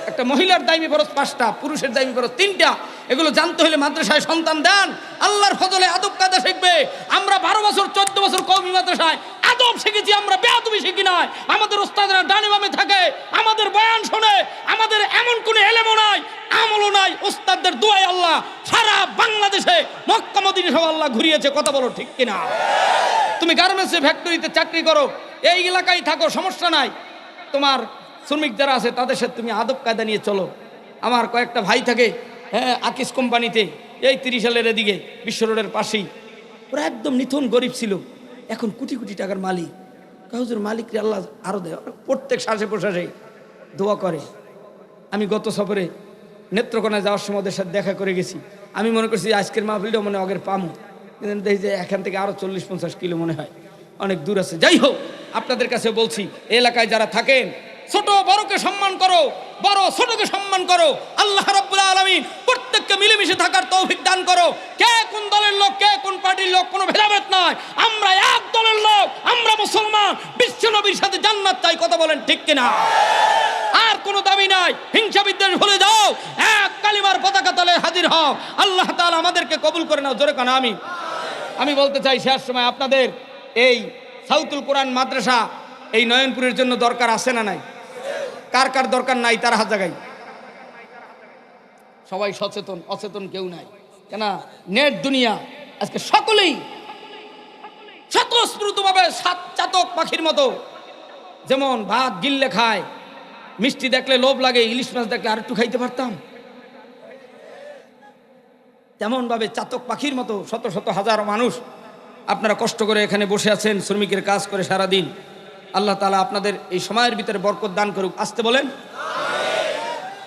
Speaker 1: একটা মহিলার দাইমি ফরজ 5টা, পুরুষের দাইমি ফরজ 3টা। এগুলো জানতে হলে মাদ্রাসায় সন্তান দেন, আল্লাহর ফজলে আদব কায়দা শিখবে। আমরা 12 বছর 14 বছর কওমি মাদ্রাসায় আদব শিখেছি, আমরা বেয়াদবি শিখি নাই। আমাদের ওস্তাদরা ডানে বামে থাকে, আমাদের বয়ান শোনে, আমাদের এমন কোনো এলেমও নাই, আমলও নাই। ওস্তাদদের দোয়ায় আল্লাহ সারা বাংলাদেশে মক্কা মদিনা সব আল্লাহ ঘুরিয়েছে। কথা বলো ঠিক কিনা? তুমি গার্মেন্টসে ফ্যাক্টরিতে চাকরি করো, এই এলাকায় থাকো, সমস্যা নাই। তোমার শ্রমিক যারা আছে তাদের সাথে তুমি আদব কায়দা নিয়ে চলো। আমার কয়েকটা ভাই থাকে, হ্যাঁ, আকিস কোম্পানিতে, এই 30 সালের এদিকে বিশ্ব রোডের পাশেই। ওরা একদম নিথন গরিব ছিল, এখন কোটি কোটি টাকার মালিক। হুজুর মালিকরে আল্লাহ আরো দেয়। প্রত্যেক শ্বাসে প্রশ্বাসে দোয়া করে। আমি গত সফরে নেত্রকোনায় যাওয়ার সময় ওদের সাথে দেখা করে গেছি। আমি মনে করছি আজকের মাহফিলটা মনে আগের পামু, কিন্তু দেখি যে এখান থেকে আরো 40-50 কিলো মনে হয়, অনেক দূর আছে। যাই হোক, আপনাদের কাছে বলছি, এলাকায় যারা থাকেন, ছোট বড়কে সম্মান করো, বড় ছোটকে সম্মান করো। আল্লাহ রাব্বুল আলামিন প্রত্যেককে মিলেমিশে থাকার তৌফিক দান করো। কে কোন দলের লোক, কে কোন পার্টির লোক, কোনো ভেদাভেদ নাই। আমরা এক দলের লোক, আমরা মুসলমান, বিশ্ব নবীর সাথে জান্নাত চাই। কথা বলেন ঠিক কিনা? আর কোনো দাবি নাই। হিংসা বিদ্বেষ ভুলে যাও, এক কালিমার পতাকা তলে হাজির হও। আল্লাহ তাআলা আমাদেরকে কবুল করে নাও। জোরে কানা আমিন। আমি বলতে চাই, শেষ সময় আপনাদের এই সাউতুল কোরআন মাদ্রাসা এই নয়নপুরের জন্য দরকার আছে না নাই? কার কার দরকার নাই তার হাত জায়গায়? সবাই সচেতন, অচেতন কেউ নাই। কেন? নেট দুনিয়া আজকে সকলেই স্বতঃস্ফূর্তভাবে চাতক পাখির মতো, যেমন ভাত গিললে খায়, মিষ্টি দেখলে লোভ লাগে, ইলিশ মাছ দেখলে আর একটু খাইতে পারতাম, তেমন ভাবে চাতক পাখির মতো শত শত হাজার মানুষ আপনারা কষ্ট করে এখানে বসে আছেন, শ্রমিকের কাজ করে সারাদিন। আল্লাহ তাআলা আপনাদের এই সময়ের ভিতরে বরকত দান করুক। আসতে বলেন।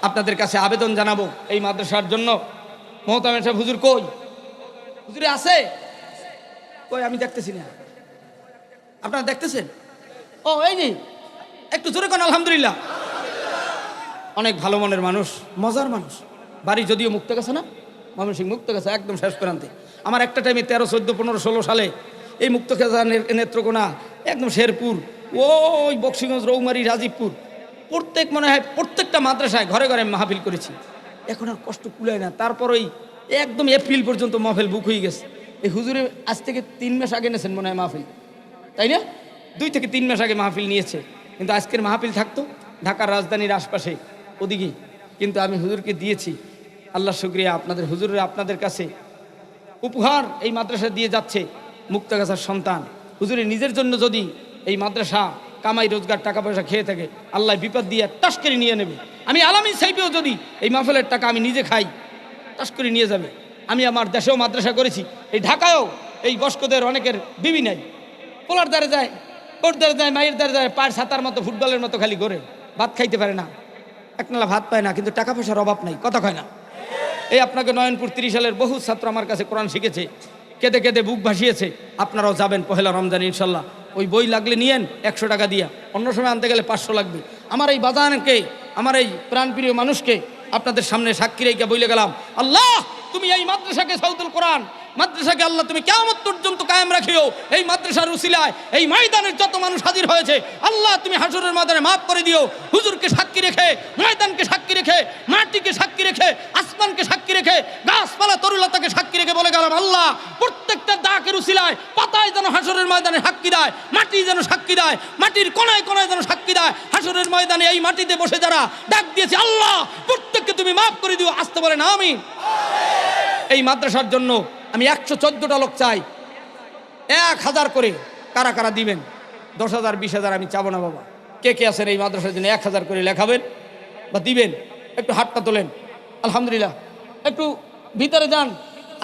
Speaker 1: আপনাদের কাছে আবেদন জানাবো এই মাদ্রাসার জন্য। মোহতামিম সাহেব হুজুর কই? হুজুরে আছে কই? আমি দেখতেছি না। আপনারা দেখতেছেন? ও এই যে, একটু জোরে কোন আলহামদুলিল্লাহ। অনেক ভালো মনের মানুষ, মজার মানুষ। বাড়ি যদিও মুক্তাগাছা না, ময়মনসিংহ মুক্তাগাছা একদম শেষ প্রান্তে। আমার একটা টাইমে 13, 14, 15, 16 সালে এই মুক্তাগাছা, নেত্রকোনা, একদম শেরপুর, ওই বক্সিগঞ্জ, রৌমারী, রাজীবপুর, প্রত্যেক মনে হয় প্রত্যেকটা মাদ্রাসায় ঘরে ঘরে মাহফিল করেছি। এখন আর কষ্ট কুলায় না। তারপর ওই একদম এপ্রিল পর্যন্ত মাহফিল বুক হয়ে গেছে। এই হুজুরে আজ থেকে 3 মাস আগে নিয়েছেন মনে হয় মাহফিল, তাই না? 2 থেকে 3 মাস আগে মাহফিল নিয়েছে। কিন্তু আজকের মাহফিল থাকতো ঢাকার রাজধানীর আশপাশে ওদিকে, কিন্তু আমি হুজুরকে দিয়েছি। আল্লাহ শুকরিয়া। আপনাদের হুজুরের আপনাদের কাছে উপহার এই মাদ্রাসা দিয়ে যাচ্ছে মুক্তাগাছার সন্তান। হুজুরের নিজের জন্য যদি এই মাদ্রাসা কামাই রোজগার টাকা পয়সা খেয়ে থাকে, আল্লাহ বিপদ দিয়ে টাস করে নিয়ে নেবে। আমি আলামিন সাহেবেও যদি এই মাহফিলের টাকা আমি নিজে খাই, টাস করে নিয়ে যাবে। আমি আমার দেশেও মাদ্রাসা করেছি, এই ঢাকায়ও এই বয়স্কদের অনেকের বিবি নাই, পোলার দ্বারে যায়, কোট দ্বারে যায়, মায়ের দ্বারে যায়, পায়ের ছাতার মতো ফুটবলের মতো খালি ঘোরে, ভাত খাইতে পারে না, একনালা ভাত পায় না, কিন্তু টাকা পয়সার অভাব নাই। কথা কয় না? এই আপনাকে নয়নপুর 30 সালের বহু ছাত্র আমার কাছে কোরআন শিখেছে, কেঁদে কেঁদে বুক ভাসিয়েছে। আপনারাও যাবেন পহেলা রমজান ইনশাল্লাহ। ওই বই লাগলে নিয়েন 100 টাকা দিয়া, অন্য সময় আনতে গেলে 500 লাগবে। আমার এই বাজানকে, আমার এই প্রাণপ্রিয় মানুষকে আপনাদের সামনে সাক্ষী রেখে বলে গেলাম, আল্লাহ তুমি এই মাদ্রাসাকে, সাউতুল কোরআন মাদ্রাসাকে আল্লাহ তুমি কিয়ামত পর্যন্ত কায়েম রাখিও। এই মাদ্রাসার উসিলায় এই ময়দানের যত মানুষ হাজির হয়েছে, আল্লাহ তুমি হাসরের ময়দানে মাফ করে দিও। হুজুরকে সাক্ষী রেখে, ময়দানকে সাক্ষী রেখে, মাটিকে সাক্ষী রেখে, আসমানকে সাক্ষী রেখে, গাছপালা তরুলতাকে সাক্ষী রেখে বলে গেলাম, আল্লাহ প্রত্যেকটা দাকের উসিলায় পাতায় যেন হাসরের ময়দানে সাক্ষী দেয়, মাটি যেন সাক্ষী দেয়, মাটির কোনায় কোনায় যেন সাক্ষী দেয়। হাসরের ময়দানে এই মাটিতে বসে যারা ডাক দিয়েছে, আল্লাহ প্রত্যেককে তুমি মাফ করে দিও। আসতে বলে না আমিন। এই মাদ্রাসার জন্য আমি 114টা লোক চাই, 1000 করে। কারা কারা দিবেন? 10,000, 20,000 আমি চাবো না বাবা, কে কে আছেন এই মাদ্রাসার জন্য 1000 করে লেখাবেন বা দিবেন? একটু হাতটা তোলেন। আলহামদুলিল্লাহ। একটু ভিতরে যান,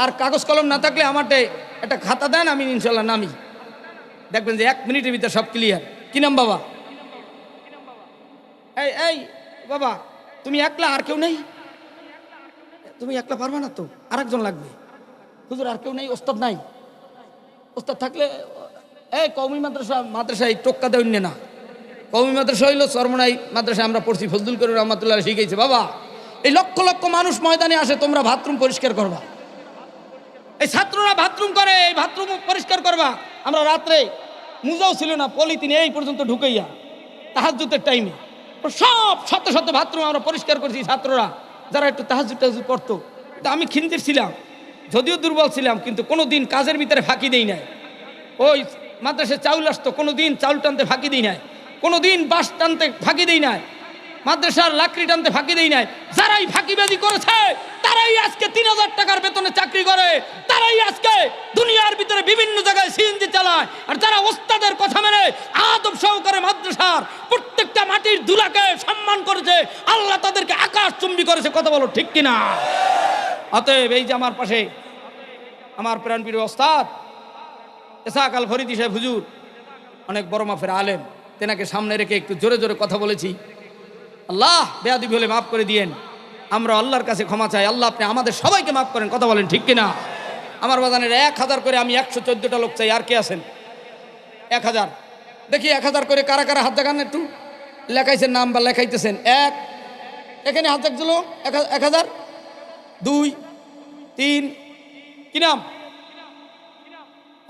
Speaker 1: আর কাগজ কলম না থাকলে আমারটে একটা খাতা দেন, আমি ইনশাল্লাহ নামি। দেখবেন যে 1 মিনিটের ভিতরে সব ক্লিয়ার। কি নাম বাবা? এই এই বাবা, তুমি একলা, আর কেউ নেই? তুমি একলা পারবে না তো, আরেকজন লাগবে। হুজুর আর কেউ নেই? ওস্তাদ নাই? ওস্তাদ থাকলে এই কওমি মাদ্রাসায় টোক্কা দেউন না। কওমি মাদ্রাসা হইল চরমনাই মাদ্রাসায় আমরা পড়ছি, ফজলুল করিম রহমাতুল্লাহ শিখাইছে। বাবা, এই লক্ষ লক্ষ মানুষ ময়দানে আসে, তোমরা বাথরুম পরিষ্কার করবা। এই ছাত্ররা বাথরুম করে, এই বাথরুম পরিষ্কার করবা। আমরা রাত্রে মুজাও ছিল না, পলিথিন এই পর্যন্ত ঢুকাইয়া তাহাজ্জুদের টাইমে সব শত শত বাথরুম আমরা পরিষ্কার করছি। ছাত্ররা যারা একটু তাহাজ্জুদ টাহাজ্জুদ পড়তো, আমি খিন্দির ছিলাম, যদিও দুর্বল ছিলাম, কিন্তু কোনো দিন কাজের ভিতরে ফাঁকি দেই নাই। ওই মাদ্রাসায় চাউল আসতো, কোনো দিন চাউল টানতে ফাঁকি দিই নাই, কোনো দিন বাঁশ টানতে ফাঁকি দিই নাই, মাদ্রাসার লাকড়ি টানতে ফাঁকি দেই নাই। যারাই ফাঁকিবাজি করেছে তারাই আজকে 3000 টাকার বেতনে চাকরি করে, তারাই আজকে দুনিয়ার ভিতরে বিভিন্ন জায়গায় সিএনজি চালায়। আর যারা ওস্তাদের কথা মেনে আদব সহকারে মাদ্রাসার প্রত্যেকটা মাটির ধুলাকে সম্মান করেছে, আল্লাহ তাদেরকে আকাশ চুম্বি করেছে। কথা বলো ঠিক কিনা? অতএব এই যে আমার পাশে আমার প্রাণপ্রিয় ওস্তাদ ইসহাক আল ফরিদি সাহেব হুজুর, অনেক বড় মাপের আলেম, তেনাকে সামনে রেখে একটু জোরে জোরে কথা বলেছি। আল্লাহ বেয়াদবি হলে মাফ করে দিয়েন। আমরা আল্লাহর কাছে ক্ষমা চাই, আল্লাহ আপনি আমাদের সবাইকে মাফ করেন। কথা বলেন ঠিক কিনা? আমার বাজানের 1000 করে আমি 114টা লোক চাই। আর কে আছেন? 1000 দেখি 1000 করে কারা কারা হাত দেখান, একটু লেখাইছেন নাম বা লেখাইতেছেন। এখানে হাত দেখছিল 1000, 2, 3, কি নাম?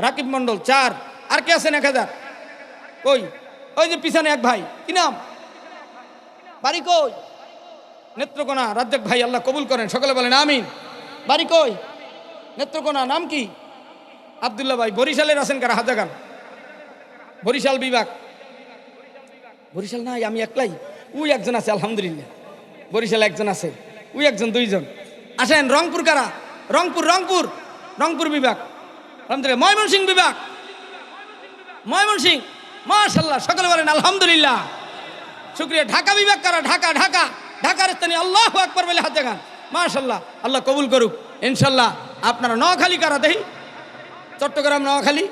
Speaker 1: রাকিব মন্ডল 4। আর কে আছেন 1000? কই? ওই যে পিছনে এক ভাই, কি নাম? বাড়ি কই? নেত্রকোনা রাজ্জাক ভাই, আল্লাহ কবুল করেন, সকলে বলেন আমিন। বাড়ি কই? নেত্রকোনা। নাম কি? আব্দুল্লাহ ভাই। বরিশালের আছেন কারা? হাত দেখান। বরিশাল বিভাগ। বরিশাল নাই, আমি একলাই। ওই একজন আছে আলহামদুলিল্লাহ, বরিশাল একজন আছে, ওই একজন, 2 জন আসেন। রংপুর কারা? রংপুর, রংপুর, রংপুর বিভাগ আলহামদুলিল্লাহ। ময়মনসিংহ বিভাগ, ময়মনসিংহ, মাশাআল্লাহ, সকলে বলেন আলহামদুলিল্লাহ, শুকরিয়া। ঢাকা বিভাগ কারা? ঢাকা, ঢাকা, ঢাকার স্থানে আল্লাহু আকবার বলে হাত দেখান। মাশাআল্লাহ, আল্লাহ কবুল করুক ইনশাআল্লাহ। আপনারা নোয়াখালী কারা? দেখি চট্টগ্রাম, নোয়াখালী,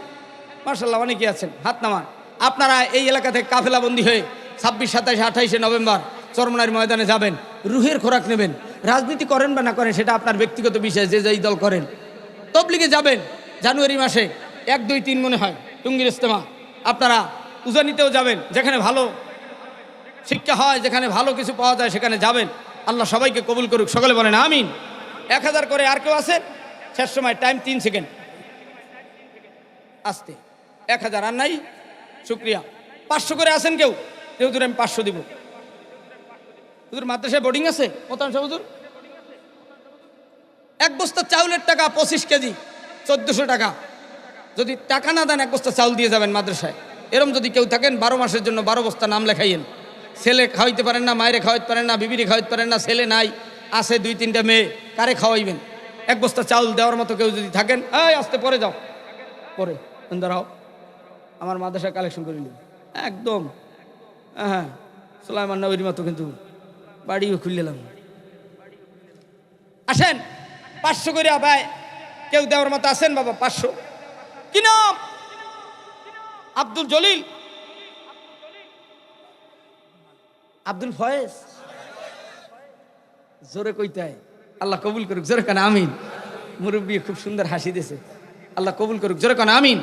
Speaker 1: মাশাআল্লাহ, অনেকেই আছেন, হাত নামান। আপনারা এই এলাকা থেকে কাফেলাবন্দি হয়ে 26, 27, 28 নভেম্বর চরমনাইর ময়দানে যাবেন, রুহের খোরাক নেবেন। রাজনীতি করেন বা না করেন সেটা আপনার ব্যক্তিগত বিষয়, যে যেই দল করেন। তবলিগে যাবেন জানুয়ারি মাসে 1, 2, 3 মনে হয় টুঙ্গির ইজতেমা। আপনারা উজানিতেও যাবেন, যেখানে ভালো শিক্ষা হয়, যেখানে ভালো কিছু পাওয়া যায় সেখানে যাবেন। আল্লাহ সবাইকে কবুল করুক, সকলে বলেন আমিন। 1000 করে। আর কেউ আছেন? শেষ সময়, টাইম 3 সেকেন্ড। আসতে 1000 আর নাই, শুক্রিয়া। 500 করে আছেন কেউ? হুজুর আমি 500 দিব। হুজুর মাদ্রাসায় বোর্ডিং আছে? মোতান সাহেব হুজুর, 1 বস্তা চাউলের টাকা 25 কেজি 1400 টাকা। যদি টাকা না দেন 1 বস্তা চাউল দিয়ে যাবেন মাদ্রাসায়। এরম যদি কেউ থাকেন 12 মাসের জন্য 12 বস্তা নাম লেখাইয়েন। ছেলে খাওয়াইতে পারেন না, মায়েরে খাওয়াইতে পারেন না, বিবিরে খাওয়াইতে পারেন না, ছেলে নাই, আছে 2-3টা মেয়ে, কারে খাওয়াইবেন? 1 বস্তা চাউল দেওয়ার মতো কেউ যদি থাকেন, এই আসতে পরে যাও, পরে দাঁড়াও, আমার মাদ্রাসা কালেকশন করে নিন একদম। হ্যাঁ, সুলাইমান নবীর মতো কিন্তু বাড়িও খুললাম। আসেন 500 করে ভাই, কেউ দেওয়ার মতো আছেন? বাবা 500। কি নাম? আব্দুল জলিল, আব্দুল ফয়েজ। জোরে কইতে, আল্লাহ কবুল করুক, জোরে কান আমিন। মুরব্বী খুব সুন্দর হাসি দিয়েছে, আল্লাহ কবুল করুক, জোরে কান আমিন।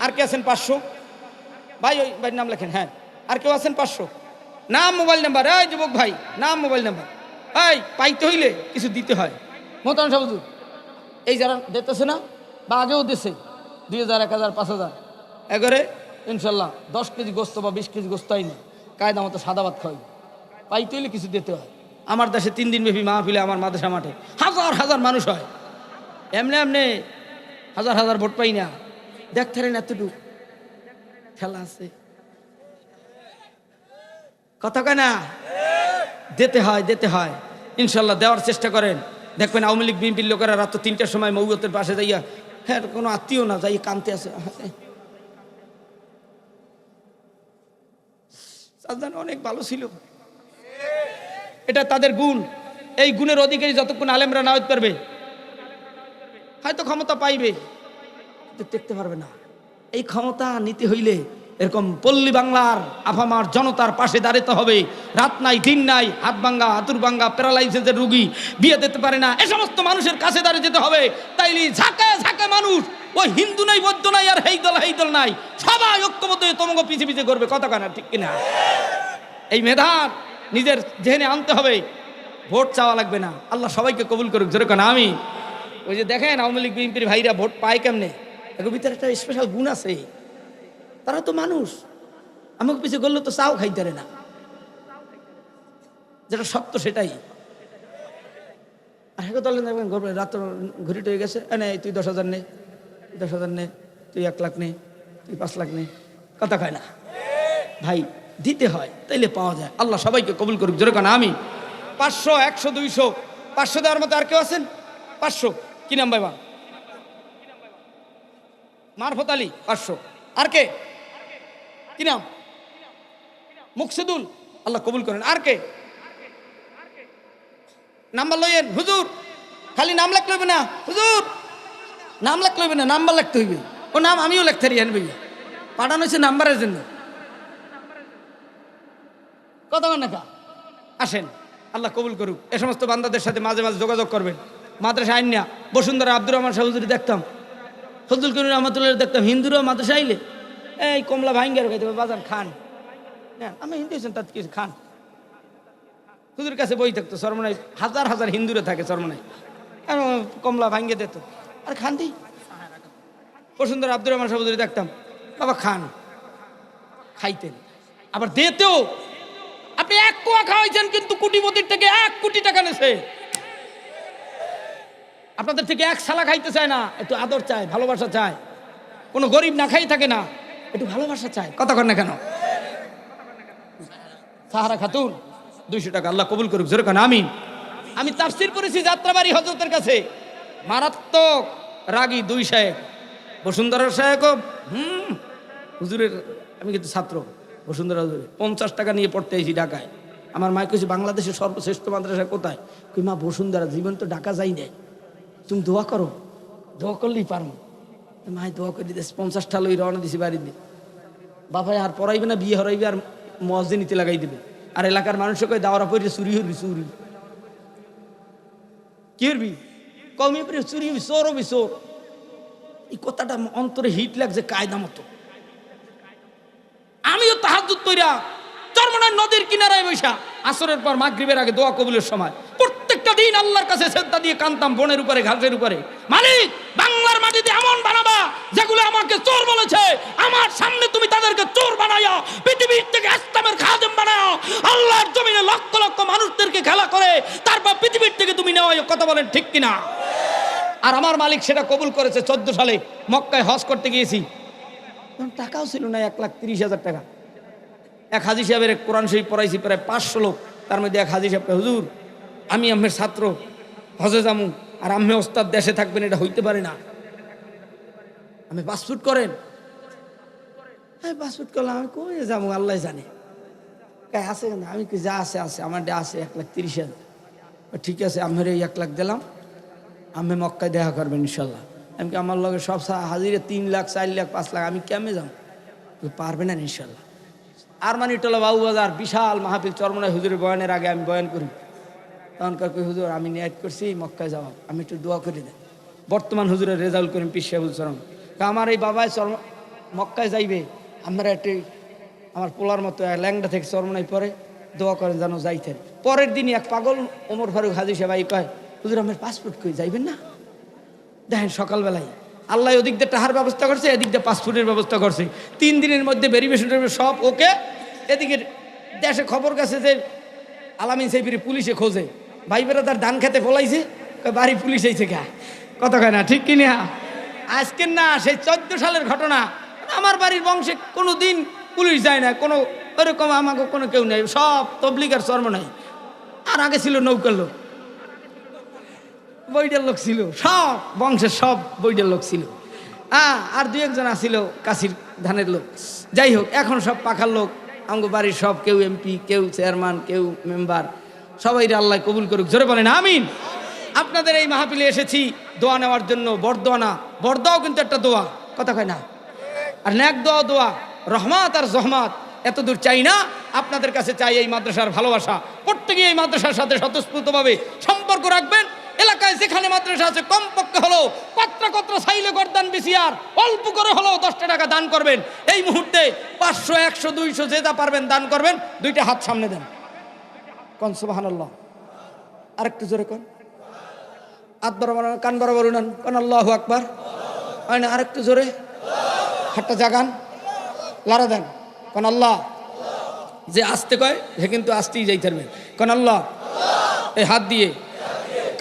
Speaker 1: আর কে আছেন 500? ভাই ওই ভাই নাম লেখেন। হ্যাঁ, আর কেউ আছেন 500? নাম, মোবাইল নাম্বার। এই যুবক ভাই, নাম, মোবাইল নাম্বার। এই পাইতে হইলে কিছু দিতে হয়। মোতান সাহেব হুজুর এই যারা দিতেছে না, বা আগেও দিছে 2000, 1000, 5000 এগারে ইনশাল্লাহ 10 কেজি গোস্ত বা 20 কেজি গোস্ত হয় না, কায়দা মতো সাদা ভাত খাই। পাইতে হইলে কিছু দিতে হয়। আমার দেশে 3 দিন ব্যাপী মাহফিলে আমার মাদ্রাসা মাঠে হাজার হাজার মানুষ হয়। এমনি এমনি হাজার হাজার ভোট পাই না, দেখতে না এতটুকু খেলা আছে, কথা কয় না? দিতে হয়, দিতে হয় ইনশাল্লাহ, দেওয়ার চেষ্টা করেন। দেখবেন আওয়ামী লীগ বিএনপির লোকেরা রাত 3টার সময় মৌয়তের পাশে যাইয়া, হ্যাঁ কোনো আত্মীয় না, যাই কানতে আছে, রাজধানী অনেক ভালো ছিল, এটা তাদের গুণ। এই গুণের অধিকারী যতক্ষণ আলেমরা না হতে পারবে, হয়তো ক্ষমতা পাইবে কিন্তু দেখতে পারবে না। এই ক্ষমতা নিতে হইলে এরকম পল্লী বাংলার আফামার জনতার পাশে দাঁড়াতে হবে। রাত নাই দিন নাই, হাত ভাঙ্গা হাতুর ভাঙ্গা প্যারালাইসিসের রুগী, বিয়ে দিতে পারে না, এ সমস্ত মানুষের কাছে দাঁড়িয়ে যেতে হবে। তাইলে ঝাঁকায় ঝাঁকায় মানুষ, ওই হিন্দু নাই বৌদ্ধ নাই আর হেই দল নাই, সবাই ঐক্যবদ্ধ হয়ে তোমাকে পিছিয়ে পিছিয়ে করবে। কথা কানা ঠিক কিনা? এই মেধা নিজের জেনে আনতে হবে। ভোট চাওয়া লাগবে না, আল্লাহ সবাইকে কবুল করুক। যেরকম আমি ওই যে দেখেন আওয়ামী লীগ বিএনপির ভাইরা ভোট পায় কেমনে, এর ভিতরে একটা স্পেশাল গুণ আছে। তারা তো মানুষ, আমাকে পিছিয়ে করলে তো চাও খাইতে পারে না, যেটা সত্য সেটাই। আর হেকে দলে রাত ঘুরিট হয়ে গেছে, তুই 10,000 নে, 10,000 নে, তুই 1 লাখ নে, তুই 5 লাখ নে। কথা কয় না ভাই, দিতে হয় তাইলে পাওয়া যায়। আল্লাহ সবাইকে কবুল করুক। যেরকম আমি 500, 100, 200, 500 দেওয়ার মতো আর কেউ আছেন? 500 কি নাম ভাই? মারফত আলী 500। আর কে? কি নাম? মুকসিদুল, আল্লাহ কবুল করেন। আর কে? নাম্বার লইয়েন হুজুর, খালি নাম লিখতে হইবে না হুজুর, নাম লিখতে হইবে না, নাম্বার লিখতে হইবে। ও নাম আমিও লিখতে পারি ভাইয়া, পাঠানো হয়েছে নাম্বারের জন্য। কত নাকা আসেন, আল্লাহ কবুল করুক। এ সমস্ত বান্দাদের সাথে মাঝে মাঝে যোগাযোগ করবেন। মাদ্রাসা আইন না, বসুন্ধরা আব্দুর রহমান শাহ হুজুরি দেখতাম, ফজলুল করিম রহমতুল্লাহ দেখতাম। হিন্দুরা মাদ্রাসা আইলে এই কমলা ভাঙ্গার খাইতে বাজার খান, হ্যাঁ আমি হিন্দু হয়েছেন তার কিছু খান। হুজুর কাছে বই থাকতো সরমনাই, হাজার হাজার হিন্দুরা থাকে সরমনাই, কমলা ভাঙ্গে দিত আর খান দি। বসুন্ধরা আব্দুর রহমান শাহ হুজুরি দেখতাম, বাবা খান, খাইতেন আবার দিতেও। আপনি 1 কোয়া খাওয়াইছেন কিন্তু কোটিপতির থেকে 1 কোটি টাকা নেছে। আপনাদের থেকে 1 সালা খাইতে চায় না, একটু আদর চায়, ভালোবাসা চায়। কোনো গরিব না খাই থাকে না, একটু ভালোবাসা চায়। কথা কর না কেন? সাহারা খাতুন 200 টাকা, আল্লাহ কবুল করুক। যেরকম আমি তাফসীর করেছি যাত্রাবাড়ি হযরতের কাছে, মারাত্মক রাগী 2 সাহেব, বসুন্ধরার সাহেব হুজুরের, আমি কিন্তু ছাত্র বসুন্ধরা হুজুরে 50 টাকা নিয়ে পড়তে এসেছি ঢাকায়। আমার মায় কইছে বাংলাদেশের সর্বশ্রেষ্ঠ মাদ্রাসা কোথায়? কই মা বসুন্ধরা, জীবন তো ঢাকা যাই নাই, তুমি দোয়া করো, দোয়া করলেই পারো। মায় দোয়া করে দিতেছে, 50টা লই রওনা দিছি বাড়ির দিয়ে। বাবাই আর পড়াইবে না, বিয়ে হরাইবে আর মসজিদে লাগাই দেবে। আর এলাকার মানুষকে কই দাওরা পড়ে চুরি হবি, চুরি কি হবি, কমে পড়ে চুরি হবি, চোর হবি, চোর। এই কথাটা অন্তরে হিট লাগছে কায়দা মতো। আমিও তাহাজ্জুদ কইরা চরমনার নদীর কিনারায় বসা আসরের পর মাগরিবের আগে দোয়া কবুলের সময় প্রত্যেকটা দিন আল্লাহর কাছে সেজদা দিয়ে কাঁদতাম, বনের উপরে ঘাসের উপরে। মালিক, বাংলার মাটিতে এমন বানাবা যেগুলো আমাকে চোর বলেছে, আমার সামনে তুমি তাদেরকে চোর বানায়া পৃথিবীর থেকে ইসলামের খাদেম বানায়া আল্লাহর জমিনে লক্ষ লক্ষ মানুষদেরকে খেলা করে তারপর পৃথিবীর থেকে তুমি নেওয়া। কথা বলেন ঠিক কিনা? আর আমার মালিক সেটা কবুল করেছে। 14 সালে মক্কায় হজ করতে গিয়েছি, টাকাও ছিল না, 1,30,000 টাকা। এক হাজি সাহেবের কোরআন শরীফ পড়াইছি প্রায় 500 লোক। তার মধ্যে এক হাজি সাহেবকে, হুজুর আমি আম্মের ছাত্র, হজে যামু, আর আম্মে ওস্তাদ দেশে থাকবেন, এটা হইতে পারে না, আমি পাসপোর্ট করেন। হ্যাঁ পাসপোর্ট করলাম, আমি কই যাবো আল্লাহ জানে। আছে না? আমি কি যা আছে আছে, আমার ডে আছে 1,30,000। ঠিক আছে, আম্মের এই 1 লাখ দিলাম, আম্মে মক্কায় দেখা করবেন ইনশাল্লাহ। আমি কি আমার লগে সব হাজিরে 3 লাখ 4 লাখ 5 লাখ, আমি কেমনে যাবো? পারবে না ইনশাল্লাহ। আরমানিটোলা বাবুবাজার বিশাল মাহফিল, চরমনায় হুজুরের বয়ানের আগে আমি বয়ান করি। তখনকার কই হুজুর আমি নিয়ত করছি মক্কায় যাওয়া, আমি একটু দোয়া করে দেন। বর্তমান হুজুরের রেজাউল করিম পীর সাহেবুল চরম, আমার এই বাবাই মক্কায় যাইবে, আমরা একটি আমার পোলার মতো ল্যাংডা থেকে চরমনায় পরে দোয়া করেন যেন যাইতেন। পরের দিনই এক পাগল ওমর ফারুক হাজি সাহেব কয়, হুজুর আমার পাসপোর্ট কই, যাইবেন না? দেখেন সকালবেলায় আল্লাহ ওদিক দিয়ে টাহার ব্যবস্থা করছে, এদিক দিয়ে পাসপোর্টের ব্যবস্থা করছে। 3 দিনের মধ্যে ভেরিফিকেশন সব ওকে। এদিকে দেশে খবর গেছে যে আলামিন সাহেবের পুলিশে খোঁজে, ভাই বেরা তার ধান খেতে ফলাইছে, বাড়ি পুলিশ আইছে গা। কথা কয় না ঠিক কিনা? আজকের না, সেই 14 সালের ঘটনা। আমার বাড়ির বংশে কোনো দিন পুলিশ যায় না, কোনো ওরকম আমাকে কোনো কেউ নেই, সব তবলিগার চর্ম নাই। আর আগে ছিল নৌকার লোক, বইটার লোক ছিল, সব বংশের সব বইটার লোক ছিল। আর 2-1 জন আসিল কাশির ধানের লোক। যাই হোক, এখন সব পাখার লোক, আমাকে বাড়ির সব, কেউ এমপি, কেউ চেয়ারম্যান, কেউ মেম্বার, সবাই আল্লাহ কবুল করুক। জোরে বলেন আমিন। আপনাদের এই মাহফিলে এসেছি দোয়া নেওয়ার জন্য। বরদোয়া না, বরদোয়াও কিন্তু একটা দোয়া, কথা কয় না? আর ন্যাক দোয়া, দোয়া রহমাত আর জহমাত, এত দূর চাই না। আপনাদের কাছে চাই এই মাদ্রাসার ভালোবাসা। প্রত্যেকেই এই মাদ্রাসার সাথে স্বতঃস্ফূর্তভাবে সম্পর্ক রাখবেন। এলাকায় যেখানে মাদ্রাসা আছে কমপক্ষে হলো কত্রা সাইলে গরদান বিসিয়ার অল্প করে হলো 10 টাকা দান করবেন। এই মুহূর্তে 500, 100, 200 যে যা পারবেন দান করবেন। 2টা হাত সামনে দেন, কোন সুবহানাল্লাহ। আরেকটু জোরে কোন, হাত বরাবর, কান বরাবর উনান, কোন আল্লাহু আকবার। হয় না? আরেকটু জোরে, হাতটা জাগান, লারা দেন, কোন আল্লাহ। যে আসতে কয় সে কিন্তু আসতেই যাইতে পারবে, কোন আল্লাহ। এই হাত দিয়ে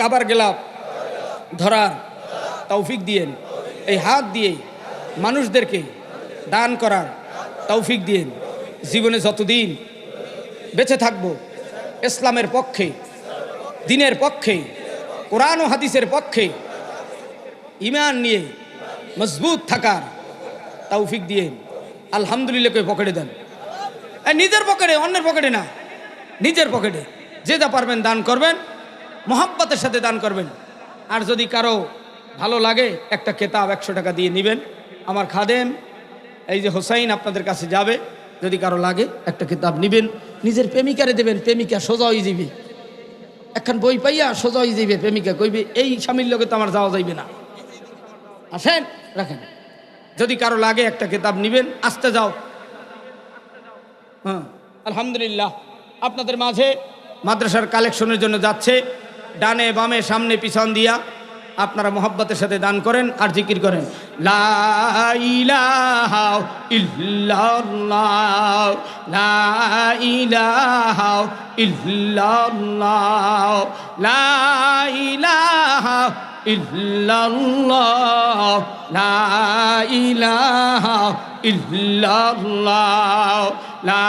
Speaker 1: কাবার গেলাপ ধরার তৌফিক দিয়েন। এই হাত দিয়ে মানুষদেরকে দান করার তৌফিক দিয়েন। জীবনে যতদিন বেঁচে থাকব ইসলামের পক্ষে, দ্বীনের পক্ষে, কোরআন ও হাদিসের পক্ষে ঈমান নিয়ে মজবুত থাকার তৌফিক দিয়েন। আলহামদুলিল্লাহ কে পকেটে দেন, নিজের পকেটে, অন্যের পকেটে না, নিজের পকেটে যে যা পারবেন দান করবেন, মোহাব্বতের সাথে দান করবেন। আর যদি কারো ভালো লাগে একটা কেতাব 100 টাকা দিয়ে নেবেন। আমার খাদেম এই যে হোসাইন আপনাদের কাছে যাবে, যদি কারো লাগে একটা কেতাব নেবেন, নিজের প্রেমিকারে দেবেন। প্রেমিকা সোজা হয়ে যাবে, একখান বই পাইয়া সোজা হয়ে যাবে। প্রেমিকা কইবে এই স্বামীর লোকে তো আমার যাওয়া যাইবে না, আসেন রাখেন। যদি কারো লাগে একটা কেতাব নেবেন, আসতে যাও। হ্যাঁ, আলহামদুলিল্লাহ আপনাদের মাঝে মাদ্রাসার কালেকশনের জন্য যাচ্ছে। ডানে বামে সামনে পিছন দিয়া আপনারা মোহাব্বতের সাথে দান করেন আর জিকির করেন, লা ইলাহা ইল্লাল্লাহ, লা ইলাহা ইল্লাল্লাহ, লা ইলাহা ইল্লাল্লাহ, লা ইলাহা ইল্লাল্লাহ, লা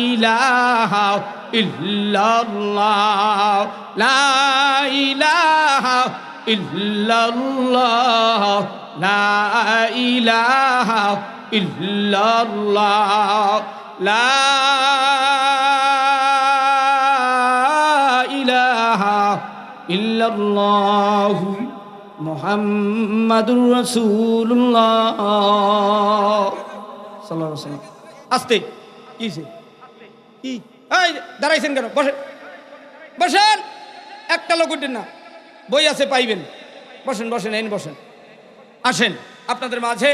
Speaker 1: ইলাহা ইল্লাল্লাহ, লা ইলাহা ইল্লাল্লাহ, লা ইলাহা ইল্লাল্লাহ, লা ইলাহা ইল্লাল্লাহ, মুহাম্মাদুর রাসূলুল্লাহ সাল্লাল্লাহু আলাইহি ওয়াসাল্লাম। আস্তে কিছে কি, এই দাঁড়াইছেন কেন? বসেন, বসেন, একটা লোক উঠেন না, বই আছে পাইবেন। বসেন বসেন, এই বসেন। আসেন আপনাদের মাঝে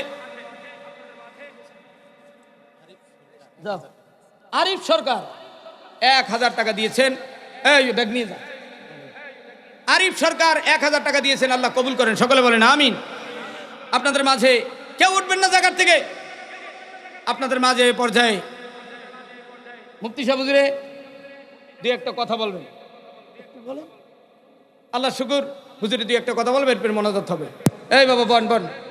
Speaker 1: আরিফ সরকার 1000 টাকা দিয়েছেন। এই ব্যাগ নিয়ে যা। আরিফ সরকার 1000 টাকা দিয়েছেন, আল্লাহ কবুল করেন, সকলে বলেন আমিন। আপনাদের মাঝে কেউ উঠবেন না জায়গার থেকে। আপনাদের মাঝে পর্যায়ে মুফতি সাহেব হুজুরে 2-1 কথা বলবেন। বলেন, আল্লাহ শুকুর, হুজুরে 2-1 কথা বলবেন, এরপর মোনাজাত হবে। এই বাবা বন বন।